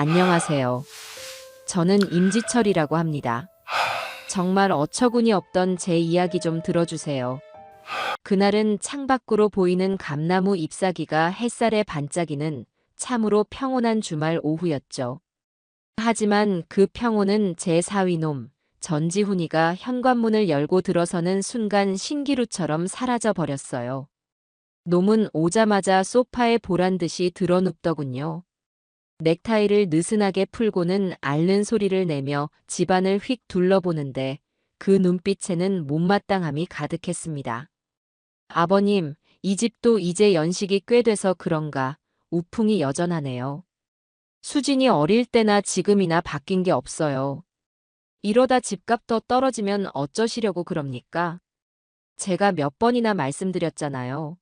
안녕하세요. 저는 임지철이라고 합니다. 정말 어처구니 없던 제 이야기 좀 들어주세요. 그날은 창밖으로 보이는 감나무 잎사귀가 햇살에 반짝이는 참으로 평온한 주말 오후였죠. 하지만 그 평온은 제 사위놈 전지훈이가 현관문을 열고 들어서는 순간 신기루처럼 사라져 버렸어요. 놈은 오자마자 소파에 보란듯이 드러눕더군요. 넥타이를 느슨하게 풀고는 앓는 소리를 내며 집안을 휙 둘러보는데 그 눈빛에는 못마땅함이 가득했습니다. 아버님, 이 집도 이제 연식이 꽤 돼서 그런가 우풍이 여전하네요. 수진이 어릴 때나 지금이나 바뀐 게 없어요. 이러다 집값 더 떨어지면 어쩌시려고 그럽니까? 제가 몇 번이나 말씀드렸잖아요.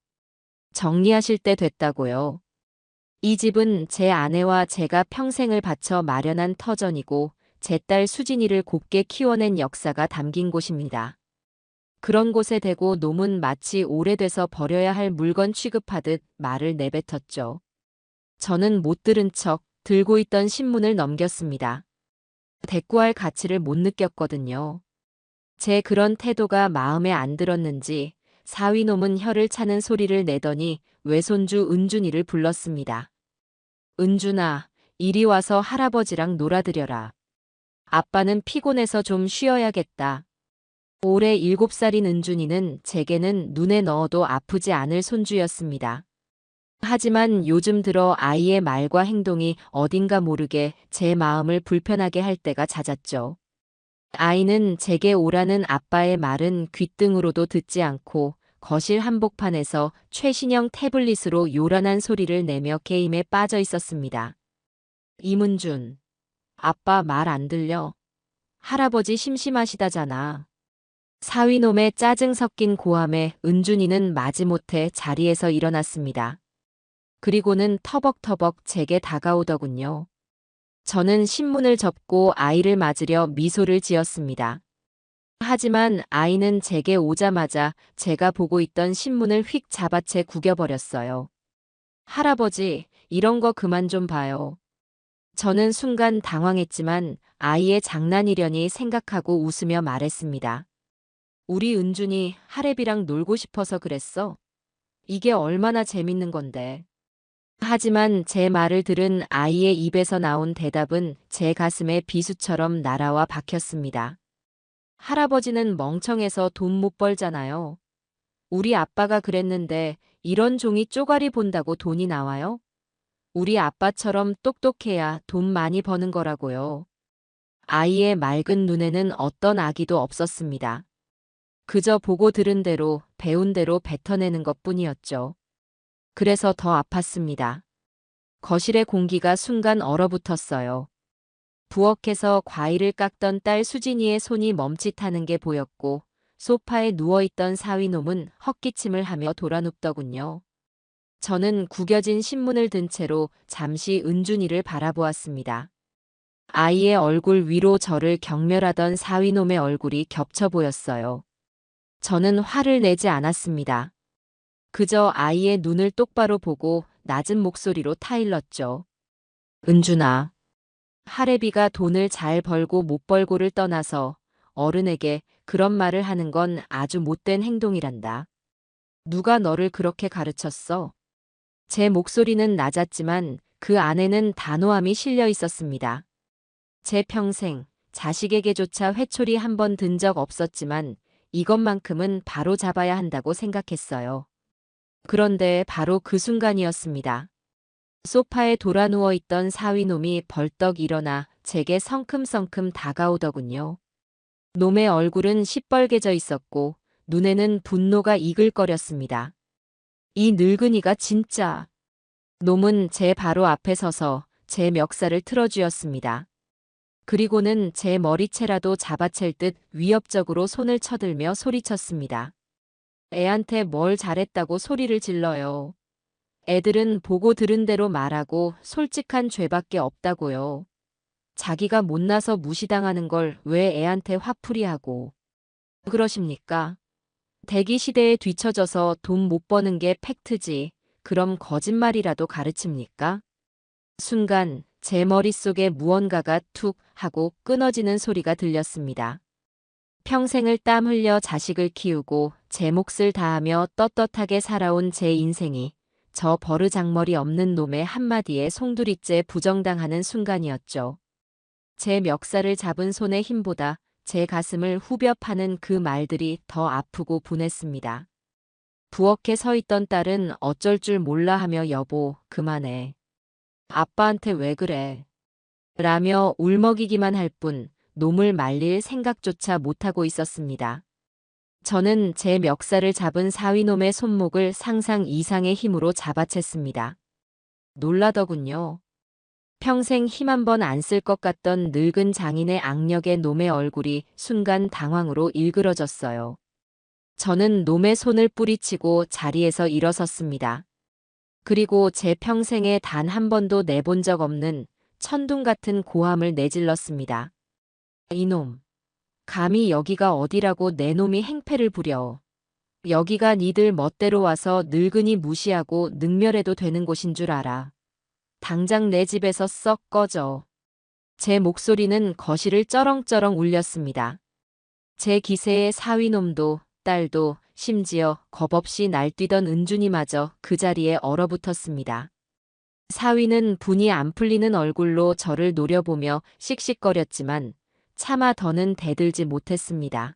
정리하실 때 됐다고요. 이 집은 제 아내와 제가 평생을 바쳐 마련한 터전이고 제 딸 수진이를 곱게 키워낸 역사가 담긴 곳입니다. 그런 곳에 대고 놈은 마치 오래돼서 버려야 할 물건 취급하듯 말을 내뱉었죠. 저는 못 들은 척 들고 있던 신문을 넘겼습니다. 대꾸할 가치를 못 느꼈거든요. 제 그런 태도가 마음에 안 들었는지 사위놈은 혀를 차는 소리를 내더니 외손주 은준이를 불렀습니다. 은준아, 이리 와서 할아버지랑 놀아드려라. 아빠는 피곤해서 좀 쉬어야겠다. 올해 7살인 은준이는 제게는 눈에 넣어도 아프지 않을 손주였습니다. 하지만 요즘 들어 아이의 말과 행동이 어딘가 모르게 제 마음을 불편하게 할 때가 잦았죠. 아이는 제게 오라는 아빠의 말은 귓등으로도 듣지 않고 거실 한복판에서 최신형 태블릿으로 요란한 소리를 내며 게임에 빠져 있었습니다. 이문준, 아빠 말 안 들려? 할아버지 심심하시다잖아. 사위놈의 짜증 섞인 고함에 은준이는 마지못해 자리에서 일어났습니다. 그리고는 터벅터벅 제게 다가오더군요. 저는 신문을 접고 아이를 맞으려 미소를 지었습니다. 하지만 아이는 제게 오자마자 제가 보고 있던 신문을 휙 잡아채 구겨버렸어요. 할아버지, 이런 거 그만 좀 봐요. 저는 순간 당황했지만 아이의 장난이려니 생각하고 웃으며 말했습니다. 우리 은준이 하랩이랑 놀고 싶어서 그랬어. 이게 얼마나 재밌는 건데. 하지만 제 말을 들은 아이의 입에서 나온 대답은 제 가슴에 비수처럼 날아와 박혔습니다. 할아버지는 멍청해서 돈 못 벌잖아요. 우리 아빠가 그랬는데 이런 종이 쪼가리 본다고 돈이 나와요? 우리 아빠처럼 똑똑해야 돈 많이 버는 거라고요. 아이의 맑은 눈에는 어떤 악의도 없었습니다. 그저 보고 들은 대로 배운 대로 뱉어내는 것뿐이었죠. 그래서 더 아팠습니다. 거실의 공기가 순간 얼어붙었어요. 부엌에서 과일을 깎던 딸 수진이의 손이 멈칫하는 게 보였고 소파에 누워있던 사위놈은 헛기침을 하며 돌아눕더군요. 저는 구겨진 신문을 든 채로 잠시 은준이를 바라보았습니다. 아이의 얼굴 위로 저를 경멸하던 사위놈의 얼굴이 겹쳐 보였어요. 저는 화를 내지 않았습니다. 그저 아이의 눈을 똑바로 보고 낮은 목소리로 타일렀죠. 은준아, 할애비가 돈을 잘 벌고 못 벌고를 떠나서 어른에게 그런 말을 하는 건 아주 못된 행동이란다. 누가 너를 그렇게 가르쳤어? 제 목소리는 낮았지만 그 안에는 단호함이 실려 있었습니다. 제 평생 자식에게조차 회초리 한 번 든 적 없었지만 이것만큼은 바로 잡아야 한다고 생각했어요. 그런데 바로 그 순간이었습니다. 소파에 돌아누워 있던 사위놈이 벌떡 일어나 제게 성큼성큼 다가오더군요. 놈의 얼굴은 시뻘개져 있었고 눈에는 분노가 이글거렸습니다. 이 늙은이가 진짜. 놈은 제 바로 앞에 서서 제 멱살을 틀어쥐었습니다. 그리고는 제 머리채라도 잡아챌 듯 위협적으로 손을 쳐들며 소리쳤습니다. 애한테 뭘 잘했다고 소리를 질러요. 애들은 보고 들은 대로 말하고 솔직한 죄밖에 없다고요. 자기가 못나서 무시당하는 걸 왜 애한테 화풀이하고 그러십니까? 대기 시대에 뒤처져서 돈 못 버는 게 팩트지. 그럼 거짓말이라도 가르칩니까? 순간 제 머릿속에 무언가가 툭 하고 끊어지는 소리가 들렸습니다. 평생을 땀 흘려 자식을 키우고 제 몫을 다하며 떳떳하게 살아온 제 인생이 저 버르장머리 없는 놈의 한마디에 송두리째 부정당하는 순간이었죠. 제 멱살을 잡은 손의 힘보다 제 가슴을 후벼 파는 그 말들이 더 아프고 분했습니다. 부엌에 서 있던 딸은 어쩔 줄 몰라 하며 여보, 그만해. 아빠한테 왜 그래? 라며 울먹이기만 할 뿐 놈을 말릴 생각조차 못하고 있었습니다. 저는 제 멱살을 잡은 사위놈의 손목을 상상 이상의 힘으로 잡아챘습니다. 놀라더군요. 평생 힘 한 번 안 쓸 것 같던 늙은 장인의 악력의 놈의 얼굴이 순간 당황으로 일그러졌어요. 저는 놈의 손을 뿌리치고 자리에서 일어섰습니다. 그리고 제 평생에 단 한 번도 내본 적 없는 천둥 같은 고함을 내질렀습니다. 이놈, 감히 여기가 어디라고 내 놈이 행패를 부려. 여기가 니들 멋대로 와서 늙은이 무시하고 능멸해도 되는 곳인 줄 알아. 당장 내 집에서 썩 꺼져. 제 목소리는 거실을 쩌렁쩌렁 울렸습니다. 제 기세에 사위놈도 딸도 심지어 겁없이 날뛰던 은준이마저 그 자리에 얼어붙었습니다. 사위는 분이 안 풀리는 얼굴로 저를 노려보며 씩씩거렸지만 차마 더는 대들지 못했습니다.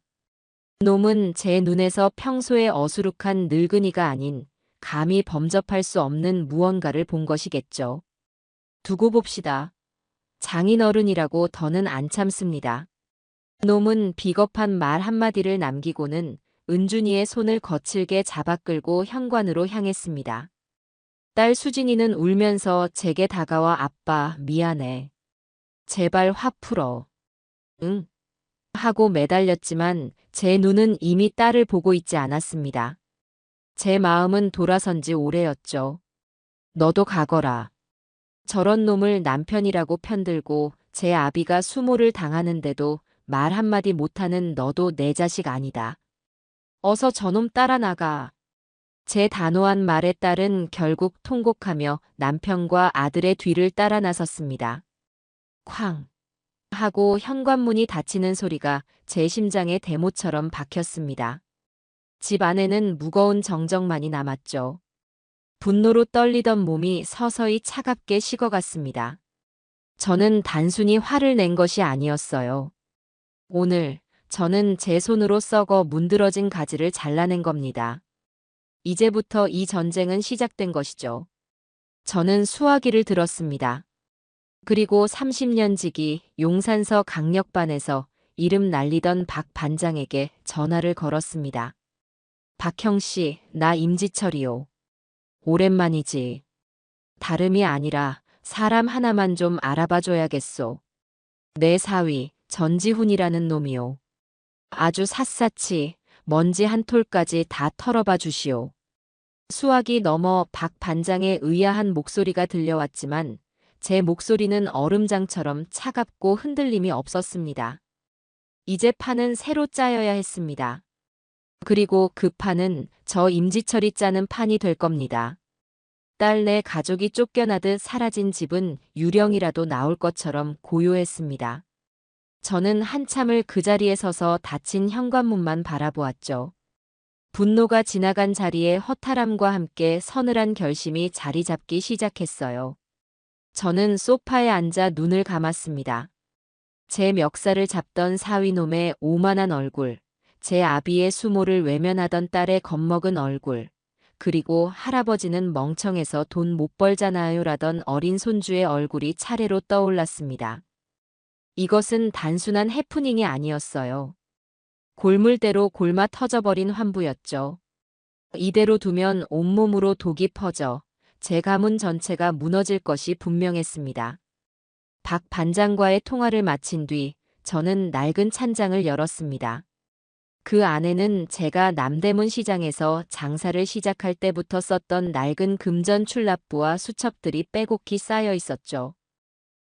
놈은 제 눈에서 평소에 어수룩한 늙은이가 아닌 감히 범접할 수 없는 무언가를 본 것이겠죠. 두고 봅시다. 장인어른이라고 더는 안 참습니다. 놈은 비겁한 말 한마디를 남기고는 은준이의 손을 거칠게 잡아 끌고 현관으로 향했습니다. 딸 수진이는 울면서 제게 다가와 아빠 미안해. 제발 화 풀어. 응. 하고 매달렸지만 제 눈은 이미 딸을 보고 있지 않았습니다. 제 마음은 돌아선 지 오래였죠. 너도 가거라. 저런 놈을 남편이라고 편들고 제 아비가 수모를 당하는데도 말 한마디 못하는 너도 내 자식 아니다. 어서 저놈 따라 나가. 제 단호한 말에 딸은 결국 통곡하며 남편과 아들의 뒤를 따라 나섰습니다. 쾅 하고 현관문이 닫히는 소리가 제 심장에 대모처럼 박혔습니다. 집 안에는 무거운 정적만이 남았죠. 분노로 떨리던 몸이 서서히 차갑게 식어갔습니다. 저는 단순히 화를 낸 것이 아니었어요. 오늘 저는 제 손으로 썩어 문드러진 가지를 잘라낸 겁니다. 이제부터 이 전쟁은 시작된 것이죠. 저는 수화기를 들었습니다. 그리고 30년 지기 용산서 강력반에서 이름 날리던 박 반장에게 전화를 걸었습니다. 박형 씨, 나 임지철이요. 오랜만이지. 다름이 아니라 사람 하나만 좀 알아봐줘야겠소. 내 사위, 전지훈이라는 놈이요. 아주 샅샅이 먼지 한 톨까지 다 털어봐 주시오. 수화기 너머 박 반장의 의아한 목소리가 들려왔지만 제 목소리는 얼음장처럼 차갑고 흔들림이 없었습니다. 이제 판은 새로 짜여야 했습니다. 그리고 그 판은 저 임지철이 짜는 판이 될 겁니다. 딸 내 가족이 쫓겨나듯 사라진 집은 유령이라도 나올 것처럼 고요했습니다. 저는 한참을 그 자리에 서서 닫힌 현관문만 바라보았죠. 분노가 지나간 자리에 허탈함과 함께 서늘한 결심이 자리 잡기 시작했어요. 저는 소파에 앉아 눈을 감았습니다. 제 멱살을 잡던 사위놈의 오만한 얼굴, 제 아비의 수모를 외면하던 딸의 겁먹은 얼굴, 그리고 할아버지는 멍청해서 돈 못 벌잖아요라던 어린 손주의 얼굴이 차례로 떠올랐습니다. 이것은 단순한 해프닝이 아니었어요. 골물대로 골마 터져버린 환부였죠. 이대로 두면 온몸으로 독이 퍼져 제 가문 전체가 무너질 것이 분명했습니다. 박 반장과의 통화를 마친 뒤 저는 낡은 찬장을 열었습니다. 그 안에는 제가 남대문 시장에서 장사를 시작할 때부터 썼던 낡은 금전 출납부와 수첩들이 빼곡히 쌓여 있었죠.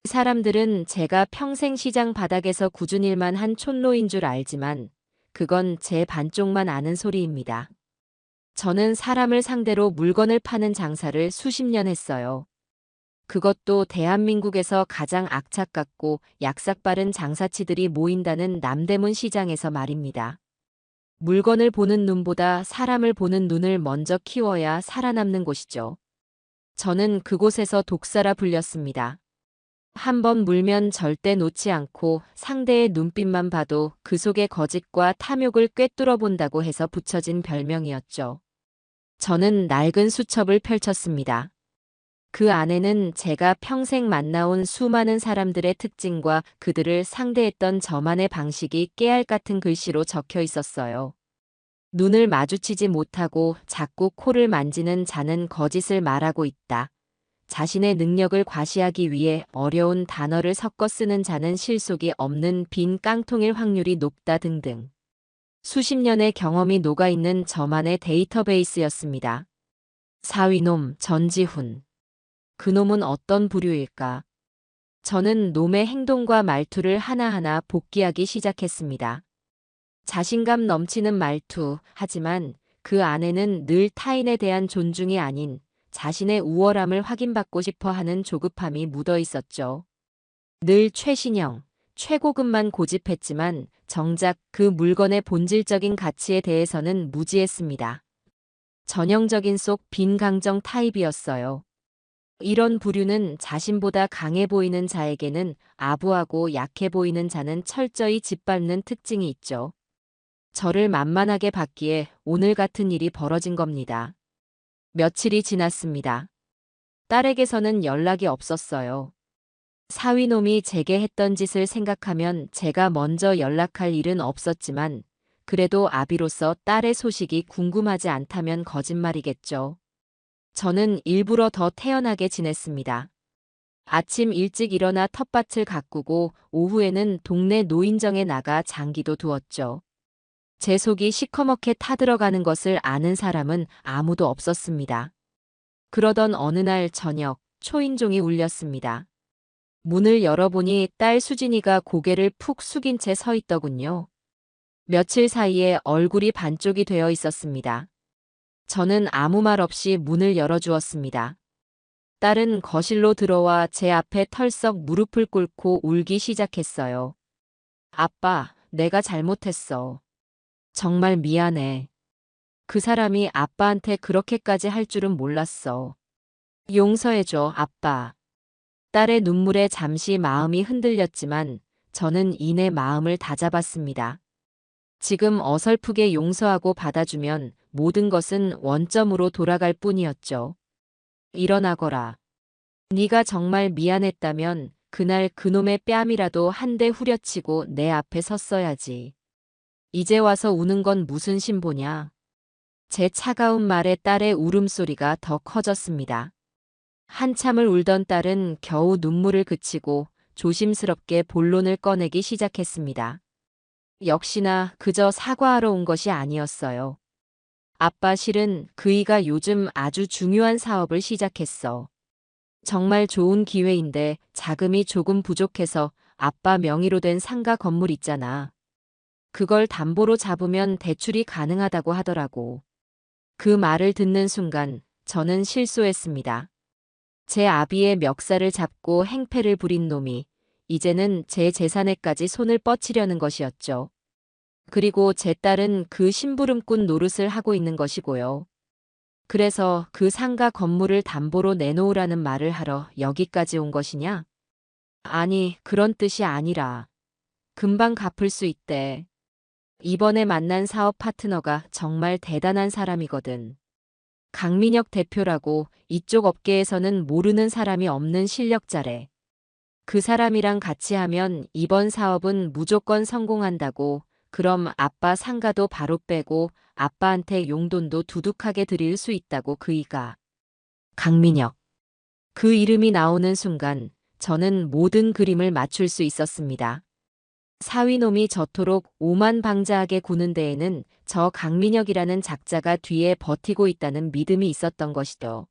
사람들은 제가 평생 시장 바닥에서 굳은 일만 한 촌노인 줄 알지만 그건 제 반쪽만 아는 소리입니다. 저는 사람을 상대로 물건을 파는 장사를 수십 년 했어요. 그것도 대한민국에서 가장 악착같고 약삭 빠른 장사치들이 모인다는 남대문 시장에서 말입니다. 물건을 보는 눈보다 사람을 보는 눈을 먼저 키워야 살아남는 곳이죠. 저는 그곳에서 독사라 불렸습니다. 한번 물면 절대 놓지 않고 상대의 눈빛만 봐도 그 속의 거짓과 탐욕을 꿰뚫어 본다고 해서 붙여진 별명이었죠. 저는 낡은 수첩을 펼쳤습니다. 그 안에는 제가 평생 만나온 수많은 사람들의 특징과 그들을 상대했던 저만의 방식이 깨알 같은 글씨로 적혀 있었어요. 눈을 마주치지 못하고 자꾸 코를 만지는 자는 거짓을 말하고 있다. 자신의 능력을 과시하기 위해 어려운 단어를 섞어 쓰는 자는 실속이 없는 빈 깡통일 확률이 높다 등등. 수십 년의 경험이 녹아있는 저만의 데이터베이스였습니다. 사위놈 전지훈. 그놈은 어떤 부류일까? 저는 놈의 행동과 말투를 하나하나 복기하기 시작했습니다. 자신감 넘치는 말투, 하지만 그 안에는 늘 타인에 대한 존중이 아닌 자신의 우월함을 확인받고 싶어 하는 조급함이 묻어 있었죠. 늘 최신형, 최고급만 고집했지만 정작 그 물건의 본질적인 가치에 대해서는 무지했습니다. 전형적인 속 빈강정 타입이었어요. 이런 부류는 자신보다 강해 보이는 자에게는 아부하고 약해 보이는 자는 철저히 짓밟는 특징이 있죠. 저를 만만하게 봤기에 오늘 같은 일이 벌어진 겁니다. 며칠이 지났습니다. 딸에게서는 연락이 없었어요. 사위놈이 제게 했던 짓을 생각하면 제가 먼저 연락할 일은 없었지만 그래도 아비로서 딸의 소식이 궁금하지 않다면 거짓말이겠죠. 저는 일부러 더 태연하게 지냈습니다. 아침 일찍 일어나 텃밭을 가꾸고 오후에는 동네 노인정에 나가 장기도 두었죠. 제 속이 시커멓게 타들어가는 것을 아는 사람은 아무도 없었습니다. 그러던 어느 날 저녁, 초인종이 울렸습니다. 문을 열어보니 딸 수진이가 고개를 푹 숙인 채 서 있더군요. 며칠 사이에 얼굴이 반쪽이 되어 있었습니다. 저는 아무 말 없이 문을 열어주었습니다. 딸은 거실로 들어와 제 앞에 털썩 무릎을 꿇고 울기 시작했어요. 아빠, 내가 잘못했어. 정말 미안해. 그 사람이 아빠한테 그렇게까지 할 줄은 몰랐어. 용서해줘, 아빠. 딸의 눈물에 잠시 마음이 흔들렸지만 저는 이내 마음을 다잡았습니다. 지금 어설프게 용서하고 받아주면 모든 것은 원점으로 돌아갈 뿐이었죠. 일어나거라. 네가 정말 미안했다면 그날 그놈의 뺨이라도 한 대 후려치고 내 앞에 섰어야지. 이제 와서 우는 건 무슨 신보냐. 제 차가운 말에 딸의 울음소리가 더 커졌습니다. 한참을 울던 딸은 겨우 눈물을 그치고 조심스럽게 본론을 꺼내기 시작했습니다. 역시나 그저 사과하러 온 것이 아니었어요. 아빠 실은 그이가 요즘 아주 중요한 사업을 시작했어. 정말 좋은 기회인데 자금이 조금 부족해서 아빠 명의로 된 상가 건물 있잖아. 그걸 담보로 잡으면 대출이 가능하다고 하더라고. 그 말을 듣는 순간 저는 실소했습니다. 제 아비의 멱살을 잡고 행패를 부린 놈이 이제는 제 재산에까지 손을 뻗치려는 것이었죠. 그리고 제 딸은 그 심부름꾼 노릇을 하고 있는 것이고요. 그래서 그 상가 건물을 담보로 내놓으라는 말을 하러 여기까지 온 것이냐? 아니, 그런 뜻이 아니라 금방 갚을 수 있대. 이번에 만난 사업 파트너가 정말 대단한 사람이거든. 강민혁 대표라고 이쪽 업계에서는 모르는 사람이 없는 실력자래. 그 사람이랑 같이 하면 이번 사업은 무조건 성공한다고. 그럼 아빠 상가도 바로 빼고 아빠한테 용돈도 두둑하게 드릴 수 있다고 그이가. 강민혁. 그 이름이 나오는 순간 저는 모든 그림을 맞출 수 있었습니다. 사위놈이 저토록 오만방자하게 구는 데에는 저 강민혁이라는 작자가 뒤에 버티고 있다는 믿음이 있었던 것이죠.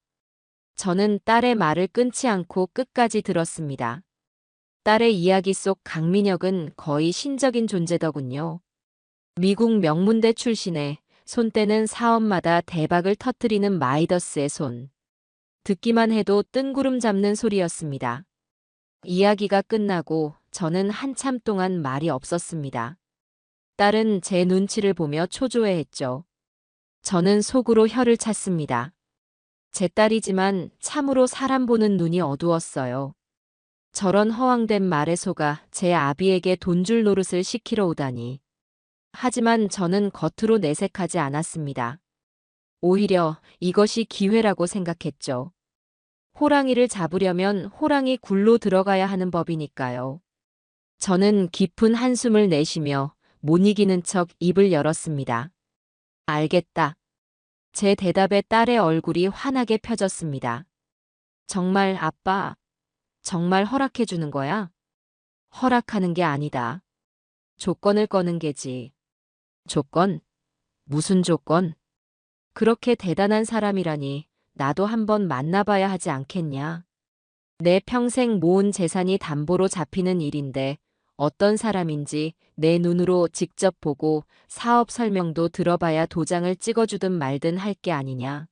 저는 딸의 말을 끊지 않고 끝까지 들었습니다. 딸의 이야기 속 강민혁은 거의 신적인 존재더군요. 미국 명문대 출신에 손때는 사업마다 대박을 터뜨리는 마이더스의 손. 듣기만 해도 뜬구름 잡는 소리였습니다. 이야기가 끝나고 저는 한참 동안 말이 없었습니다. 딸은 제 눈치를 보며 초조해했죠. 저는 속으로 혀를 찼습니다. 제 딸이지만 참으로 사람 보는 눈이 어두웠어요. 저런 허황된 말에 속아 제 아비에게 돈줄 노릇을 시키러 오다니. 하지만 저는 겉으로 내색하지 않았습니다. 오히려 이것이 기회라고 생각했죠. 호랑이를 잡으려면 호랑이 굴로 들어가야 하는 법이니까요. 저는 깊은 한숨을 내쉬며 못 이기는 척 입을 열었습니다. 알겠다. 제 대답에 딸의 얼굴이 환하게 펴졌습니다. 정말 아빠, 정말 허락해 주는 거야? 허락하는 게 아니다. 조건을 거는 게지. 조건? 무슨 조건? 그렇게 대단한 사람이라니 나도 한번 만나봐야 하지 않겠냐? 내 평생 모은 재산이 담보로 잡히는 일인데 어떤 사람인지 내 눈으로 직접 보고 사업 설명도 들어봐야 도장을 찍어주든 말든 할 게 아니냐.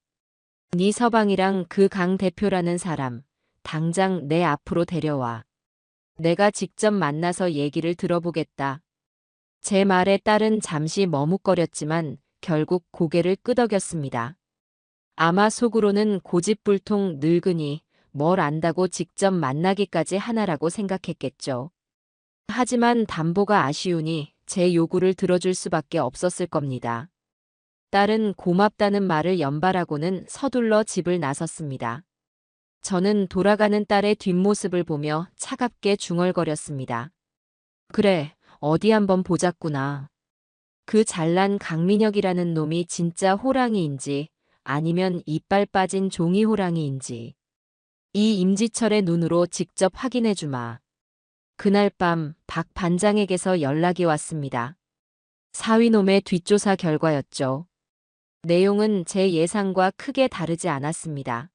네 서방이랑 그 강 대표라는 사람, 당장 내 앞으로 데려와. 내가 직접 만나서 얘기를 들어보겠다. 제 말에 딸은 잠시 머뭇거렸지만 결국 고개를 끄덕였습니다. 아마 속으로는 고집불통 늙으니 뭘 안다고 직접 만나기까지 하나라고 생각했겠죠. 하지만 담보가 아쉬우니 제 요구를 들어줄 수밖에 없었을 겁니다. 딸은 고맙다는 말을 연발하고는 서둘러 집을 나섰습니다. 저는 돌아가는 딸의 뒷모습을 보며 차갑게 중얼거렸습니다. 그래, 어디 한번 보자꾸나. 그 잘난 강민혁이라는 놈이 진짜 호랑이인지 아니면 이빨 빠진 종이 호랑이인지 이 임지철의 눈으로 직접 확인해 주마. 그날 밤 박 반장에게서 연락이 왔습니다. 사위놈의 뒷조사 결과였죠. 내용은 제 예상과 크게 다르지 않았습니다.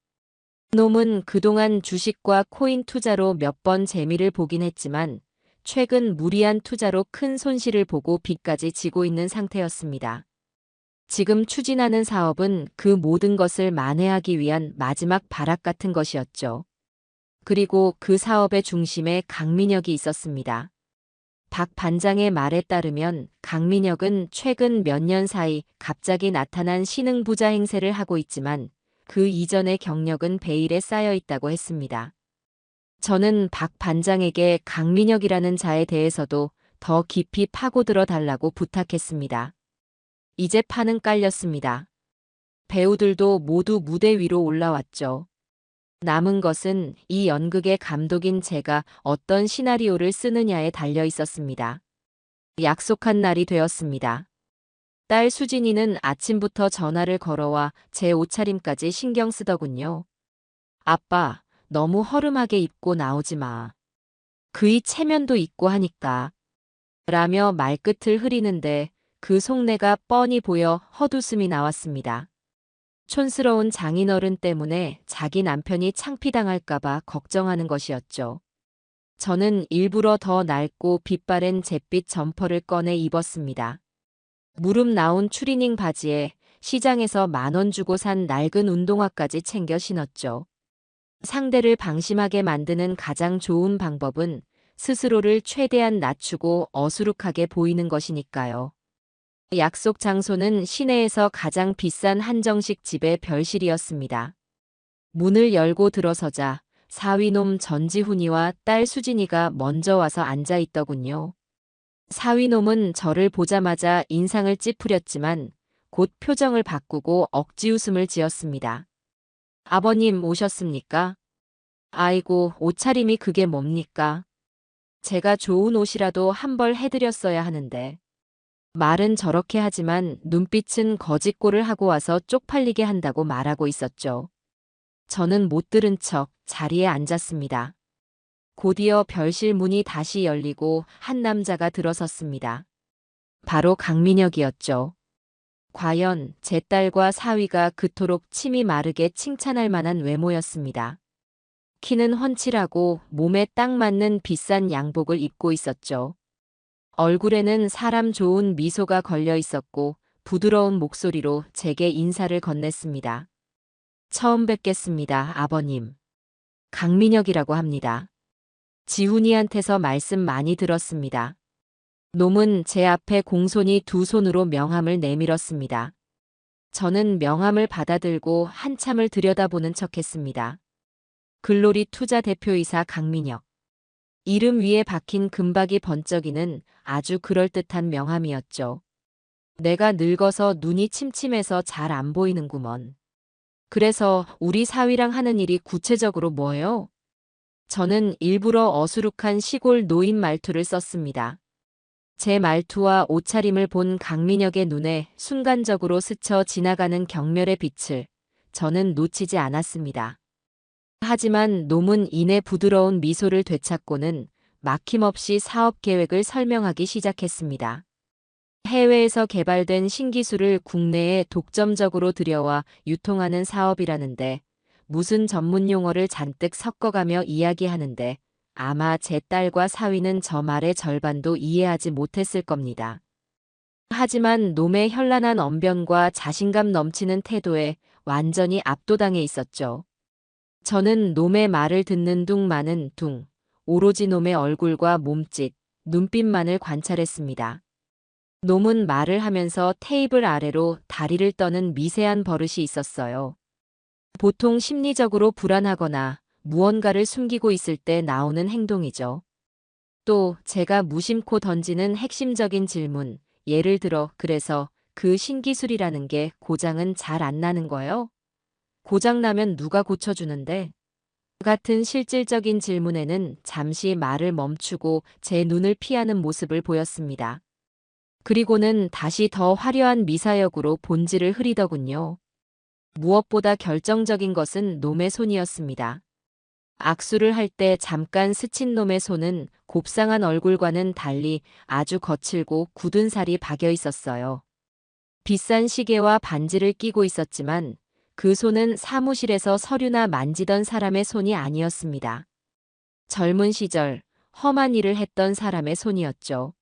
놈은 그동안 주식과 코인 투자로 몇 번 재미를 보긴 했지만 최근 무리한 투자로 큰 손실을 보고 빚까지 지고 있는 상태였습니다. 지금 추진하는 사업은 그 모든 것을 만회하기 위한 마지막 발악 같은 것이었죠. 그리고 그 사업의 중심에 강민혁이 있었습니다. 박 반장의 말에 따르면 강민혁은 최근 몇 년 사이 갑자기 나타난 신흥 부자 행세를 하고 있지만 그 이전의 경력은 베일에 쌓여 있다고 했습니다. 저는 박 반장에게 강민혁이라는 자에 대해서도 더 깊이 파고들어 달라고 부탁했습니다. 이제 판은 깔렸습니다. 배우들도 모두 무대 위로 올라왔죠. 남은 것은 이 연극의 감독인 제가 어떤 시나리오를 쓰느냐에 달려 있었습니다. 약속한 날이 되었습니다. 딸 수진이는 아침부터 전화를 걸어와 제 옷차림까지 신경 쓰더군요. 아빠, 너무 허름하게 입고 나오지 마. 그이 체면도 있고 하니까. 라며 말끝을 흐리는데 그 속내가 뻔히 보여 헛웃음이 나왔습니다. 촌스러운 장인어른 때문에 자기 남편이 창피당할까봐 걱정하는 것이었죠. 저는 일부러 더 낡고 빛바랜 잿빛 점퍼를 꺼내 입었습니다. 무릎 나온 추리닝 바지에 시장에서 10,000원 주고 산 낡은 운동화까지 챙겨 신었죠. 상대를 방심하게 만드는 가장 좋은 방법은 스스로를 최대한 낮추고 어수룩하게 보이는 것이니까요. 약속 장소는 시내에서 가장 비싼 한정식 집의 별실이었습니다. 문을 열고 들어서자 사위놈 전지훈이와 딸 수진이가 먼저 와서 앉아 있더군요. 사위놈은 저를 보자마자 인상을 찌푸렸지만 곧 표정을 바꾸고 억지 웃음을 지었습니다. 아버님 오셨습니까? 아이고, 옷차림이 그게 뭡니까? 제가 좋은 옷이라도 한 벌 해드렸어야 하는데. 말은 저렇게 하지만 눈빛은 거짓골을 하고 와서 쪽팔리게 한다고 말하고 있었죠. 저는 못 들은 척 자리에 앉았습니다. 곧이어 별실 문이 다시 열리고 한 남자가 들어섰습니다. 바로 강민혁이었죠. 과연 제 딸과 사위가 그토록 침이 마르게 칭찬할 만한 외모였습니다. 키는 훤칠하고 몸에 딱 맞는 비싼 양복을 입고 있었죠. 얼굴에는 사람 좋은 미소가 걸려 있었고 부드러운 목소리로 제게 인사를 건넸습니다. 처음 뵙겠습니다, 아버님. 강민혁이라고 합니다. 지훈이한테서 말씀 많이 들었습니다. 놈은 제 앞에 공손히 두 손으로 명함을 내밀었습니다. 저는 명함을 받아들고 한참을 들여다보는 척했습니다. 글로리 투자 대표이사 강민혁. 이름 위에 박힌 금박이 번쩍이는 아주 그럴듯한 명함이었죠. 내가 늙어서 눈이 침침해서 잘 안 보이는구먼. 그래서 우리 사위랑 하는 일이 구체적으로 뭐예요? 저는 일부러 어수룩한 시골 노인 말투를 썼습니다. 제 말투와 옷차림을 본 강민혁의 눈에 순간적으로 스쳐 지나가는 경멸의 빛을 저는 놓치지 않았습니다. 하지만 놈은 이내 부드러운 미소를 되찾고는 막힘없이 사업 계획을 설명하기 시작했습니다. 해외에서 개발된 신기술을 국내에 독점적으로 들여와 유통하는 사업이라는데 무슨 전문 용어를 잔뜩 섞어가며 이야기하는데 아마 제 딸과 사위는 저 말의 절반도 이해하지 못했을 겁니다. 하지만 놈의 현란한 언변과 자신감 넘치는 태도에 완전히 압도당해 있었죠. 저는 놈의 말을 듣는 둥 마는 둥, 오로지 놈의 얼굴과 몸짓, 눈빛만을 관찰했습니다. 놈은 말을 하면서 테이블 아래로 다리를 떠는 미세한 버릇이 있었어요. 보통 심리적으로 불안하거나 무언가를 숨기고 있을 때 나오는 행동이죠. 또 제가 무심코 던지는 핵심적인 질문, 예를 들어 그래서 그 신기술이라는 게 고장은 잘 안 나는 거요? 고장 나면 누가 고쳐주는데? 같은 실질적인 질문에는 잠시 말을 멈추고 제 눈을 피하는 모습을 보였습니다. 그리고는 다시 더 화려한 미사역으로 본질을 흐리더군요. 무엇보다 결정적인 것은 놈의 손이었습니다. 악수를 할 때 잠깐 스친 놈의 손은 곱상한 얼굴과는 달리 아주 거칠고 굳은 살이 박여 있었어요. 비싼 시계와 반지를 끼고 있었지만 그 손은 사무실에서 서류나 만지던 사람의 손이 아니었습니다. 젊은 시절 험한 일을 했던 사람의 손이었죠.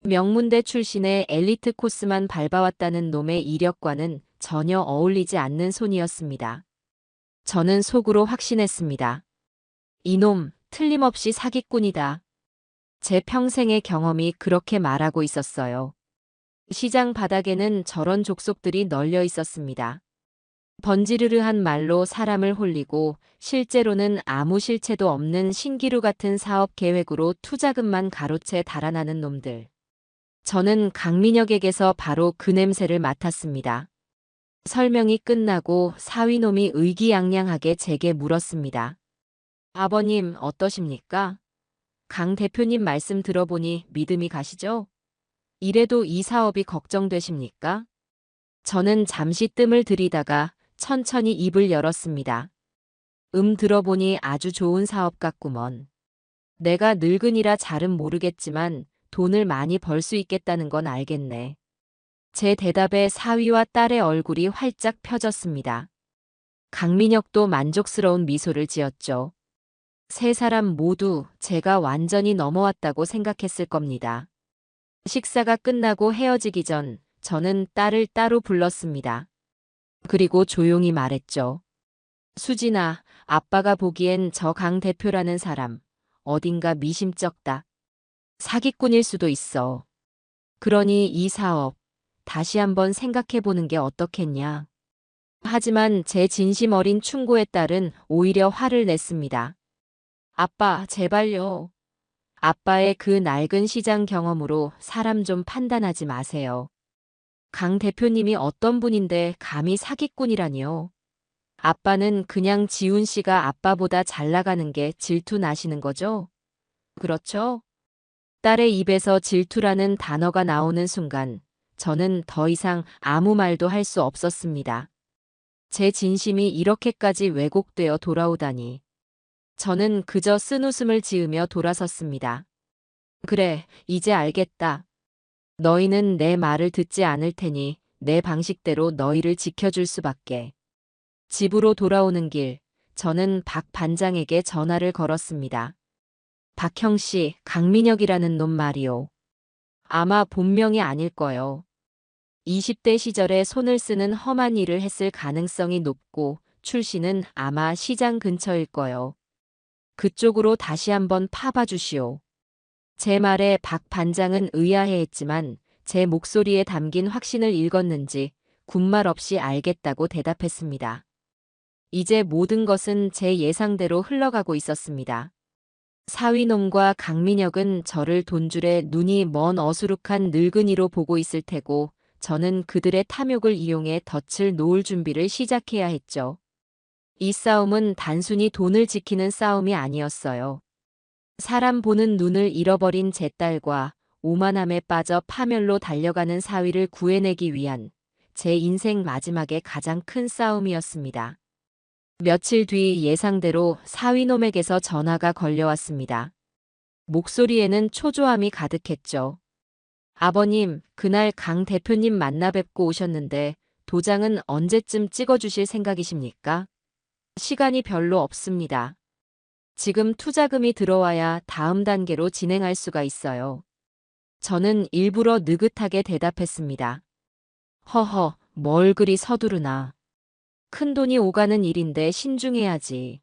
명문대 출신의 엘리트 코스만 밟아왔다는 놈의 이력과는 전혀 어울리지 않는 손이었습니다. 저는 속으로 확신했습니다. 이놈, 틀림없이 사기꾼이다. 제 평생의 경험이 그렇게 말하고 있었어요. 시장 바닥에는 저런 족속들이 널려 있었습니다. 번지르르한 말로 사람을 홀리고 실제로는 아무 실체도 없는 신기루 같은 사업 계획으로 투자금만 가로채 달아나는 놈들. 저는 강민혁에게서 바로 그 냄새를 맡았습니다. 설명이 끝나고 사위놈이 의기양양하게 제게 물었습니다. 아버님 어떠십니까? 강 대표님 말씀 들어보니 믿음이 가시죠? 이래도 이 사업이 걱정되십니까? 저는 잠시 뜸을 들이다가 천천히 입을 열었습니다. 들어보니 아주 좋은 사업 같구먼. 내가 늙은이라 잘은 모르겠지만 돈을 많이 벌 수 있겠다는 건 알겠네. 제 대답에 사위와 딸의 얼굴이 활짝 펴졌습니다. 강민혁도 만족스러운 미소를 지었죠. 세 사람 모두 제가 완전히 넘어왔다고 생각했을 겁니다. 식사가 끝나고 헤어지기 전 저는 딸을 따로 불렀습니다. 그리고 조용히 말했죠. 수진아, 아빠가 보기엔 저 강 대표라는 사람 어딘가 미심쩍다. 사기꾼일 수도 있어. 그러니 이 사업 다시 한번 생각해보는 게 어떻겠냐. 하지만 제 진심 어린 충고의 딸은 오히려 화를 냈습니다. 아빠, 제발요. 아빠의 그 낡은 시장 경험으로 사람 좀 판단하지 마세요. 강 대표님이 어떤 분인데 감히 사기꾼이라니요. 아빠는 그냥 지훈 씨가 아빠보다 잘 나가는 게 질투 나시는 거죠? 그렇죠? 딸의 입에서 질투라는 단어가 나오는 순간 저는 더 이상 아무 말도 할 수 없었습니다. 제 진심이 이렇게까지 왜곡되어 돌아오다니. 저는 그저 쓴웃음을 지으며 돌아섰습니다. 그래, 이제 알겠다. 너희는 내 말을 듣지 않을 테니 내 방식대로 너희를 지켜줄 수밖에. 집으로 돌아오는 길, 저는 박 반장에게 전화를 걸었습니다. 박형 씨, 강민혁이라는 놈 말이오. 아마 본명이 아닐 거요. 20대 시절에 손을 쓰는 험한 일을 했을 가능성이 높고 출신은 아마 시장 근처일 거요. 그쪽으로 다시 한번 파봐 주시오. 제 말에 박 반장은 의아해했지만 제 목소리에 담긴 확신을 읽었는지 군말 없이 알겠다고 대답했습니다. 이제 모든 것은 제 예상대로 흘러가고 있었습니다. 사위놈과 강민혁은 저를 돈줄에 눈이 먼 어수룩한 늙은이로 보고 있을 테고 저는 그들의 탐욕을 이용해 덫을 놓을 준비를 시작해야 했죠. 이 싸움은 단순히 돈을 지키는 싸움이 아니었어요. 사람 보는 눈을 잃어버린 제 딸과 오만함에 빠져 파멸로 달려가는 사위를 구해내기 위한 제 인생 마지막에 가장 큰 싸움이었습니다. 며칠 뒤 예상대로 사위놈에게서 전화가 걸려왔습니다. 목소리에는 초조함이 가득했죠. 아버님, 그날 강 대표님 만나 뵙고 오셨는데 도장은 언제쯤 찍어주실 생각이십니까? 시간이 별로 없습니다. 지금 투자금이 들어와야 다음 단계로 진행할 수가 있어요. 저는 일부러 느긋하게 대답했습니다. 허허, 뭘 그리 서두르나. 큰돈이 오가는 일인데 신중해야지.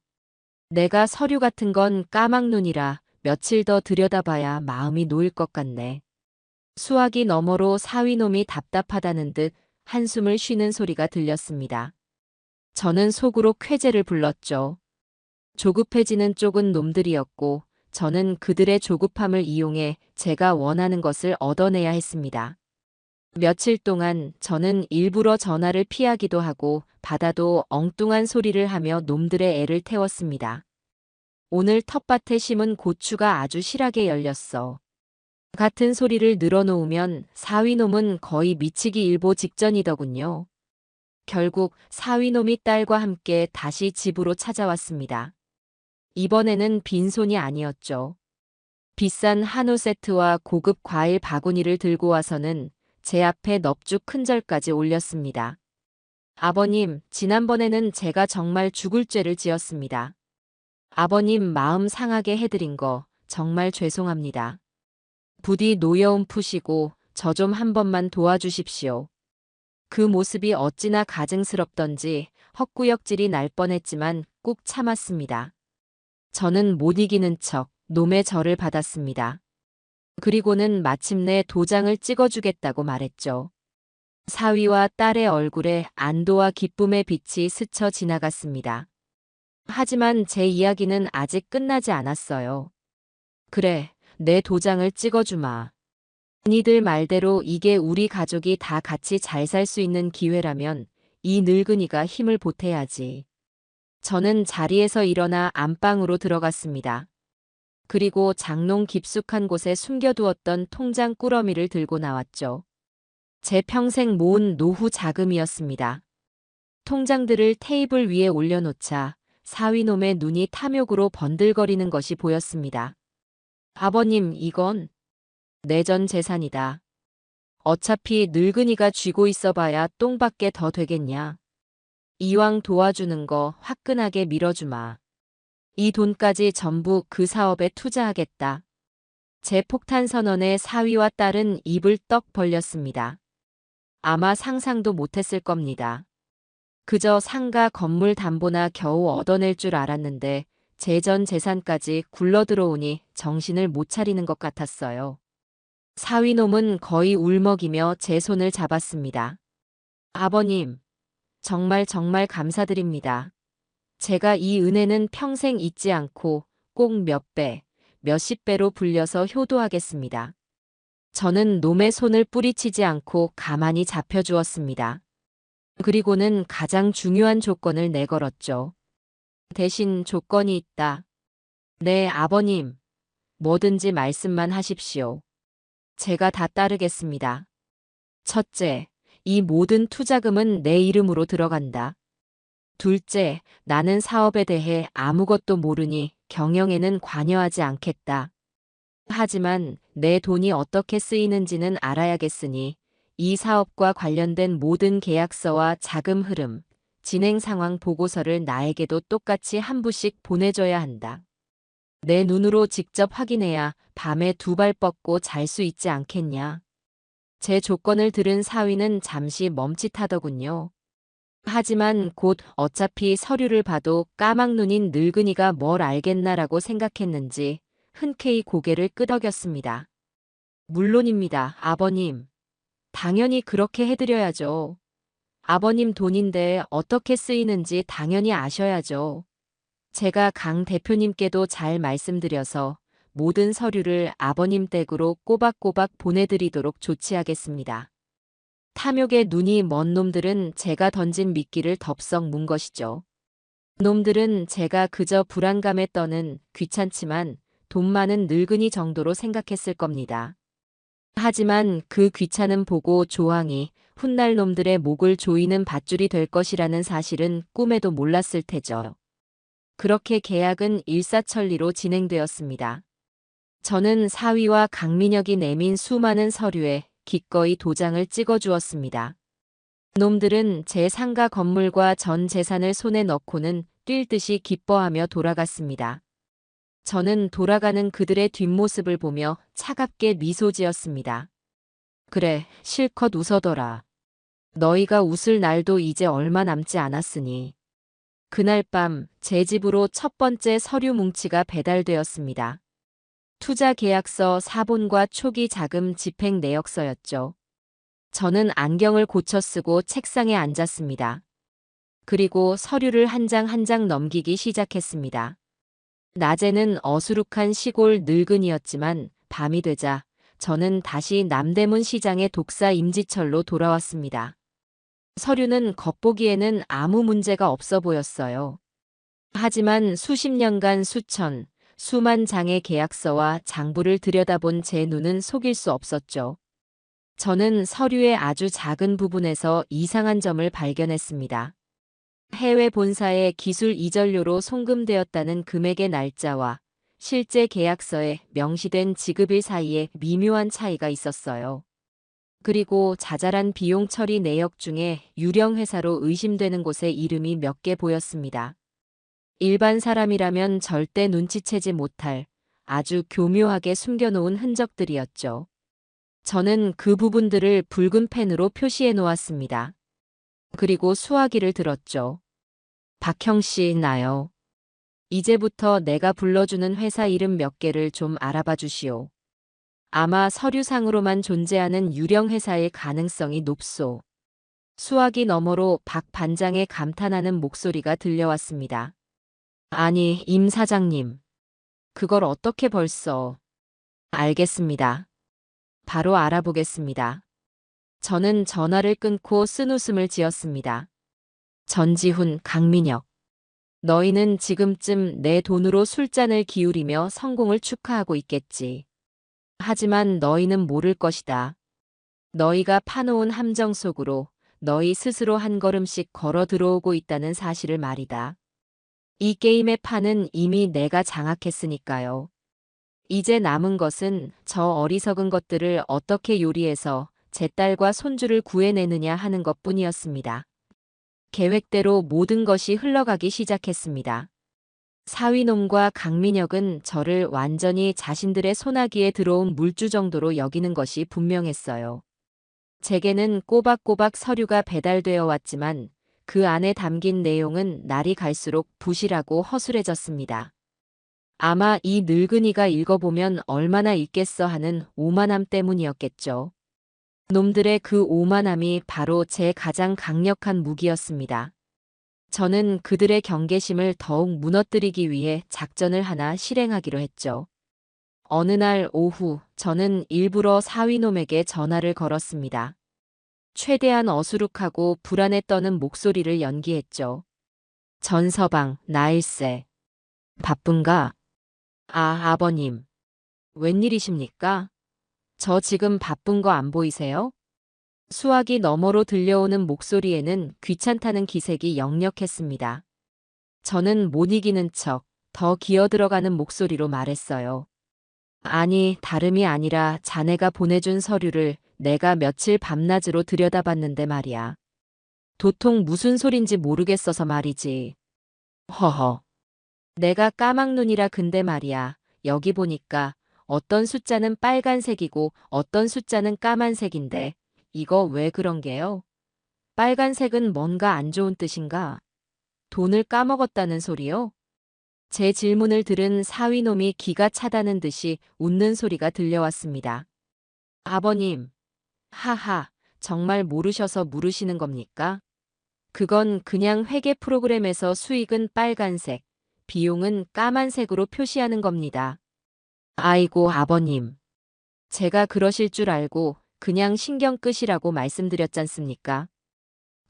내가 서류 같은 건 까막눈이라 며칠 더 들여다봐야 마음이 놓일 것 같네. 수화기 너머로 사위놈이 답답하다는 듯 한숨을 쉬는 소리가 들렸습니다. 저는 속으로 쾌재를 불렀죠. 조급해지는 쪽은 놈들이었고 저는 그들의 조급함을 이용해 제가 원하는 것을 얻어내야 했습니다. 며칠 동안 저는 일부러 전화를 피하기도 하고 받아도 엉뚱한 소리를 하며 놈들의 애를 태웠습니다. 오늘 텃밭에 심은 고추가 아주 실하게 열렸어. 같은 소리를 늘어놓으면 사위놈은 거의 미치기 일보 직전이더군요. 결국 사위놈이 딸과 함께 다시 집으로 찾아왔습니다. 이번에는 빈손이 아니었죠. 비싼 한우 세트와 고급 과일 바구니를 들고 와서는 제 앞에 넙죽 큰 절까지 올렸습니다. 아버님, 지난번에는 제가 정말 죽을 죄를 지었습니다. 아버님 마음 상하게 해드린 거 정말 죄송합니다. 부디 노여움 푸시고 저 좀 한 번만 도와주십시오. 그 모습이 어찌나 가증스럽던지 헛구역질이 날 뻔했지만 꾹 참았습니다. 저는 못 이기는 척 놈의 절을 받았습니다. 그리고는 마침내 도장을 찍어주겠다고 말했죠. 사위와 딸의 얼굴에 안도와 기쁨의 빛이 스쳐 지나갔습니다. 하지만 제 이야기는 아직 끝나지 않았어요. 그래, 내 도장을 찍어주마. 니들 말대로 이게 우리 가족이 다 같이 잘 살 수 있는 기회라면 이 늙은이가 힘을 보태야지. 저는 자리에서 일어나 안방으로 들어갔습니다. 그리고 장롱 깊숙한 곳에 숨겨두었던 통장 꾸러미를 들고 나왔죠. 제 평생 모은 노후 자금이었습니다. 통장들을 테이블 위에 올려놓자 사위놈의 눈이 탐욕으로 번들거리는 것이 보였습니다. 아버님, 이건 내 전 재산이다. 어차피 늙은이가 쥐고 있어봐야 똥밖에 더 되겠냐. 이왕 도와주는 거 화끈하게 밀어주마. 이 돈까지 전부 그 사업에 투자하겠다. 제 폭탄 선언에 사위와 딸은 입을 떡 벌렸습니다. 아마 상상도 못했을 겁니다. 그저 상가 건물 담보나 겨우 얻어낼 줄 알았는데 제 전 재산까지 굴러들어오니 정신을 못 차리는 것 같았어요. 사위놈은 거의 울먹이며 제 손을 잡았습니다. 아버님, 정말 감사드립니다. 제가 이 은혜는 평생 잊지 않고 꼭 몇 배, 몇십 배로 불려서 효도하겠습니다. 저는 놈의 손을 뿌리치지 않고 가만히 잡혀주었습니다. 그리고는 가장 중요한 조건을 내걸었죠. 대신 조건이 있다. 네, 아버님. 뭐든지 말씀만 하십시오. 제가 다 따르겠습니다. 첫째, 이 모든 투자금은 내 이름으로 들어간다. 둘째, 나는 사업에 대해 아무것도 모르니 경영에는 관여하지 않겠다. 하지만 내 돈이 어떻게 쓰이는지는 알아야겠으니 이 사업과 관련된 모든 계약서와 자금 흐름, 진행 상황 보고서를 나에게도 똑같이 한 부씩 보내줘야 한다. 내 눈으로 직접 확인해야 밤에 두 발 뻗고 잘 수 있지 않겠냐. 제 조건을 들은 사위는 잠시 멈칫하더군요. 하지만 곧 어차피 서류를 봐도 까막눈인 늙은이가 뭘 알겠나라고 생각했는지 흔쾌히 고개를 끄덕였습니다. 물론입니다, 아버님. 당연히 그렇게 해드려야죠. 아버님 돈인데 어떻게 쓰이는지 당연히 아셔야죠. 제가 강 대표님께도 잘 말씀드려서 모든 서류를 아버님 댁으로 꼬박꼬박 보내드리도록 조치하겠습니다. 탐욕에 눈이 먼 놈들은 제가 던진 미끼를 덥석 문 것이죠. 놈들은 제가 그저 불안감에 떠는 귀찮지만 돈 많은 늙은이 정도로 생각했을 겁니다. 하지만 그 귀찮음 보고 조항이 훗날 놈들의 목을 조이는 밧줄이 될 것이라는 사실은 꿈에도 몰랐을 테죠. 그렇게 계약은 일사천리로 진행되었습니다. 저는 사위와 강민혁이 내민 수많은 서류에 기꺼이 도장을 찍어주었습니다. 놈들은 제 상가 건물과 전 재산을 손에 넣고는 뛸 듯이 기뻐하며 돌아갔습니다. 저는 돌아가는 그들의 뒷모습을 보며 차갑게 미소 지었습니다. 그래, 실컷 웃어둬라. 너희가 웃을 날도 이제 얼마 남지 않았으니. 그날 밤 제 집으로 첫 번째 서류 뭉치가 배달되었습니다. 투자 계약서 사본과 초기 자금 집행 내역서였죠. 저는 안경을 고쳐 쓰고 책상에 앉았습니다. 그리고 서류를 한 장 한 장 넘기기 시작했습니다. 낮에는 어수룩한 시골 늙은이였지만 밤이 되자 저는 다시 남대문 시장의 독사 임지철로 돌아왔습니다. 서류는 겉보기에는 아무 문제가 없어 보였어요. 하지만 수십 년간 수천, 수만 장의 계약서와 장부를 들여다본 제 눈은 속일 수 없었죠. 저는 서류의 아주 작은 부분에서 이상한 점을 발견했습니다. 해외 본사의 기술 이전료로 송금되었다는 금액의 날짜와 실제 계약서에 명시된 지급일 사이에 미묘한 차이가 있었어요. 그리고 자잘한 비용 처리 내역 중에 유령 회사로 의심되는 곳의 이름이 몇 개 보였습니다. 일반 사람이라면 절대 눈치채지 못할 아주 교묘하게 숨겨놓은 흔적들이었죠. 저는 그 부분들을 붉은 펜으로 표시해 놓았습니다. 그리고 수화기를 들었죠. 박형 씨, 나요. 이제부터 내가 불러주는 회사 이름 몇 개를 좀 알아봐 주시오. 아마 서류상으로만 존재하는 유령 회사일 가능성이 높소. 수화기 너머로 박 반장의 감탄하는 목소리가 들려왔습니다. 아니, 임 사장님. 그걸 어떻게 벌써. 알겠습니다. 바로 알아보겠습니다. 저는 전화를 끊고 쓴웃음을 지었습니다. 전지훈, 강민혁. 너희는 지금쯤 내 돈으로 술잔을 기울이며 성공을 축하하고 있겠지. 하지만 너희는 모를 것이다. 너희가 파놓은 함정 속으로 너희 스스로 한 걸음씩 걸어 들어오고 있다는 사실을 말이다. 이 게임의 판은 이미 내가 장악했으니까요. 이제 남은 것은 저 어리석은 것들을 어떻게 요리해서 제 딸과 손주를 구해내느냐 하는 것뿐이었습니다. 계획대로 모든 것이 흘러가기 시작했습니다. 사위놈과 강민혁은 저를 완전히 자신들의 소나기에 들어온 물주 정도로 여기는 것이 분명했어요. 제게는 꼬박꼬박 서류가 배달되어 왔지만 그 안에 담긴 내용은 날이 갈수록 부실하고 허술해졌습니다. 아마 이 늙은이가 읽어보면 얼마나 읽겠어 하는 오만함 때문이었겠죠. 놈들의 그 오만함이 바로 제 가장 강력한 무기였습니다. 저는 그들의 경계심을 더욱 무너뜨리기 위해 작전을 하나 실행하기로 했죠. 어느 날 오후 저는 일부러 사위놈에게 전화를 걸었습니다. 최대한 어수룩하고 불안에 떠는 목소리를 연기했죠. 전서방, 나일세. 바쁜가? 아, 아버님. 웬일이십니까? 저 지금 바쁜 거 안 보이세요? 수화기 너머로 들려오는 목소리에는 귀찮다는 기색이 역력했습니다. 저는 못 이기는 척 더 기어들어가는 목소리로 말했어요. 아니, 다름이 아니라 자네가 보내준 서류를 내가 며칠 밤낮으로 들여다봤는데 말이야. 도통 무슨 소린지 모르겠어서 말이지. 허허. 내가 까막눈이라 근데 말이야. 여기 보니까 어떤 숫자는 빨간색이고 어떤 숫자는 까만색인데 이거 왜 그런 게요? 빨간색은 뭔가 안 좋은 뜻인가? 돈을 까먹었다는 소리요? 제 질문을 들은 사위놈이 기가 차다는 듯이 웃는 소리가 들려왔습니다. 아버님, 하하, 정말 모르셔서 물으시는 겁니까? 그건 그냥 회계 프로그램에서 수익은 빨간색, 비용은 까만색으로 표시하는 겁니다. 아이고, 아버님. 제가 그러실 줄 알고 그냥 신경 끄시라고 말씀드렸잖습니까?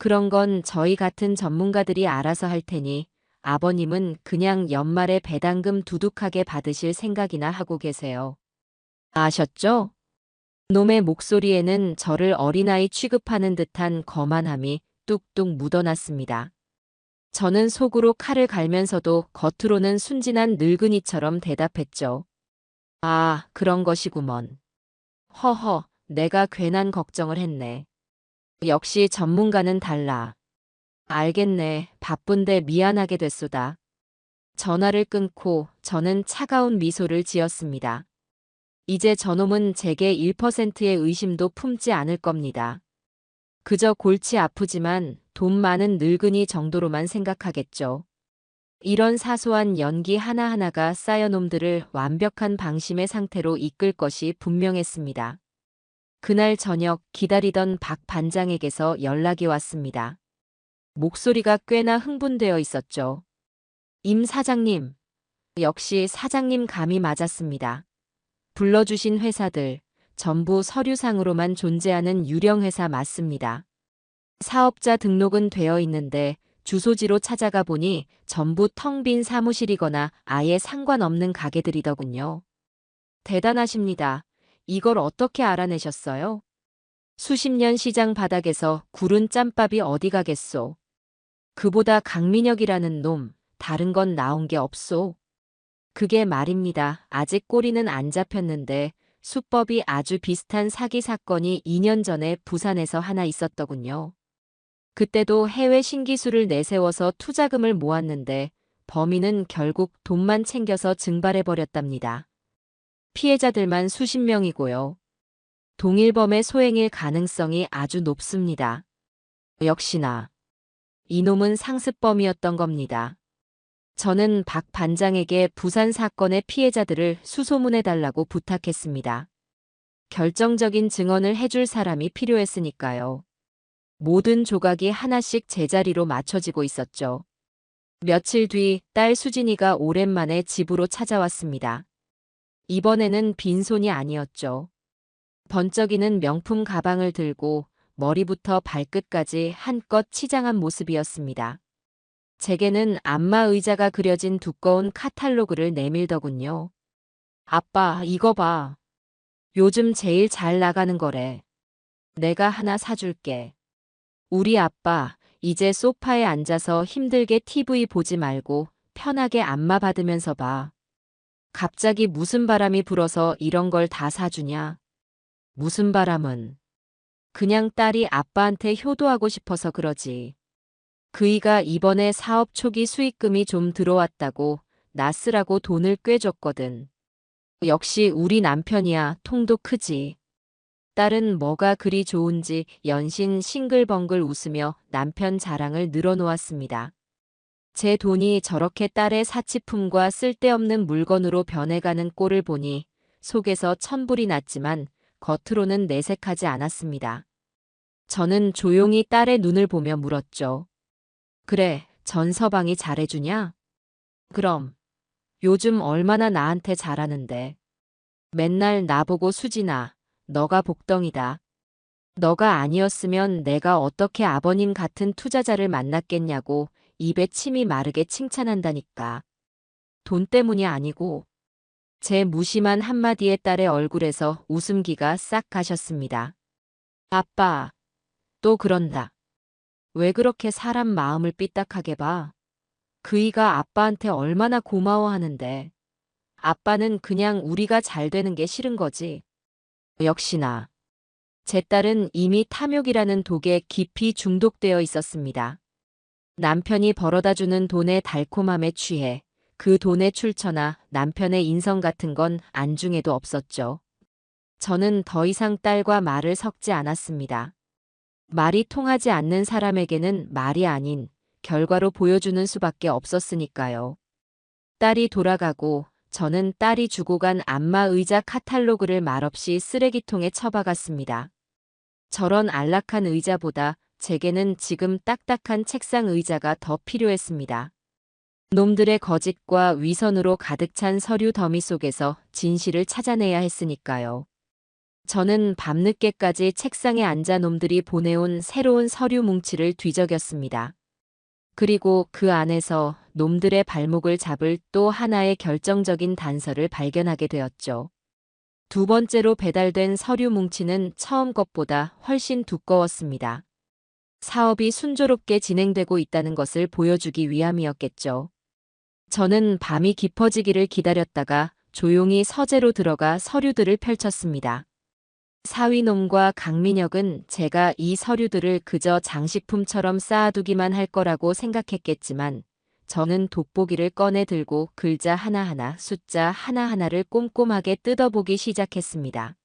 그런 건 저희 같은 전문가들이 알아서 할 테니 아버님은 그냥 연말에 배당금 두둑하게 받으실 생각이나 하고 계세요. 아셨죠? 놈의 목소리에는 저를 어린아이 취급하는 듯한 거만함이 뚝뚝 묻어났습니다. 저는 속으로 칼을 갈면서도 겉으로는 순진한 늙은이처럼 대답했죠. 아, 그런 것이구먼. 허허, 내가 괜한 걱정을 했네. 역시 전문가는 달라. 알겠네. 바쁜데 미안하게 됐소다. 전화를 끊고 저는 차가운 미소를 지었습니다. 이제 저놈은 제게 1%의 의심도 품지 않을 겁니다. 그저 골치 아프지만 돈 많은 늙은이 정도로만 생각하겠죠. 이런 사소한 연기 하나하나가 쌓여 놈들을 완벽한 방심의 상태로 이끌 것이 분명했습니다. 그날 저녁 기다리던 박 반장에게서 연락이 왔습니다. 목소리가 꽤나 흥분되어 있었죠. 임 사장님. 역시 사장님 감이 맞았습니다. 불러주신 회사들 전부 서류상으로만 존재하는 유령회사 맞습니다. 사업자 등록은 되어 있는데 주소지로 찾아가 보니 전부 텅 빈 사무실이거나 아예 상관없는 가게들이더군요. 대단하십니다. 이걸 어떻게 알아내셨어요? 수십 년 시장 바닥에서 구른 짬밥이 어디 가겠소. 그보다 강민혁이라는 놈, 다른 건 나온 게 없소. 그게 말입니다. 아직 꼬리는 안 잡혔는데 수법이 아주 비슷한 사기 사건이 2년 전에 부산에서 하나 있었더군요. 그때도 해외 신기술을 내세워서 투자금을 모았는데 범인은 결국 돈만 챙겨서 증발해버렸답니다. 피해자들만 수십 명이고요. 동일범의 소행일 가능성이 아주 높습니다. 역시나 이놈은 상습범이었던 겁니다. 저는 박 반장에게 부산 사건의 피해자들을 수소문해달라고 부탁했습니다. 결정적인 증언을 해줄 사람이 필요했으니까요. 모든 조각이 하나씩 제자리로 맞춰지고 있었죠. 며칠 뒤 딸 수진이가 오랜만에 집으로 찾아왔습니다. 이번에는 빈손이 아니었죠. 번쩍이는 명품 가방을 들고 머리부터 발끝까지 한껏 치장한 모습이었습니다. 제게는 안마 의자가 그려진 두꺼운 카탈로그를 내밀더군요. 아빠, 이거 봐. 요즘 제일 잘 나가는 거래. 내가 하나 사줄게. 우리 아빠, 이제 소파에 앉아서 힘들게 TV 보지 말고 편하게 안마 받으면서 봐. 갑자기 무슨 바람이 불어서 이런 걸 다 사주냐? 무슨 바람은? 그냥 딸이 아빠한테 효도하고 싶어서 그러지. 그이가 이번에 사업 초기 수익금이 좀 들어왔다고 나 쓰라고 돈을 꽤 줬거든. 역시 우리 남편이야 통도 크지. 딸은 뭐가 그리 좋은지 연신 싱글벙글 웃으며 남편 자랑을 늘어놓았습니다. 제 돈이 저렇게 딸의 사치품과 쓸데없는 물건으로 변해가는 꼴을 보니 속에서 천불이 났지만 겉으로는 내색하지 않았습니다. 저는 조용히 딸의 눈을 보며 물었죠. 그래, 전서방이 잘해주냐? 그럼. 요즘 얼마나 나한테 잘하는데. 맨날 나보고 수진아, 너가 복덩이다. 너가 아니었으면 내가 어떻게 아버님 같은 투자자를 만났겠냐고 입에 침이 마르게 칭찬한다니까. 돈 때문이 아니고. 제 무심한 한마디에 딸의 얼굴에서 웃음기가 싹 가셨습니다. 아빠, 또 그런다. 왜 그렇게 사람 마음을 삐딱하게 봐? 그이가 아빠한테 얼마나 고마워하는데. 아빠는 그냥 우리가 잘 되는 게 싫은 거지. 역시나. 제 딸은 이미 탐욕이라는 독에 깊이 중독되어 있었습니다. 남편이 벌어다주는 돈의 달콤함에 취해 그 돈의 출처나 남편의 인성 같은 건 안중에도 없었죠. 저는 더 이상 딸과 말을 섞지 않았습니다. 말이 통하지 않는 사람에게는 말이 아닌 결과로 보여주는 수밖에 없었으니까요. 딸이 돌아가고 저는 딸이 주고 간 안마 의자 카탈로그를 말없이 쓰레기통에 처박았습니다. 저런 안락한 의자보다 제게는 지금 딱딱한 책상 의자가 더 필요했습니다. 놈들의 거짓과 위선으로 가득 찬 서류 더미 속에서 진실을 찾아내야 했으니까요. 저는 밤늦게까지 책상에 앉아 놈들이 보내온 새로운 서류 뭉치를 뒤적였습니다. 그리고 그 안에서 놈들의 발목을 잡을 또 하나의 결정적인 단서를 발견하게 되었죠. 두 번째로 배달된 서류 뭉치는 처음 것보다 훨씬 두꺼웠습니다. 사업이 순조롭게 진행되고 있다는 것을 보여주기 위함이었겠죠. 저는 밤이 깊어지기를 기다렸다가 조용히 서재로 들어가 서류들을 펼쳤습니다. 사위놈과 강민혁은 제가 이 서류들을 그저 장식품처럼 쌓아두기만 할 거라고 생각했겠지만 저는 돋보기를 꺼내 들고 글자 하나하나, 숫자 하나하나를 꼼꼼하게 뜯어보기 시작했습니다.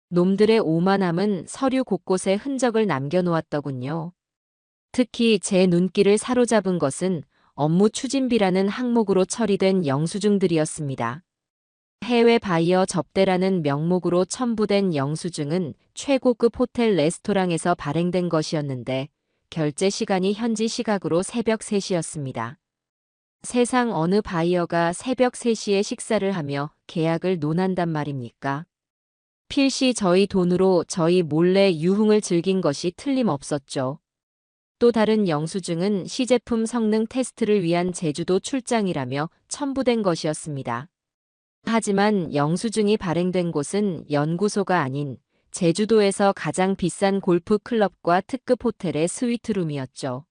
놈들의 오만함은 서류 곳곳에 흔적을 남겨놓았더군요. 특히 제 눈길을 사로잡은 것은 업무 추진비라는 항목으로 처리된 영수증들이었습니다. 해외 바이어 접대라는 명목으로 첨부된 영수증은 최고급 호텔 레스토랑에서 발행된 것이었는데 결제 시간이 현지 시각으로 새벽 3시였습니다. 세상 어느 바이어가 새벽 3시에 식사를 하며 계약을 논한단 말입니까? 필시 저희 돈으로 저희 몰래 유흥을 즐긴 것이 틀림없었죠. 또 다른 영수증은 시제품 성능 테스트를 위한 제주도 출장이라며 첨부된 것이었습니다. 하지만 영수증이 발행된 곳은 연구소가 아닌 제주도에서 가장 비싼 골프 클럽과 특급 호텔의 스위트룸이었죠.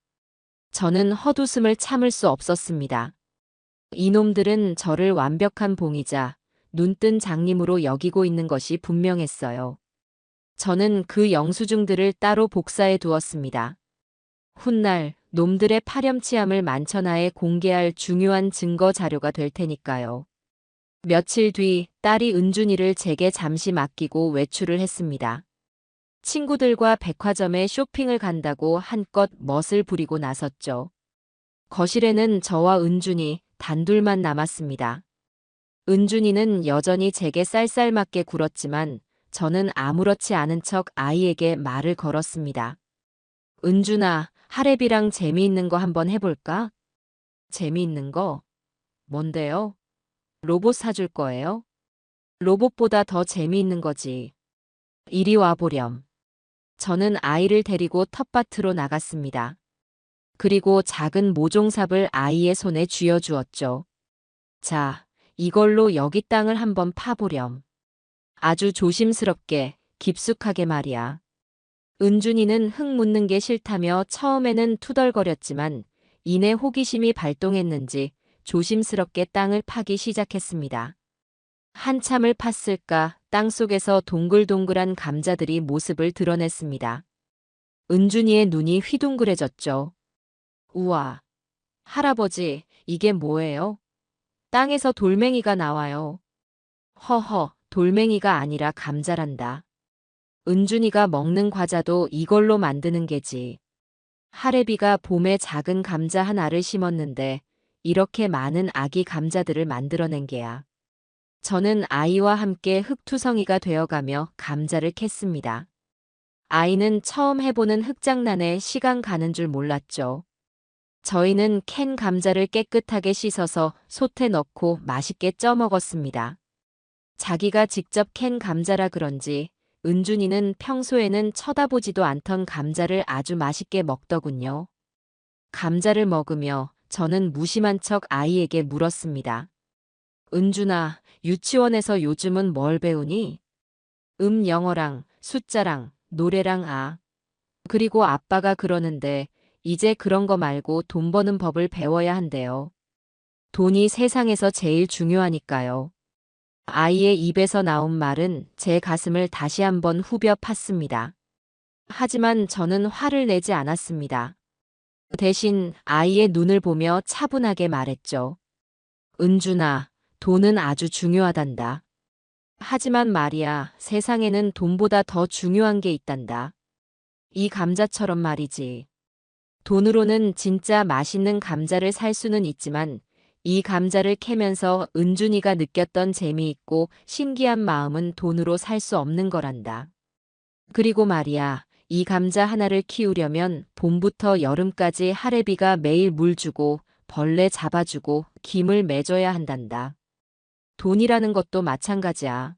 저는 헛웃음을 참을 수 없었습니다. 이놈들은 저를 완벽한 봉이자 눈뜬 장님으로 여기고 있는 것이 분명했어요. 저는 그 영수증들을 따로 복사해 두었습니다. 훗날 놈들의 파렴치함을 만천하에 공개할 중요한 증거 자료가 될 테니까요. 며칠 뒤 딸이 은준이를 제게 잠시 맡기고 외출을 했습니다. 친구들과 백화점에 쇼핑을 간다고 한껏 멋을 부리고 나섰죠. 거실에는 저와 은준이 단둘만 남았습니다. 은준이는 여전히 제게 쌀쌀맞게 굴었지만 저는 아무렇지 않은 척 아이에게 말을 걸었습니다. 은준아, 하랩이랑 재미있는 거 한번 해볼까? 재미있는 거? 뭔데요? 로봇 사줄 거예요? 로봇보다 더 재미있는 거지. 이리 와보렴. 저는 아이를 데리고 텃밭으로 나갔습니다. 그리고 작은 모종삽을 아이의 손에 쥐어주었죠. 자, 이걸로 여기 땅을 한번 파보렴. 아주 조심스럽게, 깊숙하게 말이야. 은준이는 흙 묻는 게 싫다며 처음에는 투덜거렸지만 이내 호기심이 발동했는지 조심스럽게 땅을 파기 시작했습니다. 한참을 팠을까 땅속에서 동글동글한 감자들이 모습을 드러냈습니다. 은준이의 눈이 휘둥그레졌죠. 우와, 할아버지, 이게 뭐예요? 땅에서 돌멩이가 나와요. 허허, 돌멩이가 아니라 감자란다. 은준이가 먹는 과자도 이걸로 만드는 게지. 하레비가 봄에 작은 감자 한 알을 심었는데 이렇게 많은 아기 감자들을 만들어낸 게야. 저는 아이와 함께 흙투성이가 되어가며 감자를 캤습니다. 아이는 처음 해보는 흙장난에 시간 가는 줄 몰랐죠. 저희는 캔 감자를 깨끗하게 씻어서 솥에 넣고 맛있게 쪄 먹었습니다. 자기가 직접 캔 감자라 그런지 은준이는 평소에는 쳐다보지도 않던 감자를 아주 맛있게 먹더군요. 감자를 먹으며 저는 무심한 척 아이에게 물었습니다. 은준아, 유치원에서 요즘은 뭘 배우니? 영어랑 숫자랑 노래랑 그리고 아빠가 그러는데 이제 그런 거 말고 돈 버는 법을 배워야 한대요. 돈이 세상에서 제일 중요하니까요. 아이의 입에서 나온 말은 제 가슴을 다시 한번 후벼 팠습니다. 하지만 저는 화를 내지 않았습니다. 대신 아이의 눈을 보며 차분하게 말했죠. 은준아, 돈은 아주 중요하단다. 하지만 말이야, 세상에는 돈보다 더 중요한 게 있단다. 이 감자처럼 말이지. 돈으로는 진짜 맛있는 감자를 살 수는 있지만 이 감자를 캐면서 은준이가 느꼈던 재미있고 신기한 마음은 돈으로 살 수 없는 거란다. 그리고 말이야, 이 감자 하나를 키우려면 봄부터 여름까지 할애비가 매일 물 주고 벌레 잡아주고 김을 매줘야 한단다. 돈이라는 것도 마찬가지야.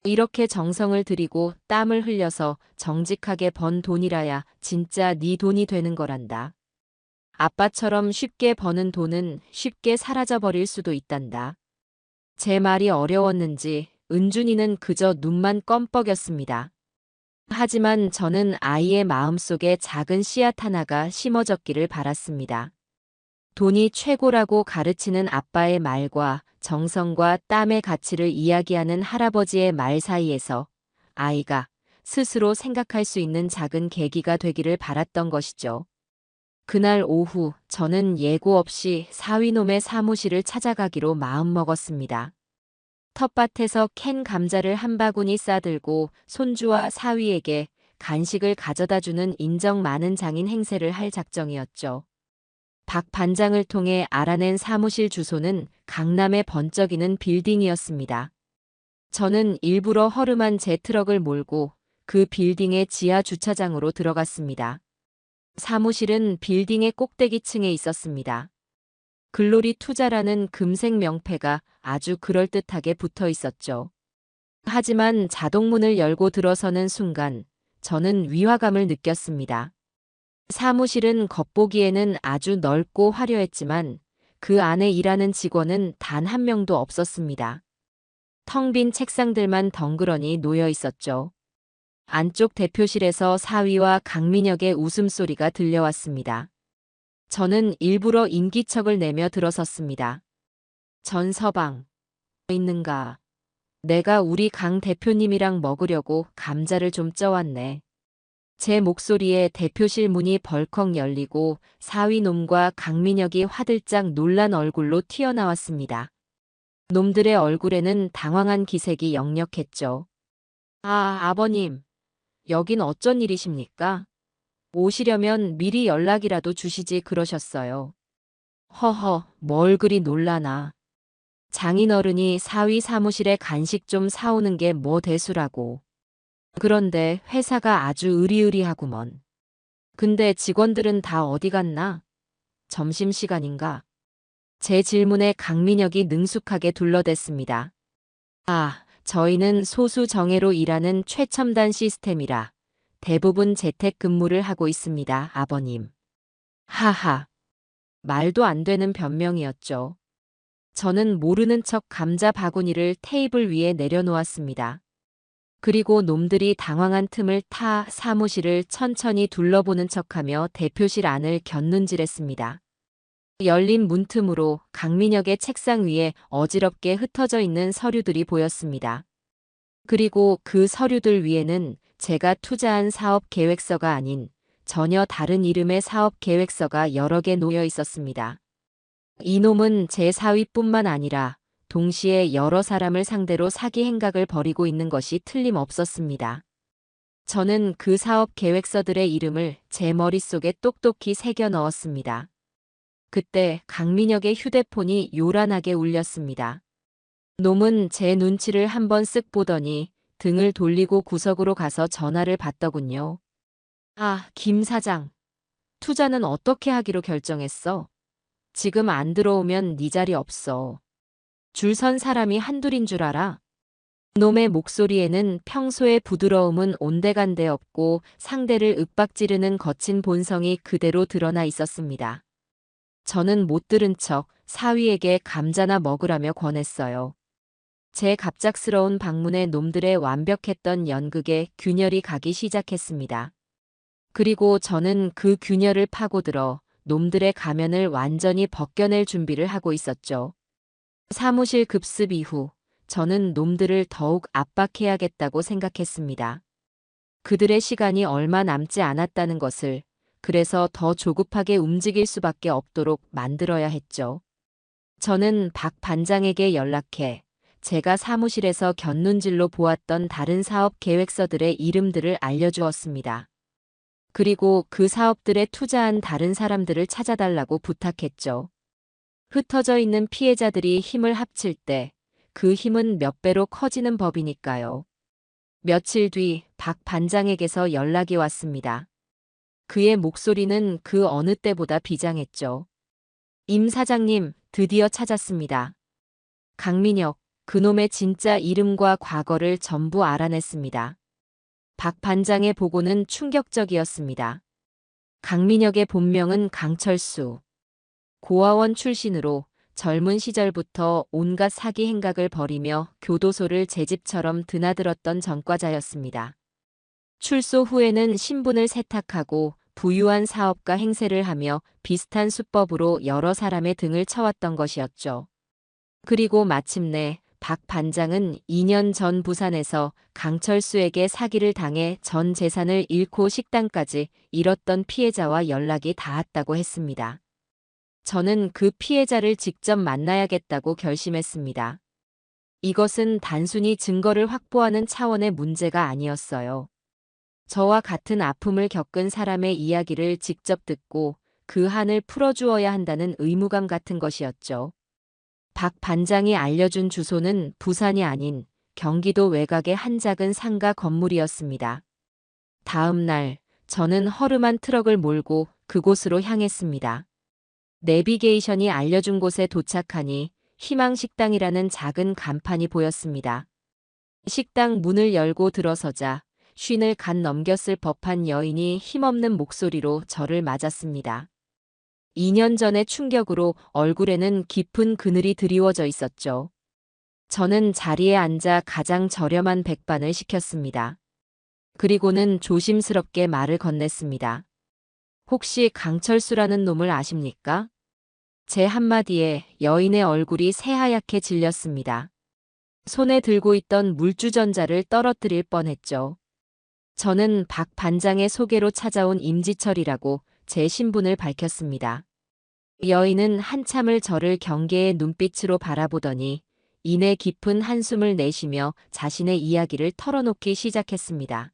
이렇게 정성을 들이고 땀을 흘려서 정직하게 번 돈이라야 진짜 네 돈이 되는 거란다. 아빠처럼 쉽게 버는 돈은 쉽게 사라져버릴 수도 있단다. 제 말이 어려웠는지 은준이는 그저 눈만 껌뻑였습니다. 하지만 저는 아이의 마음속에 작은 씨앗 하나가 심어졌기를 바랐습니다. 돈이 최고라고 가르치는 아빠의 말과 정성과 땀의 가치를 이야기하는 할아버지의 말 사이에서 아이가 스스로 생각할 수 있는 작은 계기가 되기를 바랐던 것이죠. 그날 오후 저는 예고 없이 사위놈의 사무실을 찾아가기로 마음먹었습니다. 텃밭에서 캔 감자를 한 바구니 싸들고 손주와 사위에게 간식을 가져다주는 인정 많은 장인 행세를 할 작정이었죠. 박 반장을 통해 알아낸 사무실 주소는 강남의 번쩍이는 빌딩이었습니다. 저는 일부러 허름한 제 트럭을 몰고 그 빌딩의 지하 주차장으로 들어갔습니다. 사무실은 빌딩의 꼭대기층에 있었습니다. 글로리 투자라는 금색 명패가 아주 그럴듯하게 붙어 있었죠. 하지만 자동문을 열고 들어서는 순간 저는 위화감을 느꼈습니다. 사무실은 겉보기에는 아주 넓고 화려했지만 그 안에 일하는 직원은 단 한 명도 없었습니다. 텅 빈 책상들만 덩그러니 놓여 있었죠. 안쪽 대표실에서 사위와 강민혁의 웃음소리가 들려왔습니다. 저는 일부러 인기척을 내며 들어섰습니다. 전서방, 있는가? 내가 우리 강 대표님이랑 먹으려고 감자를 좀 쪄왔네. 제 목소리에 대표실 문이 벌컥 열리고 사위놈과 강민혁이 화들짝 놀란 얼굴로 튀어나왔습니다. 놈들의 얼굴에는 당황한 기색이 역력했죠. 아, 아버님, 여긴 어쩐 일이십니까? 오시려면 미리 연락이라도 주시지 그러셨어요. 허허, 뭘 그리 놀라나. 장인어른이 사위 사무실에 간식 좀 사오는 게 뭐 대수라고. 그런데 회사가 아주 으리으리하구먼. 근데 직원들은 다 어디 갔나? 점심시간인가? 제 질문에 강민혁이 능숙하게 둘러댔습니다. 아, 저희는 소수 정예로 일하는 최첨단 시스템이라 대부분 재택근무를 하고 있습니다, 아버님. 하하. 말도 안 되는 변명이었죠. 저는 모르는 척 감자 바구니를 테이블 위에 내려놓았습니다. 그리고 놈들이 당황한 틈을 타 사무실을 천천히 둘러보는 척하며 대표실 안을 곁눈질했습니다. 열린 문틈으로 강민혁의 책상 위에 어지럽게 흩어져 있는 서류들이 보였습니다. 그리고 그 서류들 위에는 제가 투자한 사업 계획서가 아닌 전혀 다른 이름의 사업 계획서가 여러 개 놓여 있었습니다. 이놈은 제 사위뿐만 아니라 동시에 여러 사람을 상대로 사기 행각을 벌이고 있는 것이 틀림없었습니다. 저는 그 사업 계획서들의 이름을 제 머릿속에 똑똑히 새겨 넣었습니다. 그때 강민혁의 휴대폰이 요란하게 울렸습니다. 놈은 제 눈치를 한번 쓱 보더니 등을 돌리고 구석으로 가서 전화를 받더군요. 아, 김 사장. 투자는 어떻게 하기로 결정했어? 지금 안 들어오면 네 자리 없어. 줄 선 사람이 한둘인 줄 알아? 놈의 목소리에는 평소의 부드러움은 온데간데 없고 상대를 윽박지르는 거친 본성이 그대로 드러나 있었습니다. 저는 못 들은 척 사위에게 감자나 먹으라며 권했어요. 제 갑작스러운 방문에 놈들의 완벽했던 연극에 균열이 가기 시작했습니다. 그리고 저는 그 균열을 파고들어 놈들의 가면을 완전히 벗겨낼 준비를 하고 있었죠. 사무실 급습 이후 저는 놈들을 더욱 압박해야겠다고 생각했습니다. 그들의 시간이 얼마 남지 않았다는 것을, 그래서 더 조급하게 움직일 수밖에 없도록 만들어야 했죠. 저는 박 반장에게 연락해 제가 사무실에서 곁눈질로 보았던 다른 사업 계획서들의 이름들을 알려주었습니다. 그리고 그 사업들에 투자한 다른 사람들을 찾아달라고 부탁했죠. 흩어져 있는 피해자들이 힘을 합칠 때 그 힘은 몇 배로 커지는 법이니까요. 며칠 뒤 박 반장에게서 연락이 왔습니다. 그의 목소리는 그 어느 때보다 비장했죠. 임 사장님, 드디어 찾았습니다. 강민혁, 그놈의 진짜 이름과 과거를 전부 알아냈습니다. 박 반장의 보고는 충격적이었습니다. 강민혁의 본명은 강철수. 고아원 출신으로 젊은 시절부터 온갖 사기 행각을 벌이며 교도소를 제 집처럼 드나들었던 전과자였습니다. 출소 후에는 신분을 세탁하고 부유한 사업가 행세를 하며 비슷한 수법으로 여러 사람의 등을 쳐왔던 것이었죠. 그리고 마침내 박 반장은 2년 전 부산에서 강철수에게 사기를 당해 전 재산을 잃고 식당까지 잃었던 피해자와 연락이 닿았다고 했습니다. 저는 그 피해자를 직접 만나야겠다고 결심했습니다. 이것은 단순히 증거를 확보하는 차원의 문제가 아니었어요. 저와 같은 아픔을 겪은 사람의 이야기를 직접 듣고 그 한을 풀어주어야 한다는 의무감 같은 것이었죠. 박 반장이 알려준 주소는 부산이 아닌 경기도 외곽의 한 작은 상가 건물이었습니다. 다음 날, 저는 허름한 트럭을 몰고 그곳으로 향했습니다. 내비게이션이 알려준 곳에 도착하니 희망식당이라는 작은 간판이 보였습니다. 식당 문을 열고 들어서자 쉰을 간 넘겼을 법한 여인이 힘없는 목소리로 저를 맞았습니다. 2년 전의 충격으로 얼굴에는 깊은 그늘이 드리워져 있었죠. 저는 자리에 앉아 가장 저렴한 백반을 시켰습니다. 그리고는 조심스럽게 말을 건넸습니다. 혹시 강철수라는 놈을 아십니까? 제 한마디에 여인의 얼굴이 새하얗게 질렸습니다. 손에 들고 있던 물주전자를 떨어뜨릴 뻔했죠. 저는 박 반장의 소개로 찾아온 임지철이라고 제 신분을 밝혔습니다. 여인은 한참을 저를 경계의 눈빛으로 바라보더니 이내 깊은 한숨을 내쉬며 자신의 이야기를 털어놓기 시작했습니다.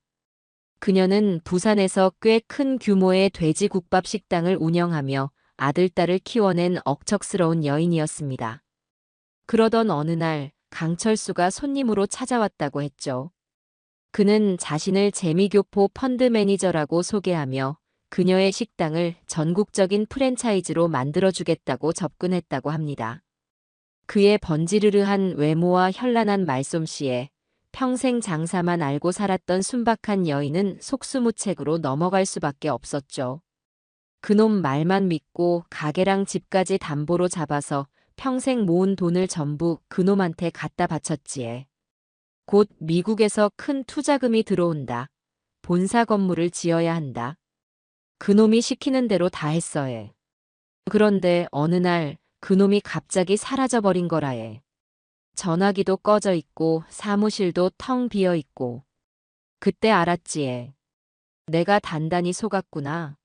그녀는 부산에서 꽤 큰 규모의 돼지국밥 식당을 운영하며 아들, 딸을 키워낸 억척스러운 여인이었습니다. 그러던 어느 날 강철수가 손님으로 찾아왔다고 했죠. 그는 자신을 재미교포 펀드 매니저라고 소개하며 그녀의 식당을 전국적인 프랜차이즈로 만들어주겠다고 접근했다고 합니다. 그의 번지르르한 외모와 현란한 말솜씨에 평생 장사만 알고 살았던 순박한 여인은 속수무책으로 넘어갈 수밖에 없었죠. 그놈 말만 믿고 가게랑 집까지 담보로 잡아서 평생 모은 돈을 전부 그놈한테 갖다 바쳤지에. 곧 미국에서 큰 투자금이 들어온다. 본사 건물을 지어야 한다. 그놈이 시키는 대로 다 했어에. 그런데 어느 날 그놈이 갑자기 사라져버린 거라에. 전화기도 꺼져 있고 사무실도 텅 비어 있고. 그때 알았지에. 내가 단단히 속았구나.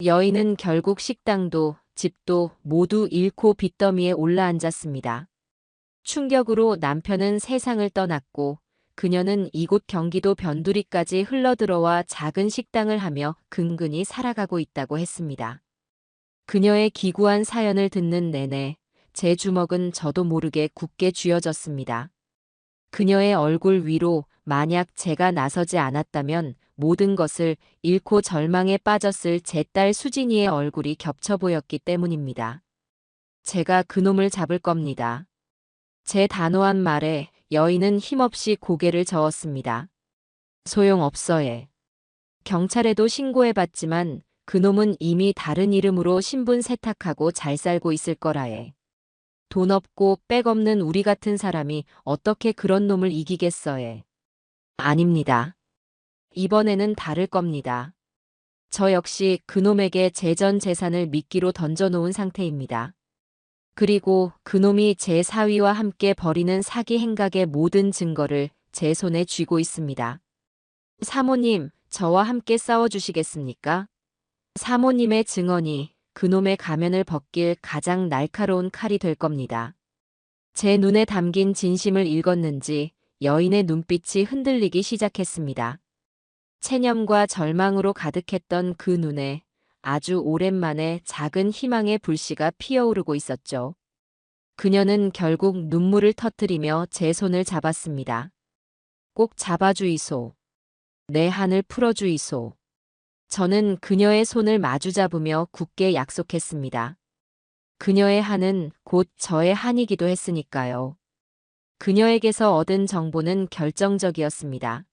여인은 결국 식당도 집도 모두 잃고 빚더미에 올라앉았습니다. 충격으로 남편은 세상을 떠났고 그녀는 이곳 경기도 변두리까지 흘러들어와 작은 식당을 하며 근근히 살아가고 있다고 했습니다. 그녀의 기구한 사연을 듣는 내내 제 주먹은 저도 모르게 굳게 쥐어졌습니다. 그녀의 얼굴 위로 만약 제가 나서지 않았다면 모든 것을 잃고 절망에 빠졌을 제 딸 수진이의 얼굴이 겹쳐 보였기 때문입니다. 제가 그놈을 잡을 겁니다. 제 단호한 말에 여인은 힘없이 고개를 저었습니다. 소용없어에. 경찰에도 신고해봤지만 그놈은 이미 다른 이름으로 신분 세탁하고 잘 살고 있을 거라에. 돈 없고 백 없는 우리 같은 사람이 어떻게 그런 놈을 이기겠어에. 아닙니다. 이번에는 다를 겁니다. 저 역시 그놈에게 제 전 재산을 미끼로 던져놓은 상태입니다. 그리고 그놈이 제 사위와 함께 벌이는 사기 행각의 모든 증거를 제 손에 쥐고 있습니다. 사모님, 저와 함께 싸워주시겠습니까? 사모님의 증언이 그놈의 가면을 벗길 가장 날카로운 칼이 될 겁니다. 제 눈에 담긴 진심을 읽었는지 여인의 눈빛이 흔들리기 시작했습니다. 체념과 절망으로 가득했던 그 눈에 아주 오랜만에 작은 희망의 불씨가 피어오르고 있었죠. 그녀는 결국 눈물을 터뜨리며 제 손을 잡았습니다. 꼭 잡아주이소. 내 한을 풀어주이소. 저는 그녀의 손을 마주 잡으며 굳게 약속했습니다. 그녀의 한은 곧 저의 한이기도 했으니까요. 그녀에게서 얻은 정보는 결정적이었습니다.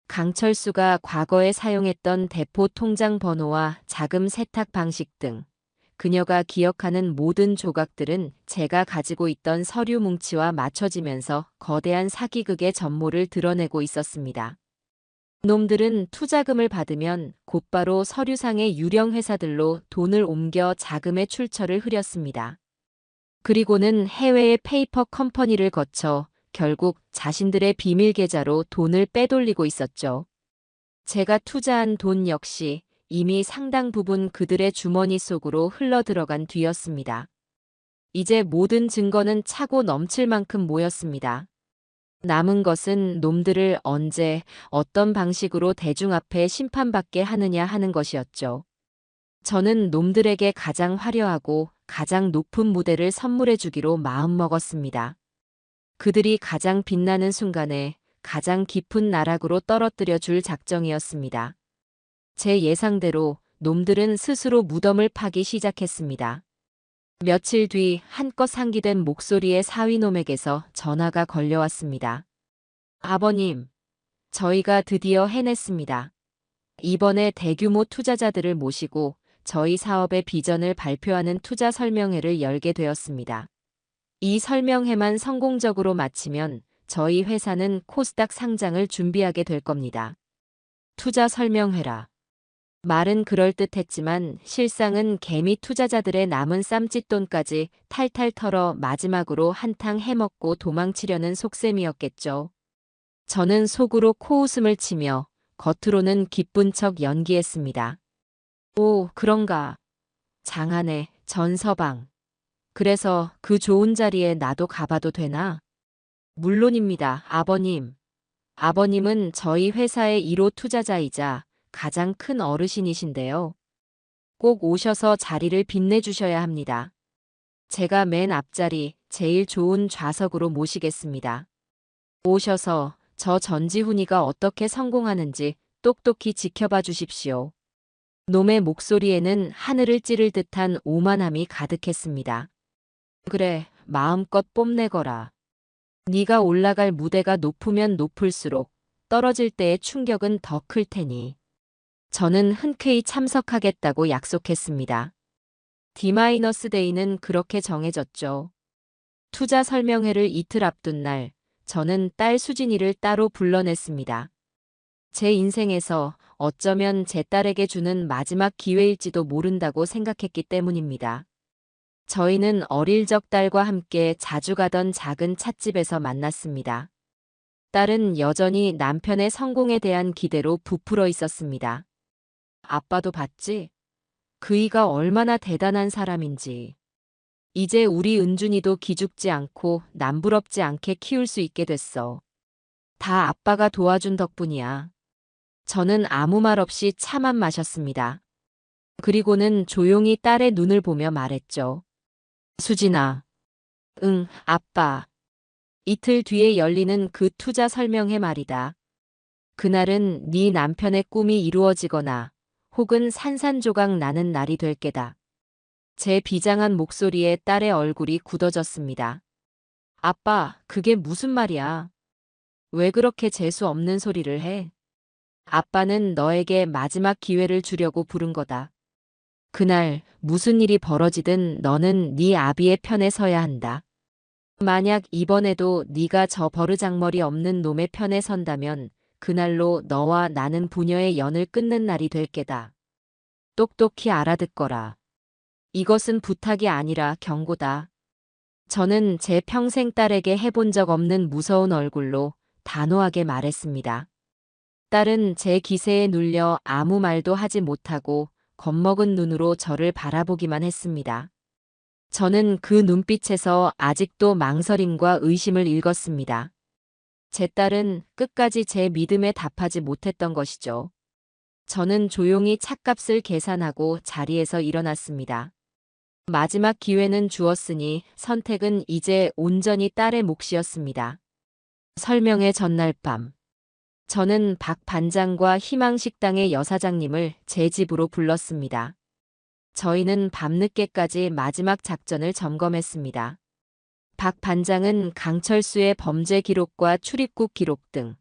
강철수가 과거에 사용했던 대포 통장 번호와 자금 세탁 방식 등 그녀가 기억하는 모든 조각들은 제가 가지고 있던 서류 뭉치와 맞춰지면서 거대한 사기극의 전모를 드러내고 있었습니다. 놈들은 투자금을 받으면 곧바로 서류상의 유령 회사들로 돈을 옮겨 자금의 출처를 흐렸습니다. 그리고는 해외의 페이퍼 컴퍼니를 거쳐 결국 자신들의 비밀 계좌로 돈을 빼돌리고 있었죠. 제가 투자한 돈 역시 이미 상당 부분 그들의 주머니 속으로 흘러들어간 뒤였습니다. 이제 모든 증거는 차고 넘칠 만큼 모였습니다. 남은 것은 놈들을 언제 어떤 방식으로 대중 앞에 심판받게 하느냐 하는 것이었죠. 저는 놈들에게 가장 화려하고 가장 높은 무대를 선물해 주기로 마음먹었습니다. 그들이 가장 빛나는 순간에 가장 깊은 나락으로 떨어뜨려 줄 작정이었습니다. 제 예상대로 놈들은 스스로 무덤을 파기 시작했습니다. 며칠 뒤 한껏 상기된 목소리의 사위놈에게서 전화가 걸려왔습니다. 아버님, 저희가 드디어 해냈습니다. 이번에 대규모 투자자들을 모시고 저희 사업의 비전을 발표하는 투자 설명회를 열게 되었습니다. 이 설명회만 성공적으로 마치면 저희 회사는 코스닥 상장을 준비하게 될 겁니다. 투자 설명회라. 말은 그럴듯했지만 실상은 개미 투자자들의 남은 쌈짓돈까지 탈탈 털어 마지막으로 한탕 해먹고 도망치려는 속셈이었겠죠. 저는 속으로 코웃음을 치며 겉으로는 기쁜 척 연기했습니다. 오, 그런가. 장하네, 전서방. 그래서 그 좋은 자리에 나도 가봐도 되나? 물론입니다, 아버님. 아버님은 저희 회사의 1호 투자자이자 가장 큰 어르신이신데요. 꼭 오셔서 자리를 빛내주셔야 합니다. 제가 맨 앞자리 제일 좋은 좌석으로 모시겠습니다. 오셔서 저 전지훈이가 어떻게 성공하는지 똑똑히 지켜봐 주십시오. 놈의 목소리에는 하늘을 찌를 듯한 오만함이 가득했습니다. 그래, 마음껏 뽐내거라. 네가 올라갈 무대가 높으면 높을수록 떨어질 때의 충격은 더 클 테니. 저는 흔쾌히 참석하겠다고 약속했습니다. D-데이는 그렇게 정해졌죠. 투자 설명회를 이틀 앞둔 날, 저는 딸 수진이를 따로 불러냈습니다. 제 인생에서 어쩌면 제 딸에게 주는 마지막 기회일지도 모른다고 생각했기 때문입니다. 저희는 어릴 적 딸과 함께 자주 가던 작은 찻집에서 만났습니다. 딸은 여전히 남편의 성공에 대한 기대로 부풀어 있었습니다. 아빠도 봤지? 그이가 얼마나 대단한 사람인지. 이제 우리 은준이도 기죽지 않고 남부럽지 않게 키울 수 있게 됐어. 다 아빠가 도와준 덕분이야. 저는 아무 말 없이 차만 마셨습니다. 그리고는 조용히 딸의 눈을 보며 말했죠. 수진아. 응, 아빠. 이틀 뒤에 열리는 그 투자 설명회 말이다. 그날은 네 남편의 꿈이 이루어지거나 혹은 산산조각 나는 날이 될 게다. 제 비장한 목소리에 딸의 얼굴이 굳어졌습니다. 아빠, 그게 무슨 말이야? 왜 그렇게 재수 없는 소리를 해? 아빠는 너에게 마지막 기회를 주려고 부른 거다. 그날 무슨 일이 벌어지든 너는 네 아비의 편에 서야 한다. 만약 이번에도 네가 저 버르장머리 없는 놈의 편에 선다면 그날로 너와 나는 부녀의 연을 끊는 날이 될 게다. 똑똑히 알아듣거라. 이것은 부탁이 아니라 경고다. 저는 제 평생 딸에게 해본 적 없는 무서운 얼굴로 단호하게 말했습니다. 딸은 제 기세에 눌려 아무 말도 하지 못하고 겁먹은 눈으로 저를 바라보기만 했습니다. 저는 그 눈빛에서 아직도 망설임과 의심을 읽었습니다. 제 딸은 끝까지 제 믿음에 답하지 못했던 것이죠. 저는 조용히 찻값을 계산하고 자리에서 일어났습니다. 마지막 기회는 주었으니 선택은 이제 온전히 딸의 몫이었습니다. 설명회 전날 밤. 저는 박 반장과 희망식당의 여사장님을 제 집으로 불렀습니다. 저희는 밤늦게까지 마지막 작전을 점검했습니다. 박 반장은 강철수의 범죄 기록과 출입국 기록 등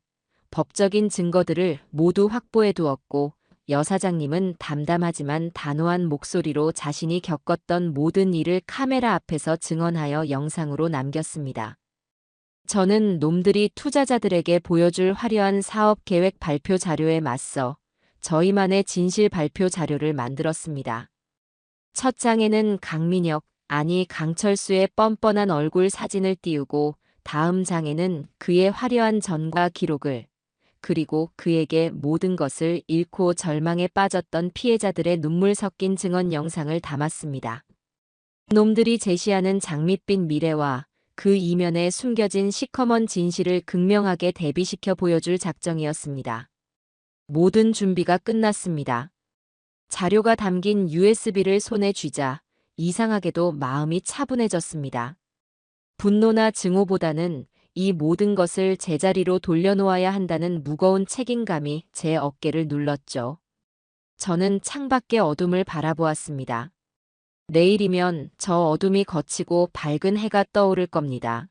법적인 증거들을 모두 확보해 두었고, 여사장님은 담담하지만 단호한 목소리로 자신이 겪었던 모든 일을 카메라 앞에서 증언하여 영상으로 남겼습니다. 저는 놈들이 투자자들에게 보여줄 화려한 사업 계획 발표 자료에 맞서 저희만의 진실 발표 자료를 만들었습니다. 첫 장에는 강민혁, 아니 강철수의 뻔뻔한 얼굴 사진을 띄우고, 다음 장에는 그의 화려한 전과 기록을, 그리고 그에게 모든 것을 잃고 절망에 빠졌던 피해자들의 눈물 섞인 증언 영상을 담았습니다. 놈들이 제시하는 장밋빛 미래와 그 이면에 숨겨진 시커먼 진실을 극명하게 대비시켜 보여줄 작정이었습니다. 모든 준비가 끝났습니다. 자료가 담긴 USB를 손에 쥐자 이상하게도 마음이 차분해졌습니다. 분노나 증오보다는 이 모든 것을 제자리로 돌려놓아야 한다는 무거운 책임감이 제 어깨를 눌렀죠. 저는 창밖의 어둠을 바라보았습니다. 내일이면 저 어둠이 걷히고 밝은 해가 떠오를 겁니다.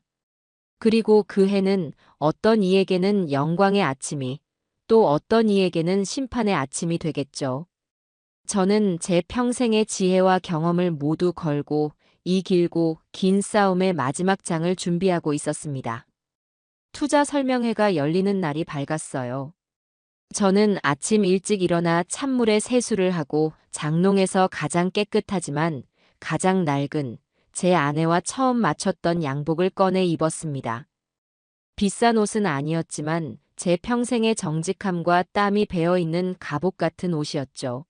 그리고 그 해는 어떤 이에게는 영광의 아침이, 또 어떤 이에게는 심판의 아침이 되겠죠. 저는 제 평생의 지혜와 경험을 모두 걸고 이 길고 긴 싸움의 마지막 장을 준비하고 있었습니다. 투자 설명회가 열리는 날이 밝았어요. 저는 아침 일찍 일어나 찬물에 세수를 하고 장롱에서 가장 깨끗하지만 가장 낡은 제 아내와 처음 맞췄던 양복을 꺼내 입었습니다. 비싼 옷은 아니었지만 제 평생의 정직함과 땀이 배어있는 갑옷 같은 옷이었죠.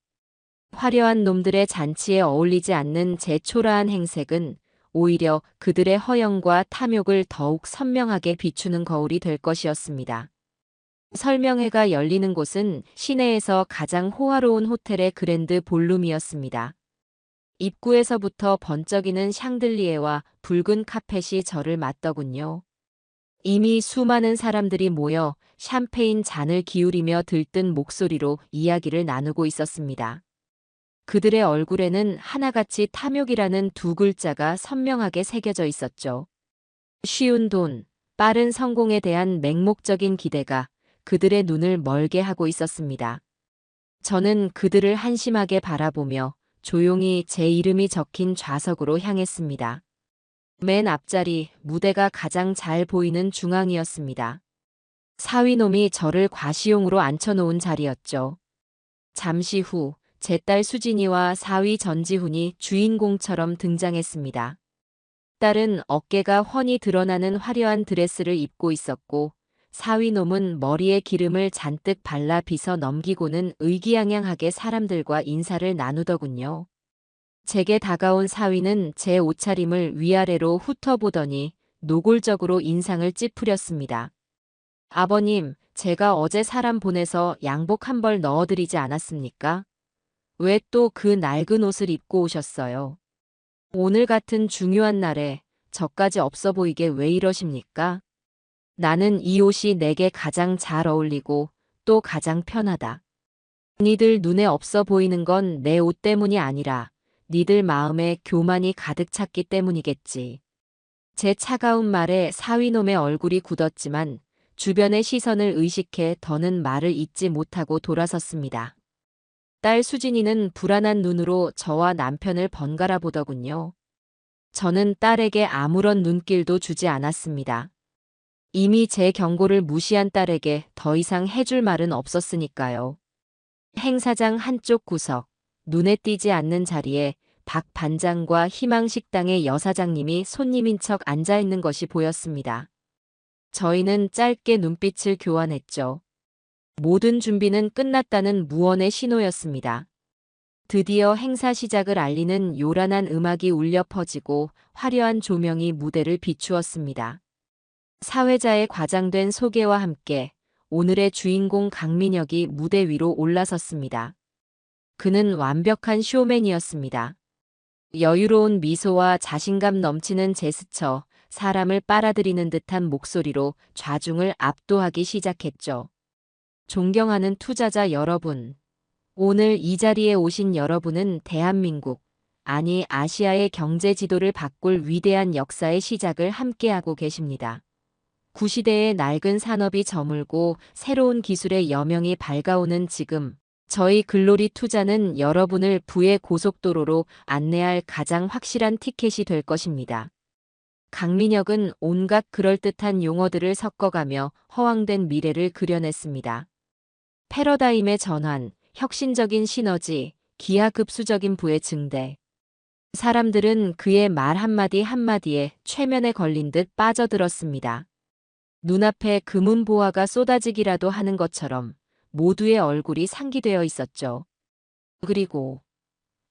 화려한 놈들의 잔치에 어울리지 않는 제 초라한 행색은 오히려 그들의 허영과 탐욕을 더욱 선명하게 비추는 거울이 될 것이었습니다. 설명회가 열리는 곳은 시내에서 가장 호화로운 호텔의 그랜드 볼룸이었습니다. 입구에서부터 번쩍이는 샹들리에와 붉은 카펫이 저를 맞더군요. 이미 수많은 사람들이 모여 샴페인 잔을 기울이며 들뜬 목소리로 이야기를 나누고 있었습니다. 그들의 얼굴에는 하나같이 탐욕이라는 두 글자가 선명하게 새겨져 있었죠. 쉬운 돈, 빠른 성공에 대한 맹목적인 기대가 그들의 눈을 멀게 하고 있었습니다. 저는 그들을 한심하게 바라보며 조용히 제 이름이 적힌 좌석으로 향했습니다. 맨 앞자리, 무대가 가장 잘 보이는 중앙이었습니다. 사위놈이 저를 과시용으로 앉혀놓은 자리였죠. 잠시 후 제 딸 수진이와 사위 전지훈이 주인공처럼 등장했습니다. 딸은 어깨가 훤히 드러나는 화려한 드레스를 입고 있었고, 사위놈은 머리에 기름을 잔뜩 발라 빗어 넘기고는 의기양양하게 사람들과 인사를 나누더군요. 제게 다가온 사위는 제 옷차림을 위아래로 훑어보더니 노골적으로 인상을 찌푸렸습니다. 아버님, 제가 어제 사람 보내서 양복 한 벌 넣어드리지 않았습니까? 왜 또 그 낡은 옷을 입고 오셨어요? 오늘 같은 중요한 날에 저까지 없어 보이게 왜 이러십니까? 나는 이 옷이 내게 가장 잘 어울리고 또 가장 편하다. 니들 눈에 없어 보이는 건 내 옷 때문이 아니라 니들 마음에 교만이 가득 찼기 때문이겠지. 제 차가운 말에 사위놈의 얼굴이 굳었지만 주변의 시선을 의식해 더는 말을 잇지 못하고 돌아섰습니다. 딸 수진이는 불안한 눈으로 저와 남편을 번갈아 보더군요. 저는 딸에게 아무런 눈길도 주지 않았습니다. 이미 제 경고를 무시한 딸에게 더 이상 해줄 말은 없었으니까요. 행사장 한쪽 구석, 눈에 띄지 않는 자리에 박 반장과 희망식당의 여사장님이 손님인 척 앉아있는 것이 보였습니다. 저희는 짧게 눈빛을 교환했죠. 모든 준비는 끝났다는 무언의 신호였습니다. 드디어 행사 시작을 알리는 요란한 음악이 울려 퍼지고 화려한 조명이 무대를 비추었습니다. 사회자의 과장된 소개와 함께 오늘의 주인공 강민혁이 무대 위로 올라섰습니다. 그는 완벽한 쇼맨이었습니다. 여유로운 미소와 자신감 넘치는 제스처, 사람을 빨아들이는 듯한 목소리로 좌중을 압도하기 시작했죠. 존경하는 투자자 여러분, 오늘 이 자리에 오신 여러분은 대한민국, 아니 아시아의 경제 지도를 바꿀 위대한 역사의 시작을 함께하고 계십니다. 구시대의 낡은 산업이 저물고 새로운 기술의 여명이 밝아오는 지금, 저희 글로리 투자는 여러분을 부의 고속도로로 안내할 가장 확실한 티켓이 될 것입니다. 강민혁은 온갖 그럴듯한 용어들을 섞어가며 허황된 미래를 그려냈습니다. 패러다임의 전환, 혁신적인 시너지, 기하급수적인 부의 증대. 사람들은 그의 말 한마디 한마디에 최면에 걸린 듯 빠져들었습니다. 눈앞에 금은보화가 쏟아지기라도 하는 것처럼 모두의 얼굴이 상기되어 있었죠. 그리고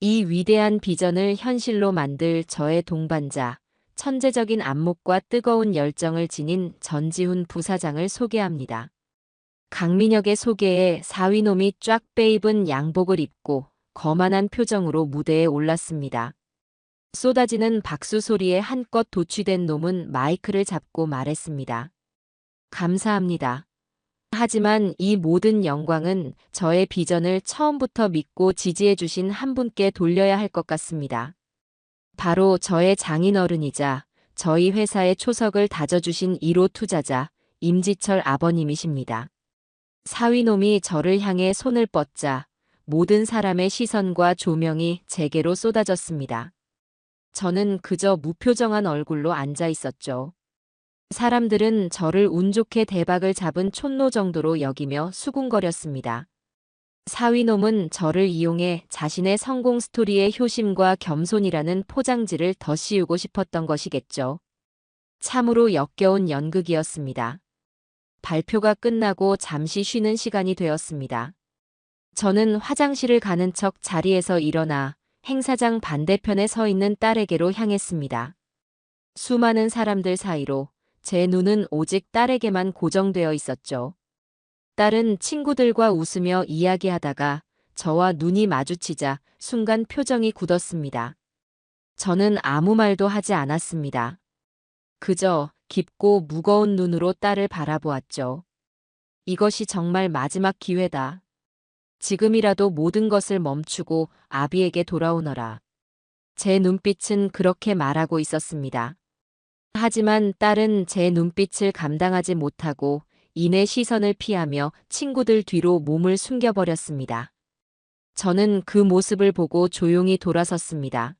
이 위대한 비전을 현실로 만들 저의 동반자, 천재적인 안목과 뜨거운 열정을 지닌 전지훈 부사장을 소개합니다. 강민혁의 소개에 사위놈이 쫙 빼입은 양복을 입고 거만한 표정으로 무대에 올랐습니다. 쏟아지는 박수 소리에 한껏 도취된 놈은 마이크를 잡고 말했습니다. 감사합니다. 하지만 이 모든 영광은 저의 비전을 처음부터 믿고 지지해 주신 한 분께 돌려야 할 것 같습니다. 바로 저의 장인어른이자 저희 회사의 초석을 다져주신 1호 투자자 임지철 아버님이십니다. 사위놈이 저를 향해 손을 뻗자 모든 사람의 시선과 조명이 제게로 쏟아졌습니다. 저는 그저 무표정한 얼굴로 앉아 있었죠. 사람들은 저를 운 좋게 대박을 잡은 촌노 정도로 여기며 수군거렸습니다. 사위놈은 저를 이용해 자신의 성공 스토리의 효심과 겸손이라는 포장지를 더 씌우고 싶었던 것이겠죠. 참으로 역겨운 연극이었습니다. 발표가 끝나고 잠시 쉬는 시간이 되었습니다. 저는 화장실을 가는 척 자리에서 일어나 행사장 반대편에 서 있는 딸에게로 향했습니다. 수많은 사람들 사이로 제 눈은 오직 딸에게만 고정되어 있었죠. 딸은 친구들과 웃으며 이야기하다가 저와 눈이 마주치자 순간 표정이 굳었습니다. 저는 아무 말도 하지 않았습니다. 그저 깊고 무거운 눈으로 딸을 바라보았죠. 이것이 정말 마지막 기회다. 지금이라도 모든 것을 멈추고 아비에게 돌아오너라. 제 눈빛은 그렇게 말하고 있었습니다. 하지만 딸은 제 눈빛을 감당하지 못하고 이내 시선을 피하며 친구들 뒤로 몸을 숨겨버렸습니다. 저는 그 모습을 보고 조용히 돌아섰습니다.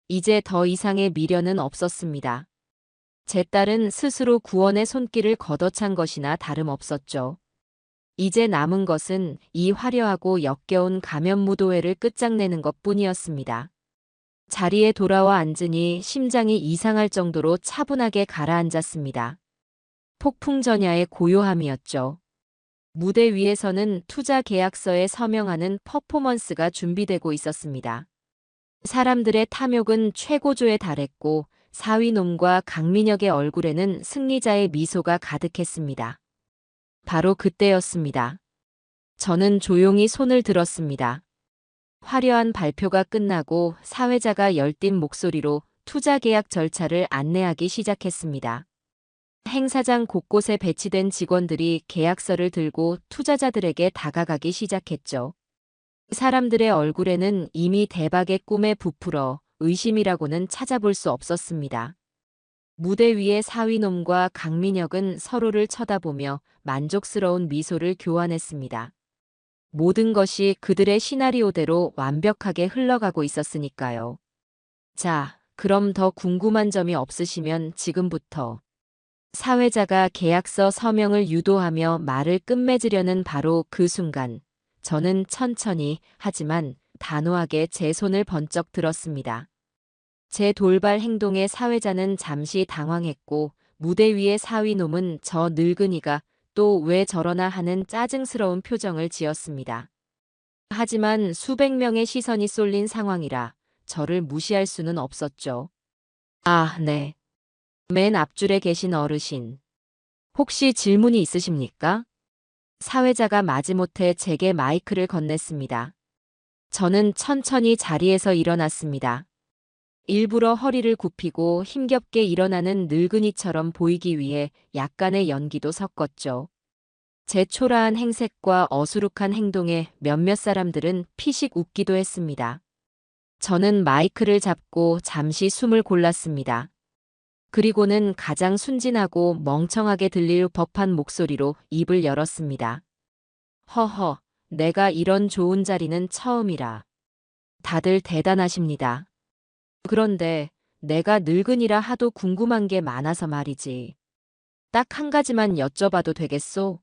이제 더 이상의 미련은 없었습니다. 제 딸은 스스로 구원의 손길을 걷어찬 것이나 다름없었죠. 이제 남은 것은 이 화려하고 역겨운 가면무도회를 끝장내는 것뿐이었습니다. 자리에 돌아와 앉으니 심장이 이상할 정도로 차분하게 가라앉았습니다. 폭풍전야의 고요함이었죠. 무대 위에서는 투자 계약서에 서명하는 퍼포먼스가 준비되고 있었습니다. 사람들의 탐욕은 최고조에 달했고 사위놈과 강민혁의 얼굴에는 승리자의 미소가 가득했습니다. 바로 그때였습니다. 저는 조용히 손을 들었습니다. 화려한 발표가 끝나고 사회자가 열띤 목소리로 투자 계약 절차를 안내하기 시작했습니다. 행사장 곳곳에 배치된 직원들이 계약서를 들고 투자자들에게 다가가기 시작했죠. 사람들의 얼굴에는 이미 대박의 꿈에 부풀어 의심이라고는 찾아볼 수 없었습니다. 무대 위의 사위놈과 강민혁은 서로를 쳐다보며 만족스러운 미소를 교환했습니다. 모든 것이 그들의 시나리오대로 완벽하게 흘러가고 있었으니까요. 자, 그럼 더 궁금한 점이 없으시면 지금부터. 사회자가 계약서 서명을 유도하며 말을 끝맺으려는 바로 그 순간, 저는 천천히 하지만 단호하게 제 손을 번쩍 들었습니다. 제 돌발 행동에 사회자는 잠시 당황했고 무대 위의 사위놈은 저 늙은이가 또 왜 저러나 하는 짜증스러운 표정을 지었습니다. 하지만 수백 명의 시선이 쏠린 상황이라 저를 무시할 수는 없었죠. 아, 네. 맨 앞줄에 계신 어르신. 혹시 질문이 있으십니까? 사회자가 마지못해 제게 마이크를 건넸습니다. 저는 천천히 자리에서 일어났습니다. 일부러 허리를 굽히고 힘겹게 일어나는 늙은이처럼 보이기 위해 약간의 연기도 섞었죠. 제 초라한 행색과 어수룩한 행동에 몇몇 사람들은 피식 웃기도 했습니다. 저는 마이크를 잡고 잠시 숨을 골랐습니다. 그리고는 가장 순진하고 멍청하게 들릴 법한 목소리로 입을 열었습니다. 허허, 내가 이런 좋은 자리는 처음이라. 다들 대단하십니다. 그런데 내가 늙은이라 하도 궁금한 게 많아서 말이지. 딱 한 가지만 여쭤봐도 되겠소?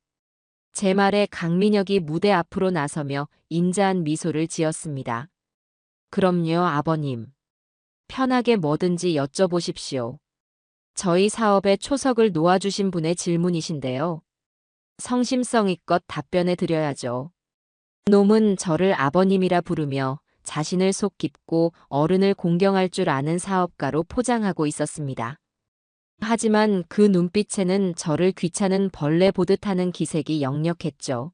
제 말에 강민혁이 무대 앞으로 나서며 인자한 미소를 지었습니다. 그럼요, 아버님. 편하게 뭐든지 여쭤보십시오. 저희 사업에 초석을 놓아주신 분의 질문이신데요. 성심성의껏 답변해 드려야죠. 놈은 저를 아버님이라 부르며 자신을 속 깊고 어른을 공경할 줄 아는 사업가로 포장하고 있었습니다. 하지만 그 눈빛에는 저를 귀찮은 벌레 보듯 하는 기색이 역력했죠.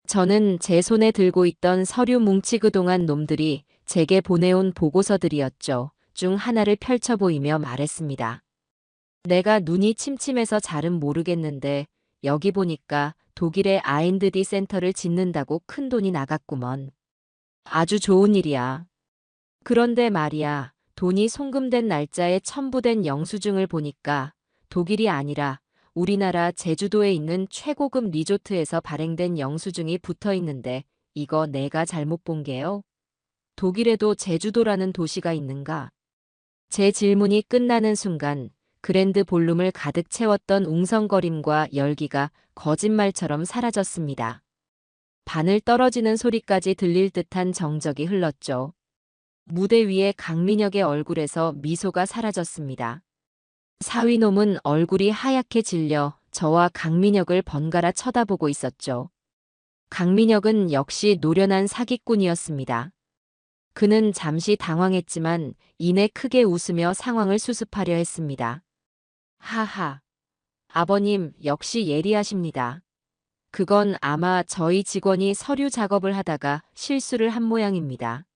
저는 제 손에 들고 있던 서류 뭉치 그동안 놈들이 제게 보내온 보고서들이었죠. 중 하나를 펼쳐 보이며 말했습니다. 내가 눈이 침침해서 잘은 모르겠는데 여기 보니까 독일에 아인드디 센터를 짓는다고 큰 돈이 나갔구먼. 아주 좋은 일이야. 그런데 말이야, 돈이 송금된 날짜에 첨부된 영수증을 보니까 독일이 아니라 우리나라 제주도에 있는 최고급 리조트에서 발행된 영수증이 붙어 있는데 이거 내가 잘못 본 게요? 독일에도 제주도라는 도시가 있는가? 제 질문이 끝나는 순간 그랜드 볼룸을 가득 채웠던 웅성거림과 열기가 거짓말처럼 바늘 떨어지는 소리까지 들릴 듯한 정적이 흘렀죠. 무대 위에 강민혁의 얼굴에서 미소가 사라졌습니다. 사위놈은 얼굴이 하얗게 질려 저와 강민혁을 번갈아 쳐다보고 있었죠. 강민혁은 역시 노련한 사기꾼이었습니다. 그는 잠시 당황했지만 이내 크게 웃으며 상황을 수습하려 했습니다. 하하. 아버님 역시 예리하십니다. 그건 아마 저희 직원이 서류 작업을 하다가 실수를 한 모양입니다.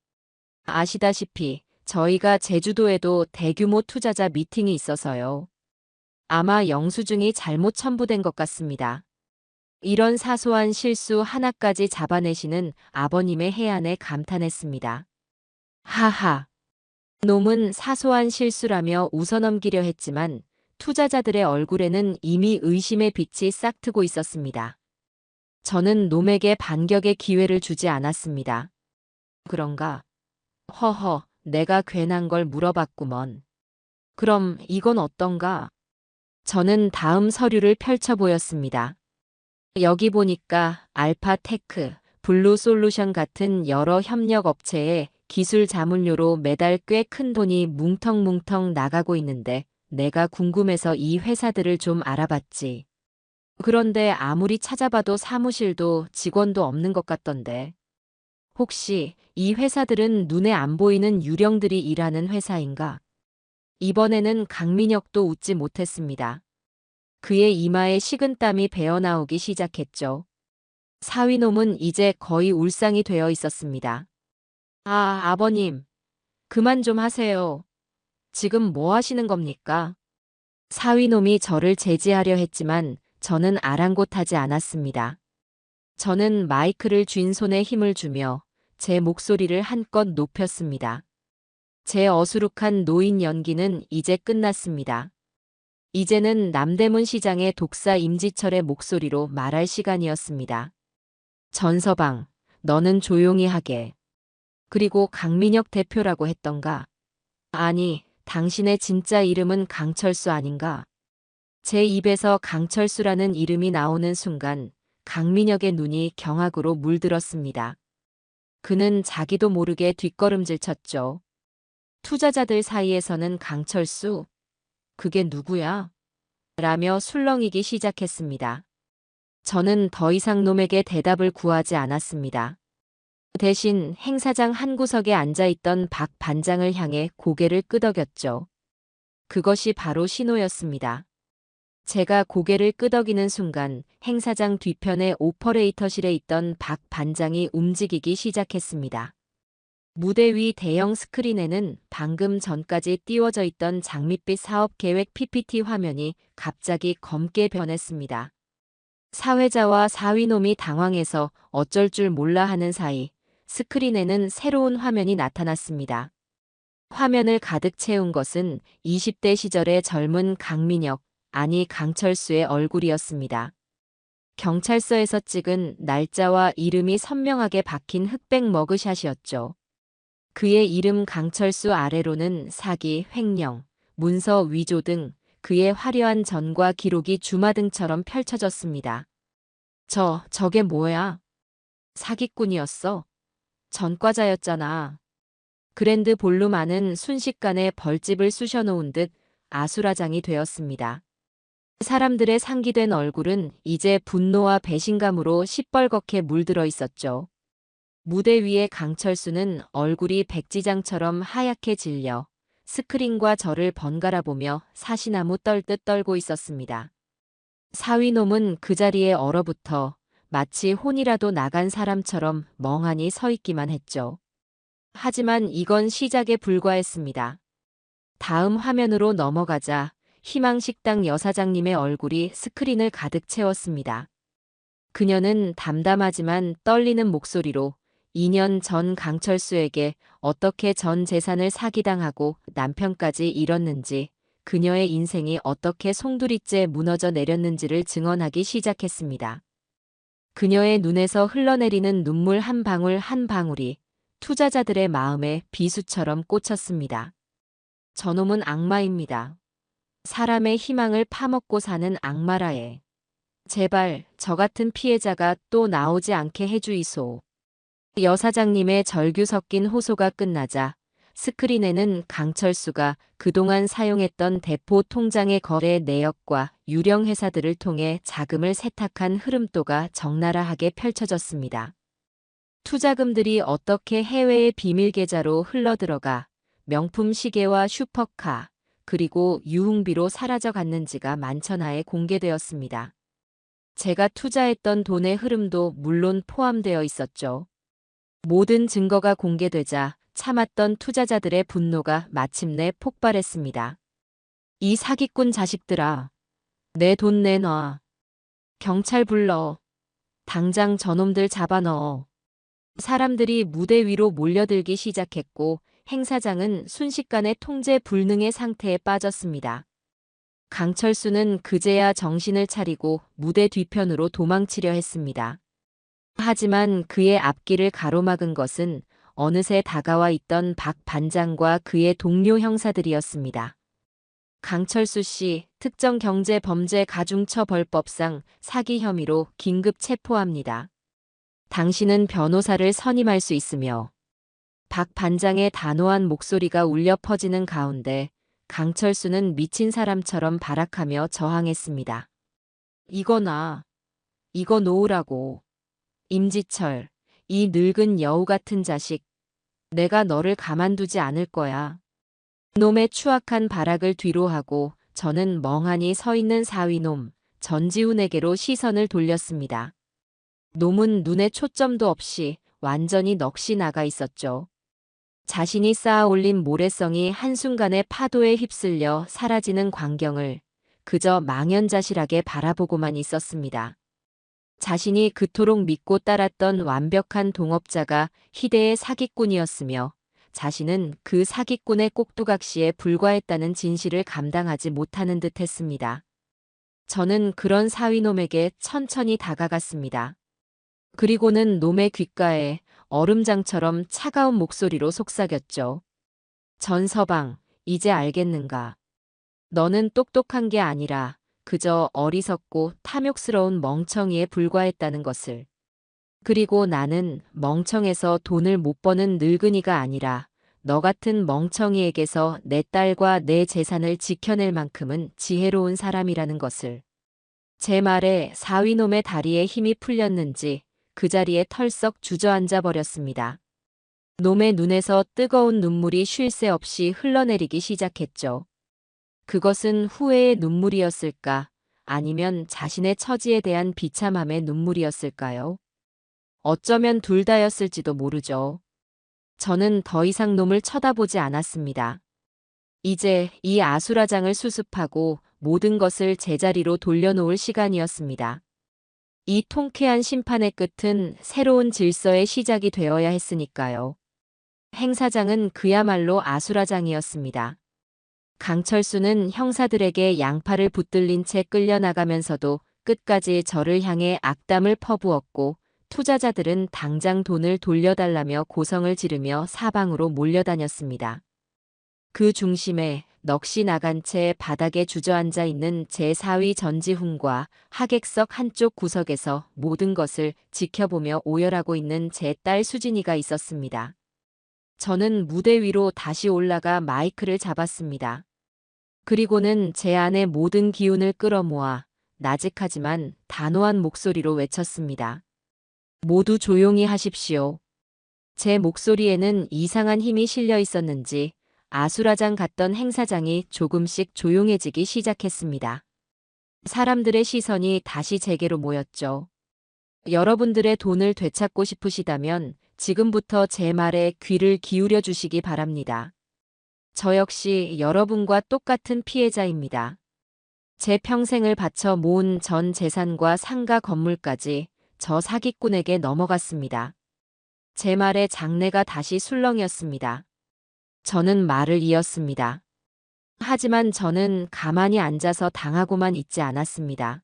아시다시피 저희가 제주도에도 대규모 투자자 미팅이 있어서요. 아마 영수증이 잘못 첨부된 것 같습니다. 이런 사소한 실수 하나까지 잡아내시는 아버님의 해안에 감탄했습니다. 하하. 놈은 사소한 실수라며 웃어넘기려 했지만 투자자들의 얼굴에는 이미 의심의 빛이 싹트고 있었습니다. 저는 놈에게 반격의 기회를 주지 않았습니다. 그런가? 허허, 내가 괜한 걸 물어봤구먼. 그럼 이건 어떤가? 저는 다음 서류를 펼쳐 보였습니다. 여기 보니까 알파테크, 블루솔루션 같은 여러 협력 업체에 기술 자문료로 매달 꽤 큰 돈이 뭉텅뭉텅 나가고 있는데 내가 궁금해서 이 회사들을 좀 알아봤지. 그런데 아무리 찾아봐도 사무실도 직원도 없는 것 같던데. 혹시 이 회사들은 눈에 안 보이는 유령들이 일하는 회사인가? 이번에는 강민혁도 웃지 못했습니다. 그의 이마에 식은땀이 배어나오기 시작했죠. 사위놈은 이제 거의 울상이 되어 있었습니다. 아, 아버님. 그만 좀 하세요. 지금 뭐 하시는 겁니까? 사위놈이 저를 제지하려 했지만 저는 아랑곳하지 않았습니다. 저는 마이크를 쥔 손에 힘을 주며 제 목소리를 한껏 높였습니다. 제 어수룩한 노인 연기는 이제 끝났습니다. 이제는 남대문 시장의 독사 임지철의 목소리로 말할 시간이었습니다. 전서방, 너는 조용히 하게. 그리고 강민혁 대표라고 했던가? 아니, 당신의 진짜 이름은 강철수 아닌가? 제 입에서 강철수라는 이름이 나오는 순간 강민혁의 눈이 경악으로 물들었습니다. 그는 자기도 모르게 뒷걸음질 쳤죠. 투자자들 사이에서는 강철수? 그게 누구야? 라며 술렁이기 시작했습니다. 저는 더 이상 놈에게 대답을 구하지 않았습니다. 대신 행사장 한 구석에 앉아있던 박 반장을 향해 고개를 끄덕였죠. 그것이 바로 신호였습니다. 제가 고개를 끄덕이는 순간 행사장 뒤편의 오퍼레이터실에 있던 박 반장이 움직이기 시작했습니다. 무대 위 대형 스크린에는 방금 전까지 띄워져 있던 장밋빛 사업계획 PPT 화면이 갑자기 검게 변했습니다. 사회자와 사위놈이 당황해서 어쩔 줄 몰라 하는 사이 스크린에는 새로운 화면이 나타났습니다. 화면을 가득 채운 것은 20대 시절의 젊은 강민혁, 아니 강철수의 얼굴이었습니다. 경찰서에서 찍은 날짜와 이름이 선명하게 박힌 흑백 머그샷이었죠. 그의 이름 강철수 아래로는 사기, 횡령, 문서 위조 등 그의 화려한 전과 기록이 주마등처럼 펼쳐졌습니다. 저게 뭐야? 사기꾼이었어. 전과자였잖아. 그랜드 볼룸 안은 순식간에 벌집을 쑤셔놓은 듯 아수라장이 되었습니다. 사람들의 상기된 얼굴은 이제 분노와 배신감으로 시뻘겋게 물들어 있었죠. 무대 위의 강철수는 얼굴이 백지장처럼 하얗게 질려 스크린과 저를 번갈아 보며 사시나무 떨듯 떨고 있었습니다. 사위놈은 그 자리에 얼어붙어 마치 혼이라도 나간 사람처럼 멍하니 서 있기만 했죠. 하지만 이건 시작에 불과했습니다. 다음 화면으로 넘어가자 희망식당 여사장님의 얼굴이 스크린을 가득 채웠습니다. 그녀는 담담하지만 떨리는 목소리로 2년 전 강철수에게 어떻게 전 재산을 사기당하고 남편까지 잃었는지, 그녀의 인생이 어떻게 송두리째 무너져 내렸는지를 증언하기 시작했습니다. 그녀의 눈에서 흘러내리는 눈물 한 방울 한 방울이 투자자들의 마음에 비수처럼 꽂혔습니다. 저놈은 악마입니다. 사람의 희망을 파먹고 사는 악마라에. 제발 저 같은 피해자가 또 나오지 않게 해주이소. 여사장님의 절규 섞인 호소가 끝나자 스크린에는 강철수가 그동안 사용했던 대포 통장의 거래 내역과 유령 회사들을 통해 자금을 세탁한 흐름도가 적나라하게 펼쳐졌습니다. 투자금들이 어떻게 해외의 비밀 계좌로 흘러들어가 명품 시계와 슈퍼카, 그리고 유흥비로 사라져갔는지가 만천하에 공개되었습니다. 제가 투자했던 돈의 흐름도 물론 포함되어 있었죠. 모든 증거가 공개되자 참았던 투자자들의 분노가 마침내 폭발했습니다. 이 사기꾼 자식들아, 내 돈 내놔. 경찰 불러. 당장 저놈들 잡아 넣어. 사람들이 무대 위로 몰려들기 시작했고 행사장은 순식간에 통제 불능의 상태에 빠졌습니다. 강철수는 그제야 정신을 차리고 무대 뒤편으로 도망치려 했습니다. 하지만 그의 앞길을 가로막은 것은 어느새 다가와 있던 박 반장과 그의 동료 형사들이었습니다. 강철수 씨, 특정경제범죄가중처벌법상 사기 혐의로 긴급 체포합니다. 당신은 변호사를 선임할 수 있으며. 박 반장의 단호한 목소리가 울려 퍼지는 가운데 강철수는 미친 사람처럼 발악하며 저항했습니다. 이거 놓으라고. 임지철, 이 늙은 여우 같은 자식. 내가 너를 가만두지 않을 거야. 놈의 추악한 발악을 뒤로하고 저는 멍하니 서 있는 사위놈 전지훈에게로 시선을 돌렸습니다. 놈은 눈에 초점도 없이 완전히 넋이 나가 있었죠. 자신이 쌓아올린 모래성이 한순간에 파도에 휩쓸려 사라지는 광경을 그저 망연자실하게 바라보고만 있었습니다. 자신이 그토록 믿고 따랐던 완벽한 동업자가 희대의 사기꾼이었으며 자신은 그 사기꾼의 꼭두각시에 불과했다는 진실을 감당하지 못하는 듯했습니다. 저는 그런 사위놈에게 천천히 다가갔습니다. 그리고는 놈의 귓가에 얼음장처럼 차가운 목소리로 속삭였죠. 전서방, 이제 알겠는가? 너는 똑똑한 게 아니라 그저 어리석고 탐욕스러운 멍청이에 불과했다는 것을. 그리고 나는 멍청해서 돈을 못 버는 늙은이가 아니라 너 같은 멍청이에게서 내 딸과 내 재산을 지켜낼 만큼은 지혜로운 사람이라는 것을. 제 말에 사위놈의 다리에 힘이 풀렸는지 그 자리에 털썩 주저앉아 버렸습니다. 놈의 눈에서 뜨거운 눈물이 쉴 새 없이 흘러내리기 시작했죠. 그것은 후회의 눈물이었을까? 아니면 자신의 처지에 대한 비참함의 눈물이었을까요? 어쩌면 둘 다였을지도 모르죠. 저는 더 이상 놈을 쳐다보지 않았습니다. 이제 이 아수라장을 수습하고 모든 것을 제자리로 돌려놓을 시간이었습니다. 이 통쾌한 심판의 끝은 새로운 질서의 시작이 되어야 했으니까요. 행사장은 그야말로 아수라장이었습니다. 강철수는 형사들에게 양팔을 붙들린 채 끌려나가면서도 끝까지 저를 향해 악담을 퍼부었고, 투자자들은 당장 돈을 돌려달라며 고성을 지르며 사방으로 몰려다녔습니다. 그 중심에 넋이 나간 채 바닥에 주저앉아 있는 제 사위 전지훈과 하객석 한쪽 구석에서 모든 것을 지켜보며 오열하고 있는 제 딸 수진이가 있었습니다. 저는 무대 위로 다시 올라가 마이크를 잡았습니다. 그리고는 제 안의 모든 기운을 끌어모아 나직하지만 단호한 목소리로 외쳤습니다. 모두 조용히 하십시오. 제 목소리에는 이상한 힘이 실려 있었는지 아수라장 갔던 행사장이 조금씩 조용해지기 시작했습니다. 사람들의 시선이 다시 제게로 모였죠. 여러분들의 돈을 되찾고 싶으시다면 지금부터 제 말에 귀를 기울여 주시기 바랍니다. 저 역시 여러분과 똑같은 피해자입니다. 제 평생을 바쳐 모은 전 재산과 상가 건물까지 저 사기꾼에게 넘어갔습니다. 제 말에 장내가 다시 술렁이었습니다. 저는 말을 이었습니다. 하지만 저는 가만히 앉아서 당하고만 있지 않았습니다.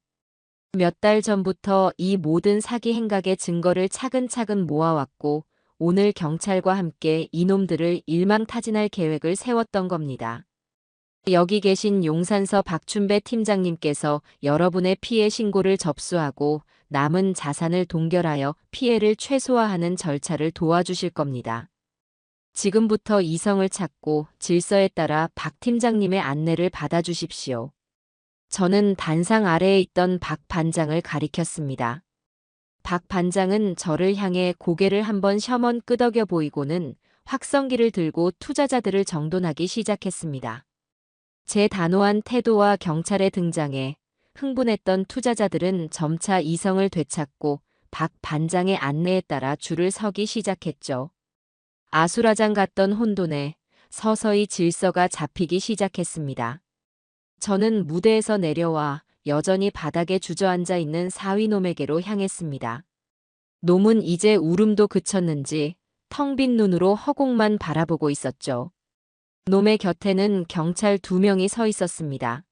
몇 달 전부터 이 모든 사기 행각의 증거를 차근차근 모아왔고, 오늘 경찰과 함께 이놈들을 일망타진할 계획을 세웠던 겁니다. 여기 계신 용산서 박춘배 팀장님께서 여러분의 피해 신고를 접수하고 남은 자산을 동결하여 피해를 최소화하는 절차를 도와주실 겁니다. 지금부터 이성을 찾고 질서에 따라 박 팀장님의 안내를 받아주십시오. 저는 단상 아래에 있던 박 반장을 가리켰습니다. 박 반장은 저를 향해 고개를 한번 셔먼 끄덕여 보이고는 확성기를 들고 투자자들을 정돈하기 시작했습니다. 제 단호한 태도와 경찰의 등장에 흥분했던 투자자들은 점차 이성을 되찾고 박 반장의 안내에 따라 줄을 서기 시작했죠. 아수라장 갔던 혼돈에 서서히 질서가 잡히기 시작했습니다. 저는 무대에서 내려와 여전히 바닥에 주저앉아 있는 사위놈에게로 향했습니다. 놈은 이제 울음도 그쳤는지 텅 빈 눈으로 허공만 바라보고 있었죠. 놈의 곁에는 경찰 2명이 서 있었습니다.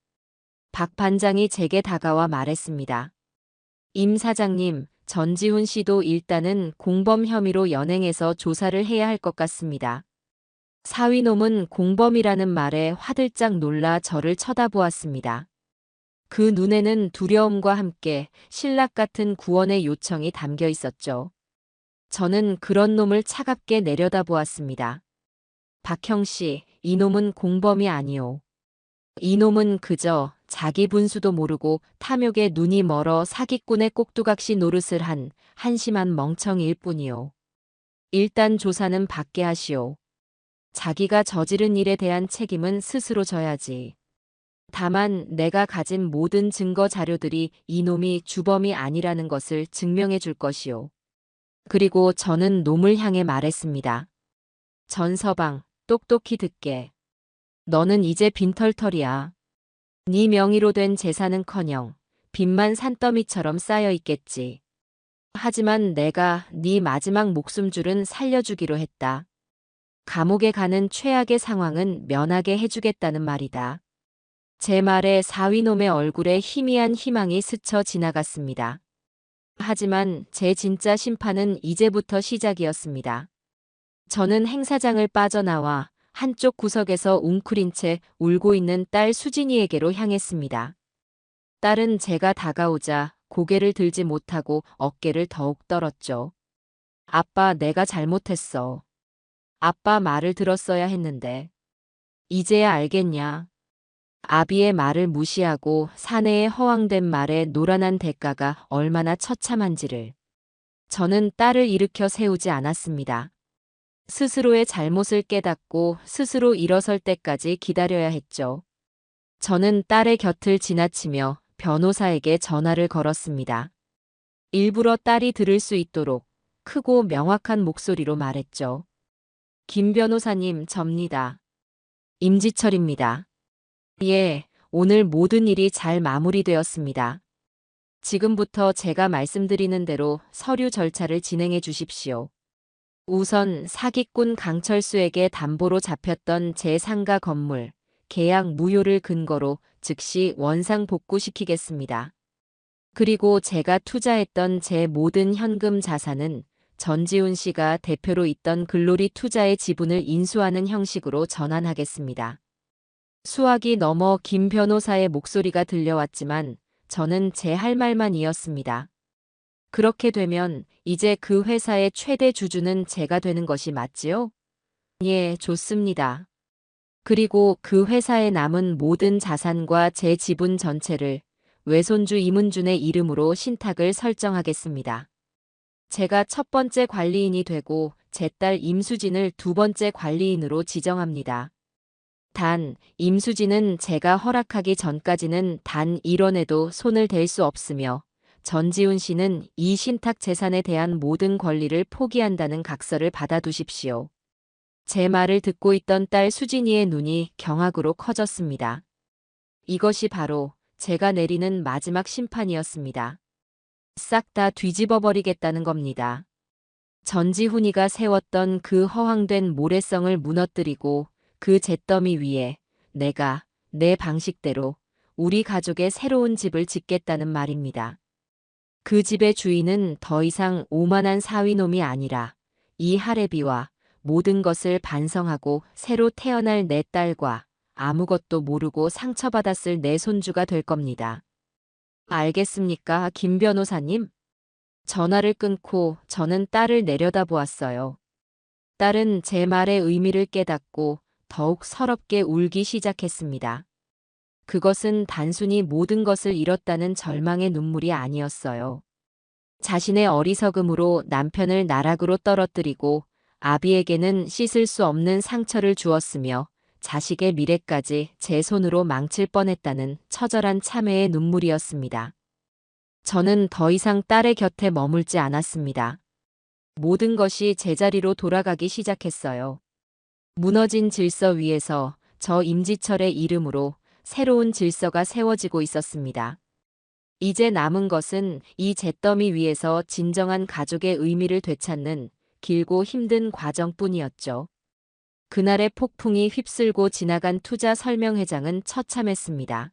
박 반장이 제게 다가와 말했습니다. 임 사장님, 전지훈 씨도 일단은 공범 혐의로 연행해서 조사를 해야 할 것 같습니다. 사위놈은 공범이라는 말에 화들짝 놀라 저를 쳐다보았습니다. 그 눈에는 두려움과 함께 신락 같은 구원의 요청이 담겨 있었죠. 저는 그런 놈을 차갑게 내려다보았습니다. 박형 씨, 이놈은 공범이 아니오. 이놈은 그저 자기 분수도 모르고 탐욕에 눈이 멀어 사기꾼의 꼭두각시 노릇을 한 한심한 멍청이일 뿐이오. 일단 조사는 받게 하시오. 자기가 저지른 일에 대한 책임은 스스로 져야지. 다만 내가 가진 모든 증거 자료들이 이놈이 주범이 아니라는 것을 증명해 줄 것이오. 그리고 저는 놈을 향해 말했습니다. 전서방, 똑똑히 듣게. 너는 이제 빈털털이야. 네 명의로 된 재산은커녕 빚만 산더미처럼 쌓여 있겠지. 하지만 내가 네 마지막 목숨줄은 살려주기로 했다. 감옥에 가는 최악의 상황은 면하게 해주겠다는 말이다. 제 말에 사위놈의 얼굴에 희미한 희망이 스쳐 지나갔습니다. 하지만 제 진짜 심판은 이제부터 시작이었습니다. 저는 행사장을 빠져나와 한쪽 구석에서 웅크린 채 울고 있는 딸 수진이에게로 향했습니다. 딸은 제가 다가오자 고개를 들지 못하고 어깨를 더욱 떨었죠. 아빠, 내가 잘못했어. 아빠 말을 들었어야 했는데. 이제야 알겠냐. 아비의 말을 무시하고 사내의 허황된 말에 노란한 대가가 얼마나 처참한지를. 저는 딸을 일으켜 세우지 않았습니다. 스스로의 잘못을 깨닫고 스스로 일어설 때까지 기다려야 했죠. 저는 딸의 곁을 지나치며 변호사에게 전화를 걸었습니다. 일부러 딸이 들을 수 있도록 크고 명확한 목소리로 말했죠. 김 변호사님, 접니다. 임지철입니다. 예, 오늘 모든 일이 잘 마무리되었습니다. 지금부터 제가 말씀드리는 대로 서류 절차를 진행해 주십시오. 우선 사기꾼 강철수에게 담보로 잡혔던 제 상가 건물, 계약 무효를 근거로 즉시 원상 복구시키겠습니다. 그리고 제가 투자했던 제 모든 현금 자산은 전지훈 씨가 대표로 있던 글로리 투자의 지분을 인수하는 형식으로 전환하겠습니다. 수학이 넘어 김 변호사의 목소리가 들려왔지만 저는 제 할 말만 이었습니다. 그렇게 되면 이제 그 회사의 최대 주주는 제가 되는 것이 맞지요? 예, 좋습니다. 그리고 그 회사에 남은 모든 자산과 제 지분 전체를 외손주 임은준의 이름으로 신탁을 설정하겠습니다. 제가 첫 번째 관리인이 되고 제 딸 임수진을 두 번째 관리인으로 지정합니다. 단, 임수진은 제가 허락하기 전까지는 단 1원에도 손을 댈 수 없으며 전지훈 씨는 이 신탁 재산에 대한 모든 권리를 포기한다는 각서를 받아두십시오. 제 말을 듣고 있던 딸 수진이의 눈이 경악으로 커졌습니다. 이것이 바로 제가 내리는 마지막 심판이었습니다. 싹 다 뒤집어 버리겠다는 겁니다. 전지훈이가 세웠던 그 허황된 모래성을 무너뜨리고 그 잿더미 위에 내가 내 방식대로 우리 가족의 새로운 집을 짓겠다는 말입니다. 그 집의 주인은 더 이상 오만한 사위놈이 아니라 이 할애비와 모든 것을 반성하고 새로 태어날 내 딸과 아무것도 모르고 상처받았을 내 손주가 될 겁니다. 알겠습니까, 김 변호사님? 전화를 끊고 저는 딸을 내려다보았어요. 딸은 제 말의 의미를 깨닫고 더욱 서럽게 울기 시작했습니다. 그것은 단순히 모든 것을 잃었다는 절망의 눈물이 아니었어요. 자신의 어리석음으로 남편을 나락으로 떨어뜨리고 아비에게는 씻을 수 없는 상처를 주었으며 자식의 미래까지 제 손으로 망칠 뻔했다는 처절한 참회의 눈물이었습니다. 저는 더 이상 딸의 곁에 머물지 않았습니다. 모든 것이 제자리로 돌아가기 시작했어요. 무너진 질서 위에서 저 임지철의 이름으로 새로운 질서가 세워지고 있었습니다. 이제 남은 것은 이 잿더미 위에서 진정한 가족의 의미를 되찾는 길고 힘든 과정뿐이었죠. 그날의 폭풍이 휩쓸고 지나간 투자 설명회장은 처참했습니다.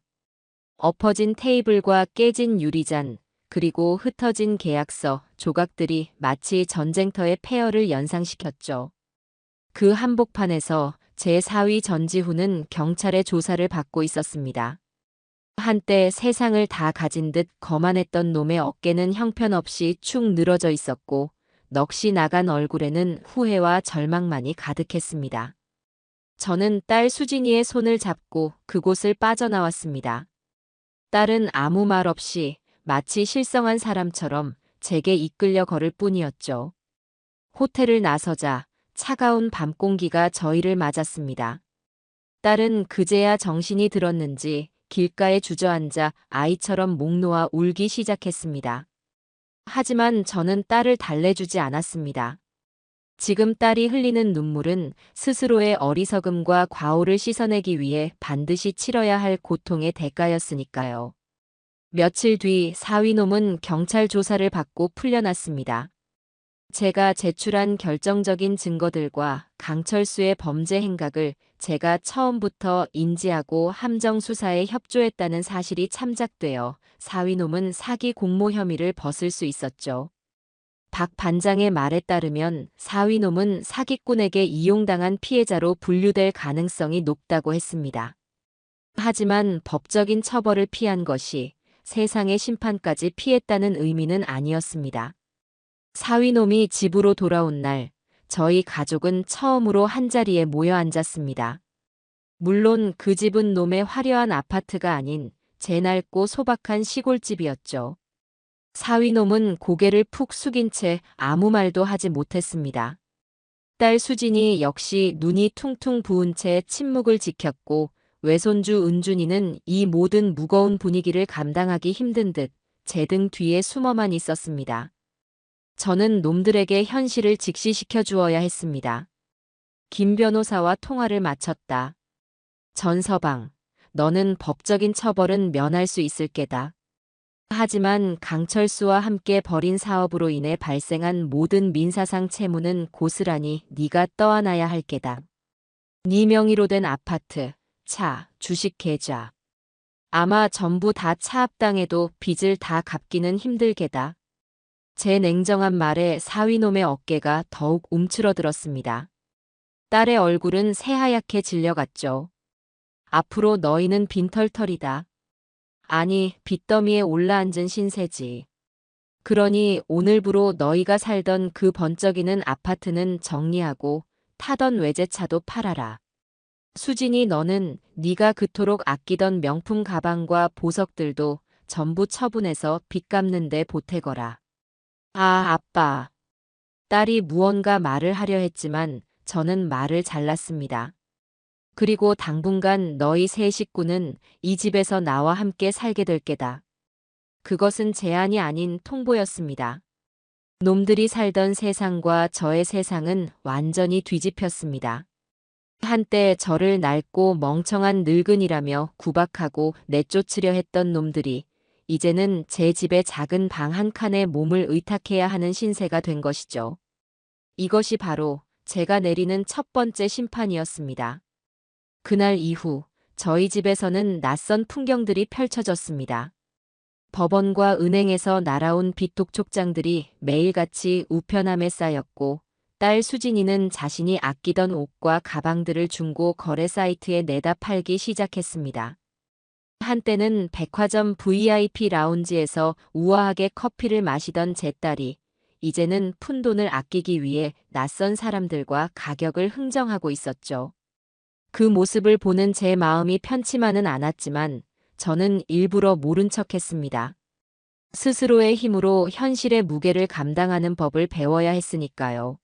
엎어진 테이블과 깨진 유리잔, 그리고 흩어진 계약서, 조각들이 마치 전쟁터의 폐허를 연상시켰죠. 그 한복판에서 제 사위 전지훈은 경찰의 조사를 받고 있었습니다. 한때 세상을 다 가진 듯 거만했던 놈의 어깨는 형편없이 축 늘어져 있었고 넋이 나간 얼굴에는 후회와 절망만이 가득했습니다. 저는 딸 수진이의 손을 잡고 그곳을 빠져나왔습니다. 딸은 아무 말 없이 마치 실성한 사람처럼 제게 이끌려 걸을 뿐이었죠. 호텔을 나서자 차가운 밤 공기가 저희를 맞았습니다. 딸은 그제야 정신이 들었는지 길가에 주저앉아 아이처럼 목 놓아 울기 시작했습니다. 하지만 저는 딸을 달래주지 않았습니다. 지금 딸이 흘리는 눈물은 스스로의 어리석음과 과오를 씻어내기 위해 반드시 치러야 할 고통의 대가였으니까요. 며칠 뒤 사위놈은 경찰 조사를 받고 풀려났습니다. 제가 제출한 결정적인 증거들과 강철수의 범죄 행각을 제가 처음부터 인지하고 함정 수사에 협조했다는 사실이 참작되어 사위놈은 사기 공모 혐의를 벗을 수 있었죠. 박 반장의 말에 따르면 사위놈은 사기꾼에게 이용당한 피해자로 분류될 가능성이 높다고 했습니다. 하지만 법적인 처벌을 피한 것이 세상의 심판까지 피했다는 의미는 아니었습니다. 사위놈이 집으로 돌아온 날, 저희 가족은 처음으로 한자리에 모여 앉았습니다. 물론 그 집은 놈의 화려한 아파트가 아닌 제 낡고 소박한 시골집이었죠. 사위놈은 고개를 푹 숙인 채 아무 말도 하지 못했습니다. 딸 수진이 역시 눈이 퉁퉁 부은 채 침묵을 지켰고 외손주 은준이는 이 모든 무거운 분위기를 감당하기 힘든 듯 제 등 뒤에 숨어만 있었습니다. 저는 놈들에게 현실을 직시시켜 주어야 했습니다. 김 변호사와 통화를 마쳤다. 전서방, 너는 법적인 처벌은 면할 수 있을 게다. 하지만 강철수와 함께 벌인 사업으로 인해 발생한 모든 민사상 채무는 고스란히 네가 떠안아야 할 게다. 네 명의로 된 아파트, 차, 주식 계좌. 아마 전부 다 차압당해도 빚을 다 갚기는 힘들 게다. 제 냉정한 말에 사위놈의 어깨가 더욱 움츠러들었습니다. 딸의 얼굴은 새하얗게 질려갔죠. 앞으로 너희는 빈털털이다. 아니, 빚더미에 올라앉은 신세지. 그러니 오늘부로 너희가 살던 그 번쩍이는 아파트는 정리하고 타던 외제차도 팔아라. 수진이, 너는 네가 그토록 아끼던 명품 가방과 보석들도 전부 처분해서 빚 갚는 데 보태거라. 아, 아빠. 딸이 무언가 말을 하려 했지만 저는 말을 잘랐습니다. 그리고 당분간 너희 세 식구는 이 집에서 나와 함께 살게 될 게다. 그것은 제안이 아닌 통보였습니다. 놈들이 살던 세상과 저의 세상은 완전히 뒤집혔습니다. 한때 저를 낡고 멍청한 늙은이라며 구박하고 내쫓으려 했던 놈들이 이제는 제 집의 작은 방 한 칸에 몸을 의탁해야 하는 신세가 된 것이죠. 이것이 바로 제가 내리는 첫 번째 심판이었습니다. 그날 이후 저희 집에서는 낯선 풍경들이 펼쳐졌습니다. 법원과 은행에서 날아온 빚독촉장들이 매일같이 우편함에 쌓였고 딸 수진이는 자신이 아끼던 옷과 가방들을 중고 거래 사이트에 내다 팔기 시작했습니다. 한때는 백화점 VIP 라운지에서 우아하게 커피를 마시던 제 딸이 이제는 푼돈을 아끼기 위해 낯선 사람들과 가격을 흥정하고 있었죠. 그 모습을 보는 제 마음이 편치만은 않았지만 저는 일부러 모른 척했습니다. 스스로의 힘으로 현실의 무게를 감당하는 법을 배워야 했으니까요.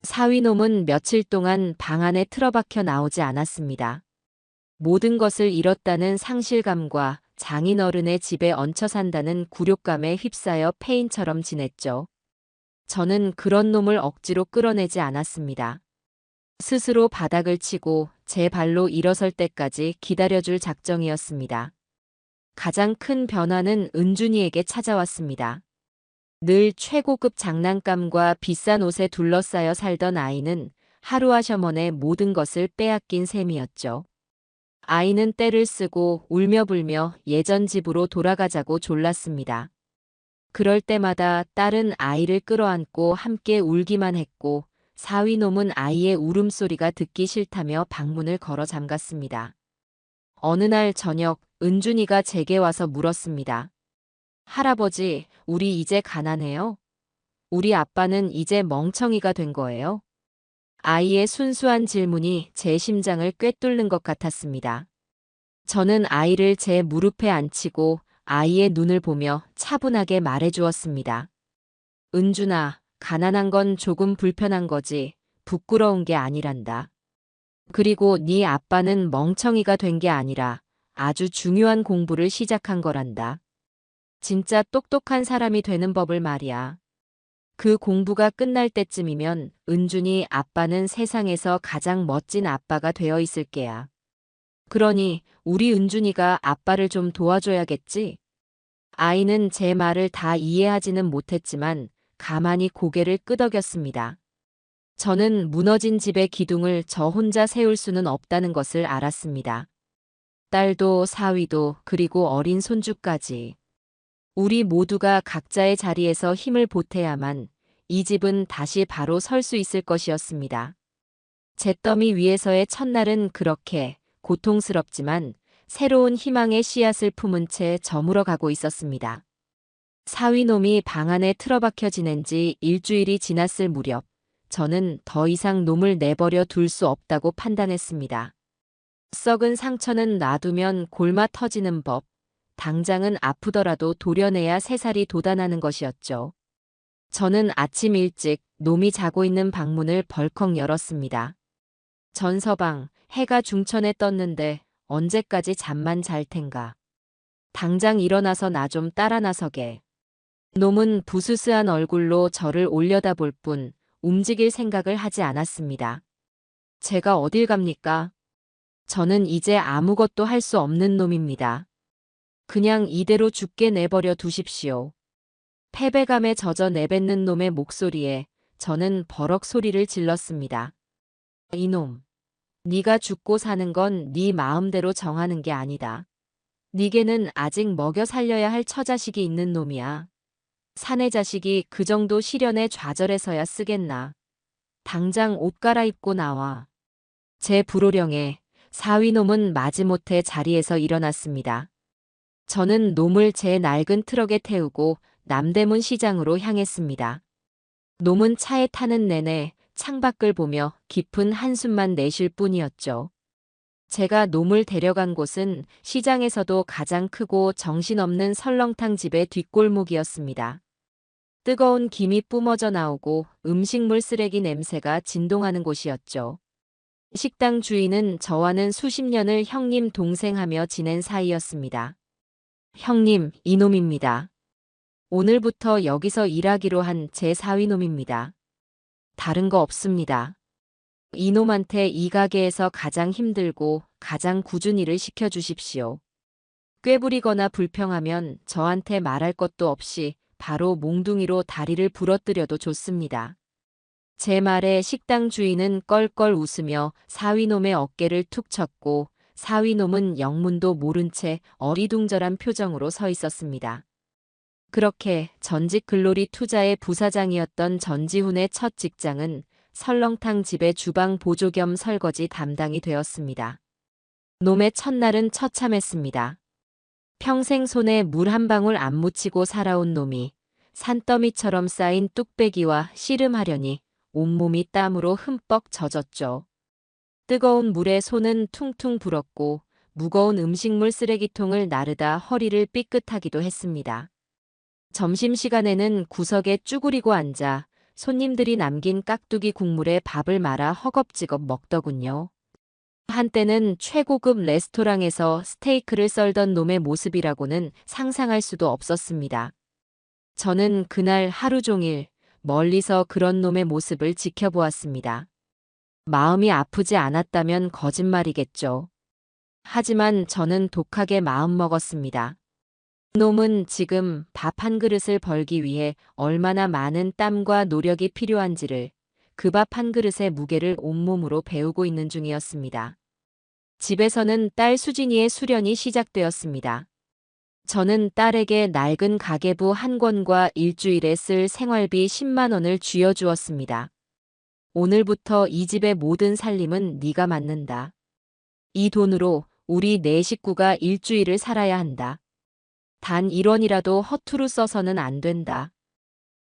사위놈은 며칠 동안 방 안에 틀어박혀 나오지 않았습니다. 모든 것을 잃었다는 상실감과 장인어른의 집에 얹혀 산다는 굴욕감에 휩싸여 폐인처럼 지냈죠. 저는 그런 놈을 억지로 끌어내지 않았습니다. 스스로 바닥을 치고 제 발로 일어설 때까지 기다려줄 작정이었습니다. 가장 큰 변화는 은준이에게 찾아왔습니다. 늘 최고급 장난감과 비싼 옷에 둘러싸여 살던 아이는 하루아셔먼에 모든 것을 빼앗긴 셈이었죠. 아이는 떼를 쓰고 울며불며 예전 집으로 돌아가자고 졸랐습니다. 그럴 때마다 딸은 아이를 끌어안고 함께 울기만 했고 사위놈은 아이의 울음소리가 듣기 싫다며 방문을 걸어 잠갔습니다. 어느 날 저녁 은준이가 제게 와서 물었습니다. 할아버지, 우리 이제 가난해요? 우리 아빠는 이제 멍청이가 된 거예요? 아이의 순수한 질문이 제 심장을 꿰뚫는 것 같았습니다. 저는 아이를 제 무릎에 앉히고 아이의 눈을 보며 차분하게 말해주었습니다. 은준아, 가난한 건 조금 불편한 거지 부끄러운 게 아니란다. 그리고 네 아빠는 멍청이가 된 게 아니라 아주 중요한 공부를 시작한 거란다. 진짜 똑똑한 사람이 되는 법을 말이야. 그 공부가 끝날 때쯤이면 은준이 아빠는 세상에서 가장 멋진 아빠가 되어 있을 게야. 그러니 우리 은준이가 아빠를 좀 도와줘야겠지? 아이는 제 말을 다 이해하지는 못했지만 가만히 고개를 끄덕였습니다. 저는 무너진 집의 기둥을 저 혼자 세울 수는 없다는 것을 알았습니다. 딸도 사위도 그리고 어린 손주까지. 우리 모두가 각자의 자리에서 힘을 보태야만 이 집은 다시 바로 설 수 있을 것이었습니다. 잿더미 위에서의 첫날은 그렇게 고통스럽지만 새로운 희망의 씨앗을 품은 채 저물어 가고 있었습니다. 사위놈이 방 안에 틀어박혀 지낸 지 일주일이 지났을 무렵 저는 더 이상 놈을 내버려 둘 수 없다고 판단했습니다. 썩은 상처는 놔두면 골마 터지는 법, 당장은 아프더라도 도려내야 새살이 돋아나는 것이었죠. 저는 아침 일찍 놈이 자고 있는 방문을 벌컥 열었습니다. 전서방, 해가 중천에 떴는데 언제까지 잠만 잘 텐가. 당장 일어나서 나 좀 따라 나서게. 놈은 부스스한 얼굴로 저를 올려다볼 뿐 움직일 생각을 하지 않았습니다. 제가 어딜 갑니까? 저는 이제 아무것도 할 수 없는 놈입니다. 그냥 이대로 죽게 내버려 두십시오. 패배감에 젖어 내뱉는 놈의 목소리에 저는 버럭 소리를 질렀습니다. 이놈, 네가 죽고 사는 건 네 마음대로 정하는 게 아니다. 네게는 아직 먹여 살려야 할 처자식이 있는 놈이야. 사내 자식이 그 정도 시련에 좌절해서야 쓰겠나. 당장 옷 갈아입고 나와. 제 불호령에 사위놈은 마지못해 자리에서 일어났습니다. 저는 놈을 제 낡은 트럭에 태우고 남대문 시장으로 향했습니다. 놈은 차에 타는 내내 창밖을 보며 깊은 한숨만 내쉴 뿐이었죠. 제가 놈을 데려간 곳은 시장에서도 가장 크고 정신없는 설렁탕 집의 뒷골목이었습니다. 뜨거운 김이 뿜어져 나오고 음식물 쓰레기 냄새가 진동하는 곳이었죠. 식당 주인은 저와는 수십 년을 형님 동생하며 지낸 사이였습니다. 형님, 이놈입니다. 오늘부터 여기서 일하기로 한 제 사위놈입니다. 다른 거 없습니다. 이놈한테 이 가게에서 가장 힘들고 가장 굳은 일을 시켜주십시오. 꾀부리거나 불평하면 저한테 말할 것도 없이 바로 몽둥이로 다리를 부러뜨려도 좋습니다. 제 말에 식당 주인은 껄껄 웃으며 사위놈의 어깨를 툭 쳤고 사위놈은 영문도 모른 채 어리둥절한 표정으로 서 있었습니다. 그렇게 전직 글로리 투자의 부사장이었던 전지훈의 첫 직장은 설렁탕 집의 주방 보조 겸 설거지 담당이 되었습니다. 놈의 첫날은 처참했습니다. 평생 손에 물 한 방울 안 묻히고 살아온 놈이 산더미처럼 쌓인 뚝배기와 씨름하려니 온몸이 땀으로 흠뻑 젖었죠. 뜨거운 물에 손은 퉁퉁 불었고 무거운 음식물 쓰레기통을 나르다 허리를 삐끗하기도 했습니다. 점심시간에는 구석에 쭈그리고 앉아 손님들이 남긴 깍두기 국물에 밥을 말아 허겁지겁 먹더군요. 한때는 최고급 레스토랑에서 스테이크를 썰던 놈의 모습이라고는 상상할 수도 없었습니다. 저는 그날 하루 종일 멀리서 그런 놈의 모습을 지켜보았습니다. 마음이 아프지 않았다면 거짓말이겠죠. 하지만 저는 독하게 마음먹었습니다. 놈은 지금 밥 한 그릇을 벌기 위해 얼마나 많은 땀과 노력이 필요한지를 그 밥 한 그릇의 무게를 온몸으로 배우고 있는 중이었습니다. 집에서는 딸 수진이의 수련이 시작되었습니다. 저는 딸에게 낡은 가계부 한 권과 일주일에 쓸 생활비 10만 원을 쥐어주었습니다. 오늘부터 이 집의 모든 살림은 네가 맡는다. 이 돈으로 우리 네 식구가 일주일을 살아야 한다. 단 1원이라도 허투루 써서는 안 된다.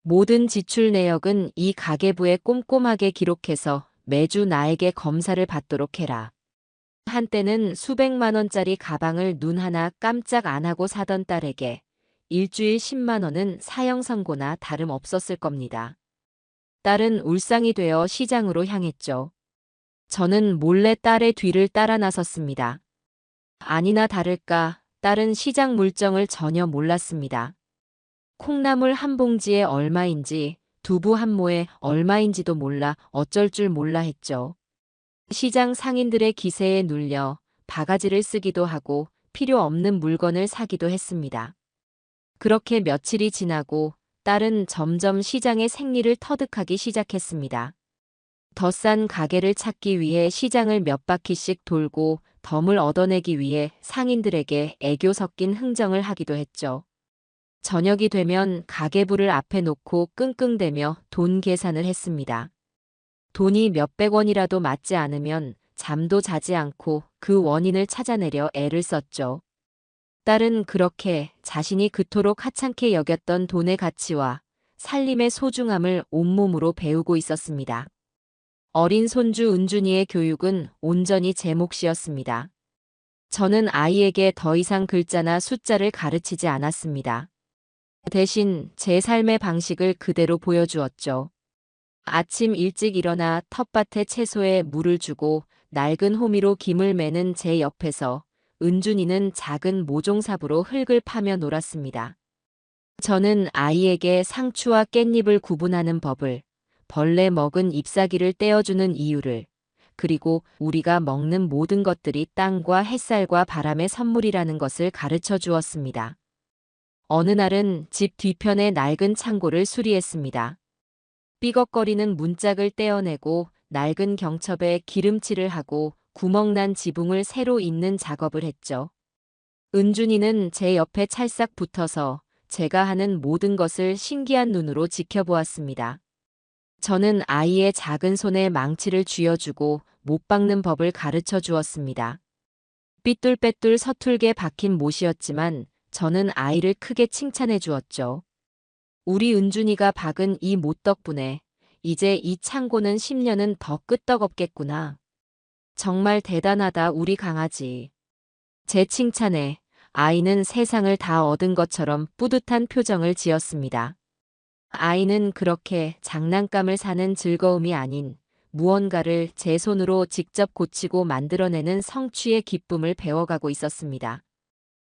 모든 지출 내역은 이 가계부에 꼼꼼하게 기록해서 매주 나에게 검사를 받도록 해라. 한때는 수백만 원짜리 가방을 눈 하나 깜짝 안 하고 사던 딸에게 일주일 10만 원은 사형 선고나 다름없었을 겁니다. 딸은 울상이 되어 시장으로 향했죠. 저는 몰래 딸의 뒤를 따라 나섰습니다. 아니나 다를까 딸은 시장 물정을 전혀 몰랐습니다. 콩나물 한 봉지에 얼마인지 두부 한 모에 얼마인지도 몰라 어쩔 줄 몰라 했죠. 시장 상인들의 기세에 눌려 바가지를 쓰기도 하고 필요 없는 물건을 사기도 했습니다. 그렇게 며칠이 지나고 딸은 점점 시장의 생리를 터득하기 시작했습니다. 더 싼 가게를 찾기 위해 시장을 몇 바퀴씩 돌고 덤을 얻어내기 위해 상인들에게 애교 섞인 흥정을 하기도 했죠. 저녁이 되면 가계부를 앞에 놓고 끙끙대며 돈 계산을 했습니다. 돈이 몇백 원이라도 맞지 않으면 잠도 자지 않고 그 원인을 찾아내려 애를 썼죠. 딸은 그렇게 자신이 그토록 하찮게 여겼던 돈의 가치와 살림의 소중함을 온몸으로 배우고 있었습니다. 어린 손주 은준이의 교육은 온전히 제 몫이었습니다. 저는 아이에게 더 이상 글자나 숫자를 가르치지 않았습니다. 대신 제 삶의 방식을 그대로 보여주었죠. 아침 일찍 일어나 텃밭에 채소에 물을 주고 낡은 호미로 김을 매는 제 옆에서 은준이는 작은 모종삽으로 흙을 파며 놀았습니다. 저는 아이에게 상추와 깻잎을 구분하는 법을, 벌레 먹은 잎사귀를 떼어주는 이유를, 그리고 우리가 먹는 모든 것들이 땅과 햇살과 바람의 선물이라는 것을 가르쳐 주었습니다. 어느 날은 집 뒤편의 낡은 창고를 수리했습니다. 삐걱거리는 문짝을 떼어내고 낡은 경첩에 기름칠을 하고 구멍난 지붕을 새로 잇는 작업을 했죠. 은준이는 제 옆에 찰싹 붙어서 제가 하는 모든 것을 신기한 눈으로 지켜보았습니다. 저는 아이의 작은 손에 망치를 쥐어주고 못 박는 법을 가르쳐 주었습니다. 삐뚤빼뚤 서툴게 박힌 못이었지만 저는 아이를 크게 칭찬해 주었죠. 우리 은준이가 박은 이 못 덕분에 이제 이 창고는 10년은 더 끄떡없겠구나. 정말 대단하다 우리 강아지. 제 칭찬에 아이는 세상을 다 얻은 것처럼 뿌듯한 표정을 지었습니다. 아이는 그렇게 장난감을 사는 즐거움이 아닌 무언가를 제 손으로 직접 고치고 만들어내는 성취의 기쁨을 배워가고 있었습니다.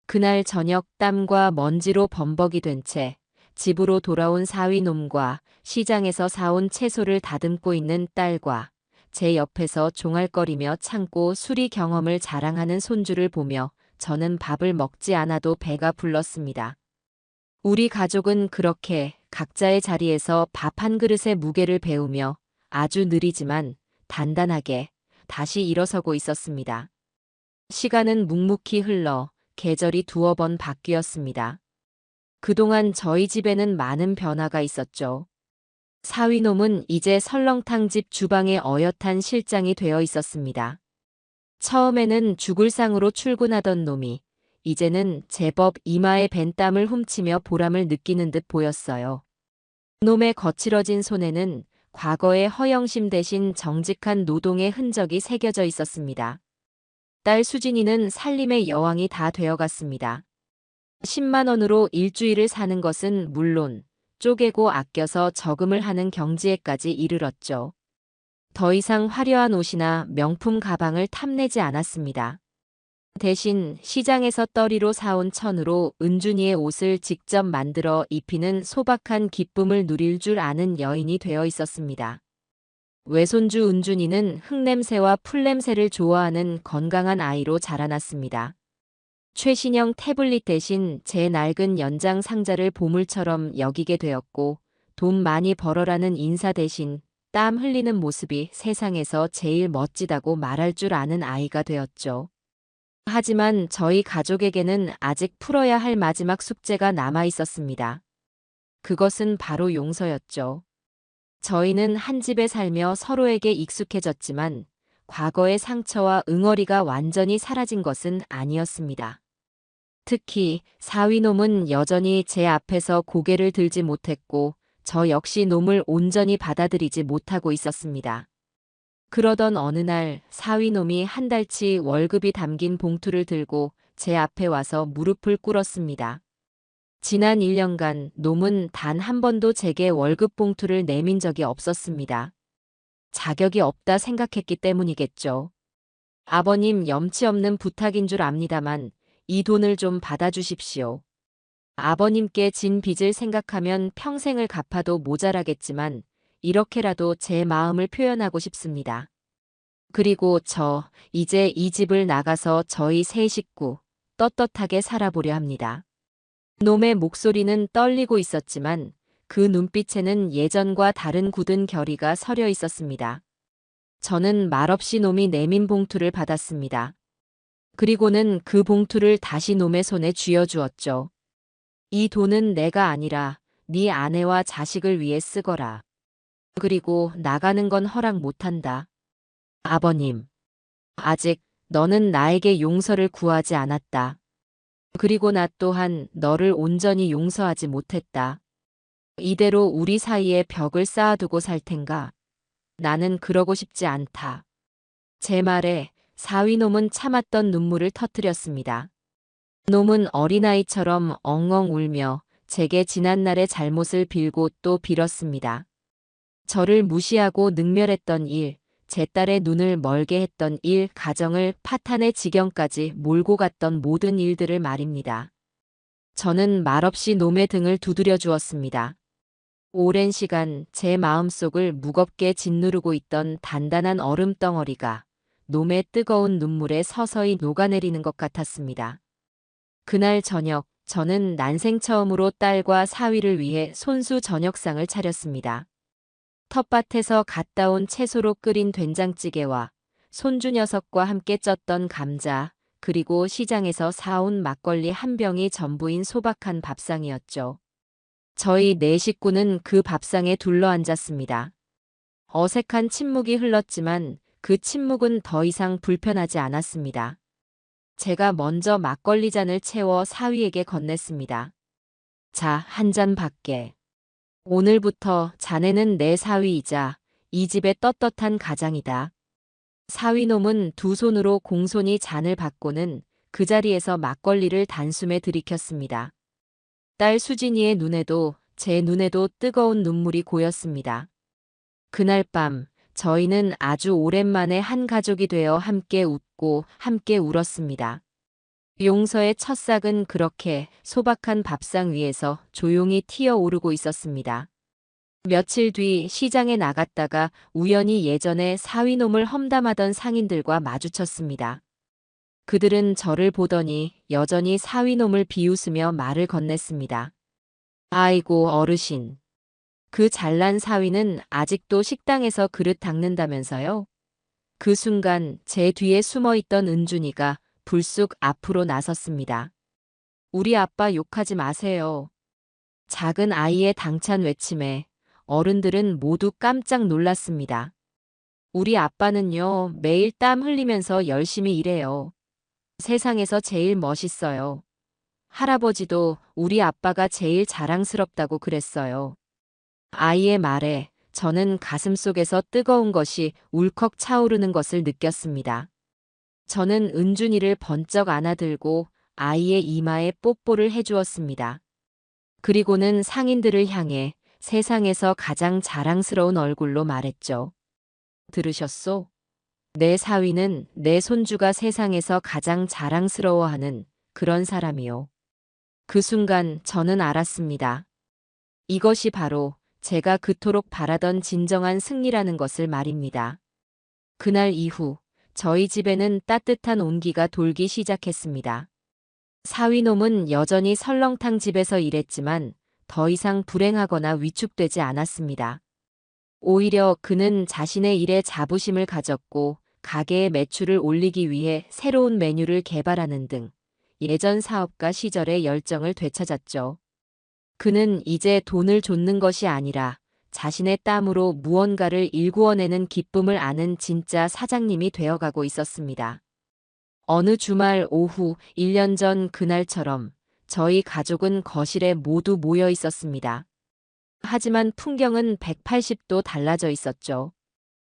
그날 저녁 땀과 먼지로 범벅이 된 채 집으로 돌아온 사위놈과 시장에서 사온 채소를 다듬고 있는 딸과 제 옆에서 종알거리며 창고 수리 경험을 자랑하는 손주를 보며 저는 밥을 먹지 않아도 배가 불렀습니다. 우리 가족은 그렇게 각자의 자리에서 밥 한 그릇의 무게를 배우며 아주 느리지만 단단하게 다시 일어서고 있었습니다. 시간은 묵묵히 흘러 계절이 두어 번 바뀌었습니다. 그동안 저희 집에는 많은 변화가 있었죠. 사위놈은 이제 설렁탕집 주방의 어엿한 실장이 되어 있었습니다. 처음에는 죽을상으로 출근하던 놈이 이제는 제법 이마에 밴 땀을 훔치며 보람을 느끼는 듯 보였어요. 놈의 거칠어진 손에는 과거의 허영심 대신 정직한 노동의 흔적이 새겨져 있었습니다. 딸 수진이는 살림의 여왕이 다 되어갔습니다. 10만 원으로 일주일을 사는 것은 물론 쪼개고 아껴서 저금을 하는 경지에까지 이르렀죠. 더 이상 화려한 옷이나 명품 가방을 탐내지 않았습니다. 대신 시장에서 떨이로 사온 천으로 은준이의 옷을 직접 만들어 입히는 소박한 기쁨을 누릴 줄 아는 여인이 되어 있었습니다. 외손주 은준이는 흙냄새와 풀냄새를 좋아하는 건강한 아이로 자라났습니다. 최신형 태블릿 대신 제 낡은 연장 상자를 보물처럼 여기게 되었고 돈 많이 벌어라는 인사 대신 땀 흘리는 모습이 세상에서 제일 멋지다고 말할 줄 아는 아이가 되었죠. 하지만 저희 가족에게는 아직 풀어야 할 마지막 숙제가 남아 있었습니다. 그것은 바로 용서였죠. 저희는 한 집에 살며 서로에게 익숙해졌지만 과거의 상처와 응어리가 완전히 사라진 것은 아니었습니다. 특히 사위놈은 여전히 제 앞에서 고개를 들지 못했고 저 역시 놈을 온전히 받아들이지 못하고 있었습니다. 그러던 어느 날 사위놈이 한 달치 월급이 담긴 봉투를 들고 제 앞에 와서 무릎을 꿇었습니다. 지난 1년간 놈은 단 한 번도 제게 월급 봉투를 내민 적이 없었습니다. 자격이 없다 생각했기 때문이겠죠. 아버님 염치 없는 부탁인 줄 압니다만 이 돈을 좀 받아주십시오. 아버님께 진 빚을 생각하면 평생을 갚아도 모자라겠지만 이렇게라도 제 마음을 표현하고 싶습니다. 그리고 저 이제 이 집을 나가서 저희 세 식구 떳떳하게 살아보려 합니다. 놈의 목소리는 떨리고 있었지만 그 눈빛에는 예전과 다른 굳은 결의가 서려 있었습니다. 저는 말없이 놈이 내민 봉투를 받았습니다. 그리고는 그 봉투를 다시 놈의 손에 쥐어주었죠. 이 돈은 내가 아니라 네 아내와 자식을 위해 쓰거라. 그리고 나가는 건 허락 못한다. 아버님, 아직 너는 나에게 용서를 구하지 않았다. 그리고 나 또한 너를 온전히 용서하지 못했다. 이대로 우리 사이에 벽을 쌓아두고 살 텐가? 나는 그러고 싶지 않다. 제 말에 사위놈은 참았던 눈물을 터뜨렸습니다. 놈은 어린아이처럼 엉엉 울며 제게 지난날의 잘못을 빌고 또 빌었습니다. 저를 무시하고 능멸했던 일, 제 딸의 눈을 멀게 했던 일, 가정을 파탄의 지경까지 몰고 갔던 모든 일들을 말입니다. 저는 말없이 놈의 등을 두드려 주었습니다. 오랜 시간 제 마음속을 무겁게 짓누르고 있던 단단한 얼음덩어리가 놈의 뜨거운 눈물에 서서히 녹아내리는 것 같았습니다. 그날 저녁 저는 난생 처음으로 딸과 사위를 위해 손수 저녁상을 차렸습니다. 텃밭에서 갓 따온 채소로 끓인 된장찌개와 손주 녀석과 함께 쪘던 감자, 그리고 시장에서 사온 막걸리 한 병이 전부인 소박한 밥상이었죠. 저희 네 식구는 그 밥상에 둘러앉았습니다. 어색한 침묵이 흘렀지만 그 침묵은 더 이상 불편하지 않았습니다. 제가 먼저 막걸리 잔을 채워 사위에게 건넸습니다. 자, 한 잔 받게. 오늘부터 자네는 내 사위이자 이 집의 떳떳한 가장이다. 사위놈은 두 손으로 공손히 잔을 받고는 그 자리에서 막걸리를 단숨에 들이켰습니다. 딸 수진이의 눈에도 제 눈에도 뜨거운 눈물이 고였습니다. 그날 밤 저희는 아주 오랜만에 한 가족이 되어 함께 웃고 함께 울었습니다. 용서의 첫삭은 그렇게 소박한 밥상 위에서 조용히 튀어오르고 있었습니다. 며칠 뒤 시장에 나갔다가 우연히 예전에 사위놈을 험담하던 상인들과 마주쳤습니다. 그들은 저를 보더니 여전히 사위놈을 비웃으며 말을 건넸습니다. 아이고 어르신. 그 잘난 사위는 아직도 식당에서 그릇 닦는다면서요? 그 순간 제 뒤에 숨어있던 은준이가 불쑥 앞으로 나섰습니다. 우리 아빠 욕하지 마세요. 작은 아이의 당찬 외침에 어른들은 모두 깜짝 놀랐습니다. 우리 아빠는요, 매일 땀 흘리면서 열심히 일해요. 세상에서 제일 멋있어요. 할아버지도 우리 아빠가 제일 자랑스럽다고 그랬어요. 아이의 말에 저는 가슴속에서 뜨거운 것이 울컥 차오르는 것을 느꼈습니다. 저는 은준이를 번쩍 안아들고 아이의 이마에 뽀뽀를 해주었습니다. 그리고는 상인들을 향해 세상에서 가장 자랑스러운 얼굴로 말했죠. 들으셨소? 내 사위는 내 손주가 세상에서 가장 자랑스러워하는 그런 사람이요. 그 순간 저는 알았습니다. 이것이 바로 제가 그토록 바라던 진정한 승리라는 것을 말입니다. 그날 이후 저희 집에는 따뜻한 온기가 돌기 시작했습니다. 사위놈은 여전히 설렁탕 집에서 일했지만 더 이상 불행하거나 위축되지 않았습니다. 오히려 그는 자신의 일에 자부심을 가졌고 가게의 매출을 올리기 위해 새로운 메뉴를 개발하는 등 예전 사업가 시절의 열정을 되찾았죠. 그는 이제 돈을 좇는 것이 아니라 자신의 땀으로 무언가를 일구어내는 기쁨을 아는 진짜 사장님이 되어가고 있었습니다. 어느 주말 오후 1년 전 그날처럼 저희 가족은 거실에 모두 모여 있었습니다. 하지만 풍경은 180도 달라져 있었죠.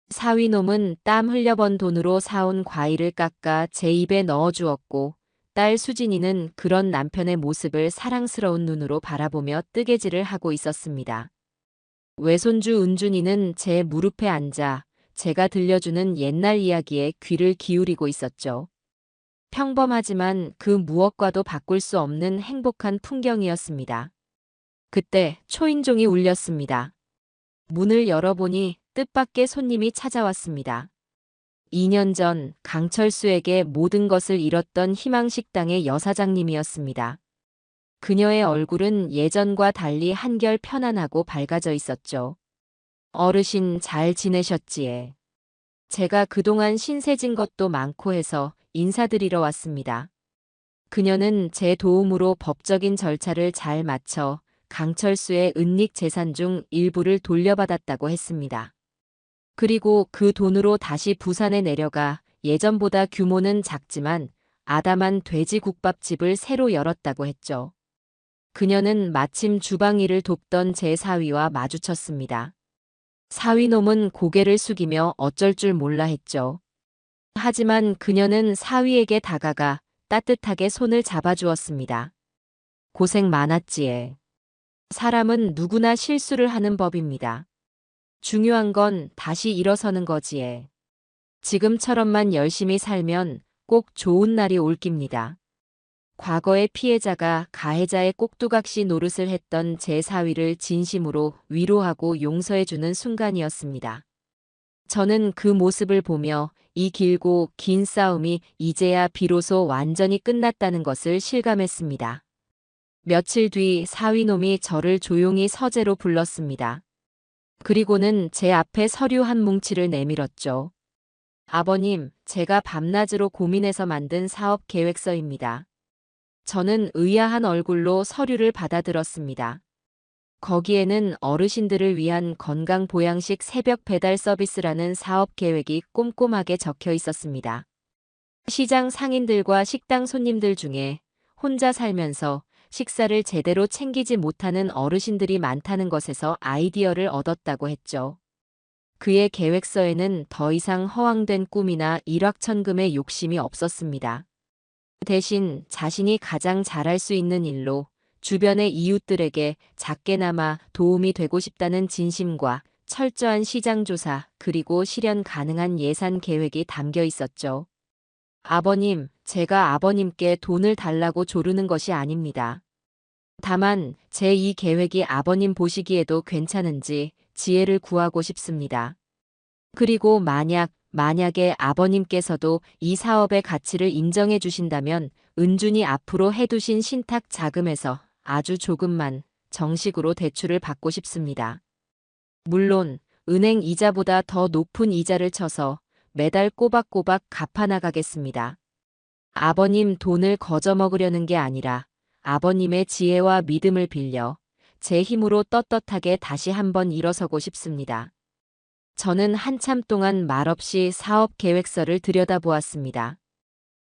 사위놈은 땀 흘려번 돈으로 사온 과일을 깎아 제 입에 넣어주었고 딸 수진이는 그런 남편의 모습을 사랑스러운 눈으로 바라보며 뜨개질을 하고 있었습니다. 외손주 은준이는 제 무릎에 앉아 제가 들려주는 옛날 이야기에 귀를 기울이고 있었죠. 평범하지만 그 무엇과도 바꿀 수 없는 행복한 풍경이었습니다. 그때 초인종이 울렸습니다. 문을 열어보니 뜻밖의 손님이 찾아왔습니다. 2년 전 강철수에게 모든 것을 잃었던 희망식당의 여사장님이었습니다. 그녀의 얼굴은 예전과 달리 한결 편안하고 밝아져 있었죠. 어르신 잘 지내셨지에. 제가 그동안 신세진 것도 많고 해서 인사드리러 왔습니다. 그녀는 제 도움으로 법적인 절차를 잘 마쳐 강철수의 은닉 재산 중 일부를 돌려받았다고 했습니다. 그리고 그 돈으로 다시 부산에 내려가 예전보다 규모는 작지만 아담한 돼지국밥집을 새로 열었다고 했죠. 그녀는 마침 주방 일을 돕던 제 사위와 마주쳤습니다. 사위놈은 고개를 숙이며 어쩔 줄 몰라 했죠. 하지만 그녀는 사위에게 다가가 따뜻하게 손을 잡아주었습니다. 고생 많았지에. 사람은 누구나 실수를 하는 법입니다. 중요한 건 다시 일어서는 거지에. 지금처럼만 열심히 살면 꼭 좋은 날이 올 깁니다. 과거의 피해자가 가해자의 꼭두각시 노릇을 했던 제 사위를 진심으로 위로하고 용서해주는 순간이었습니다. 저는 그 모습을 보며 이 길고 긴 싸움이 이제야 비로소 완전히 끝났다는 것을 실감했습니다. 며칠 뒤 사위놈이 저를 조용히 서재로 불렀습니다. 그리고는 제 앞에 서류 한 뭉치를 내밀었죠. 아버님, 제가 밤낮으로 고민해서 만든 사업 계획서입니다. 저는 의아한 얼굴로 서류를 받아들었습니다. 거기에는 어르신들을 위한 건강 보양식 새벽 배달 서비스라는 사업 계획이 꼼꼼하게 적혀 있었습니다. 시장 상인들과 식당 손님들 중에 혼자 살면서 식사를 제대로 챙기지 못하는 어르신들이 많다는 것에서 아이디어를 얻었다고 했죠. 그의 계획서에는 더 이상 허황된 꿈이나 일확천금의 욕심이 없었습니다. 대신 자신이 가장 잘할 수 있는 일로 주변의 이웃들에게 작게나마 도움이 되고 싶다는 진심과 철저한 시장 조사 그리고 실현 가능한 예산 계획이 담겨 있었죠. 아버님, 제가 아버님께 돈을 달라고 조르는 것이 아닙니다. 다만 제 이 계획이 아버님 보시기에도 괜찮은지 지혜를 구하고 싶습니다. 그리고 만약에 아버님께서도 이 사업의 가치를 인정해 주신다면 은준이 앞으로 해두신 신탁 자금에서 아주 조금만 정식으로 대출을 받고 싶습니다. 물론 은행 이자보다 더 높은 이자를 쳐서 매달 꼬박꼬박 갚아나가겠습니다. 아버님 돈을 거저먹으려는 게 아니라 아버님의 지혜와 믿음을 빌려 제 힘으로 떳떳하게 다시 한번 일어서고 싶습니다. 저는 한참 동안 말없이 사업 계획서를 들여다보았습니다.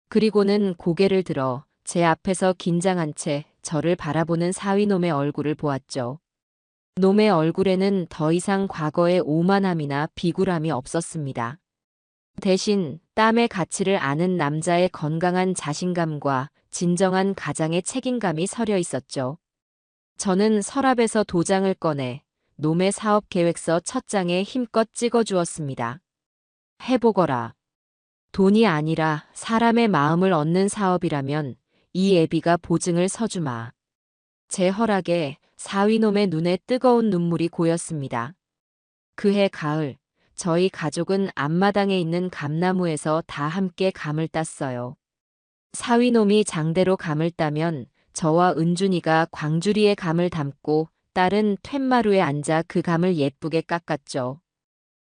그리고는 고개를 들어 제 앞에서 긴장한 채 저를 바라보는 사위놈의 얼굴을 보았죠. 놈의 얼굴에는 더 이상 과거의 오만함이나 비굴함이 없었습니다. 대신 땀의 가치를 아는 남자의 건강한 자신감과 진정한 가장의 책임감이 서려 있었죠. 저는 서랍에서 도장을 꺼내 놈의 사업 계획서 첫 장에 힘껏 찍어주었습니다. 해보거라. 돈이 아니라 사람의 마음을 얻는 사업이라면 이 애비가 보증을 서주마. 제 허락에 사위놈의 눈에 뜨거운 눈물이 고였습니다. 그해 가을, 저희 가족은 앞마당에 있는 감나무에서 다 함께 감을 땄어요. 사위놈이 장대로 감을 따면 저와 은준이가 광주리에 감을 담고 딸은 툇마루에 앉아 그 감을 예쁘게 깎았죠.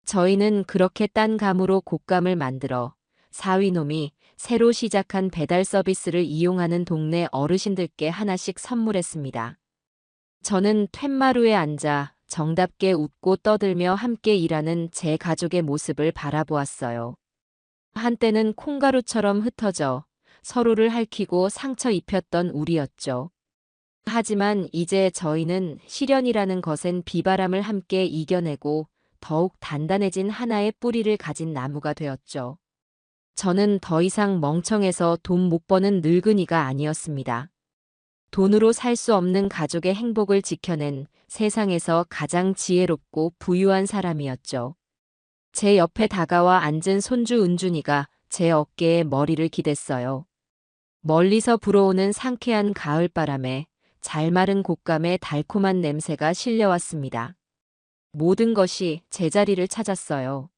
저희는 그렇게 딴 감으로 곶감을 만들어 사위놈이 새로 시작한 배달 서비스를 이용하는 동네 어르신들께 하나씩 선물했습니다. 저는 툇마루에 앉아 정답게 웃고 떠들며 함께 일하는 제 가족의 모습을 바라보았어요. 한때는 콩가루처럼 흩어져 서로를 핥히고 상처 입혔던 우리였죠. 하지만 이제 저희는 시련이라는 것엔 비바람을 함께 이겨내고 더욱 단단해진 하나의 뿌리를 가진 나무가 되었죠. 저는 더 이상 멍청해서 돈 못 버는 늙은이가 아니었습니다. 돈으로 살 수 없는 가족의 행복을 지켜낸 세상에서 가장 지혜롭고 부유한 사람이었죠. 제 옆에 다가와 앉은 손주 은준이가 제 어깨에 머리를 기댔어요. 멀리서 불어오는 상쾌한 가을바람에 잘 마른 곶감의 달콤한 냄새가 실려왔습니다. 모든 것이 제자리를 찾았어요.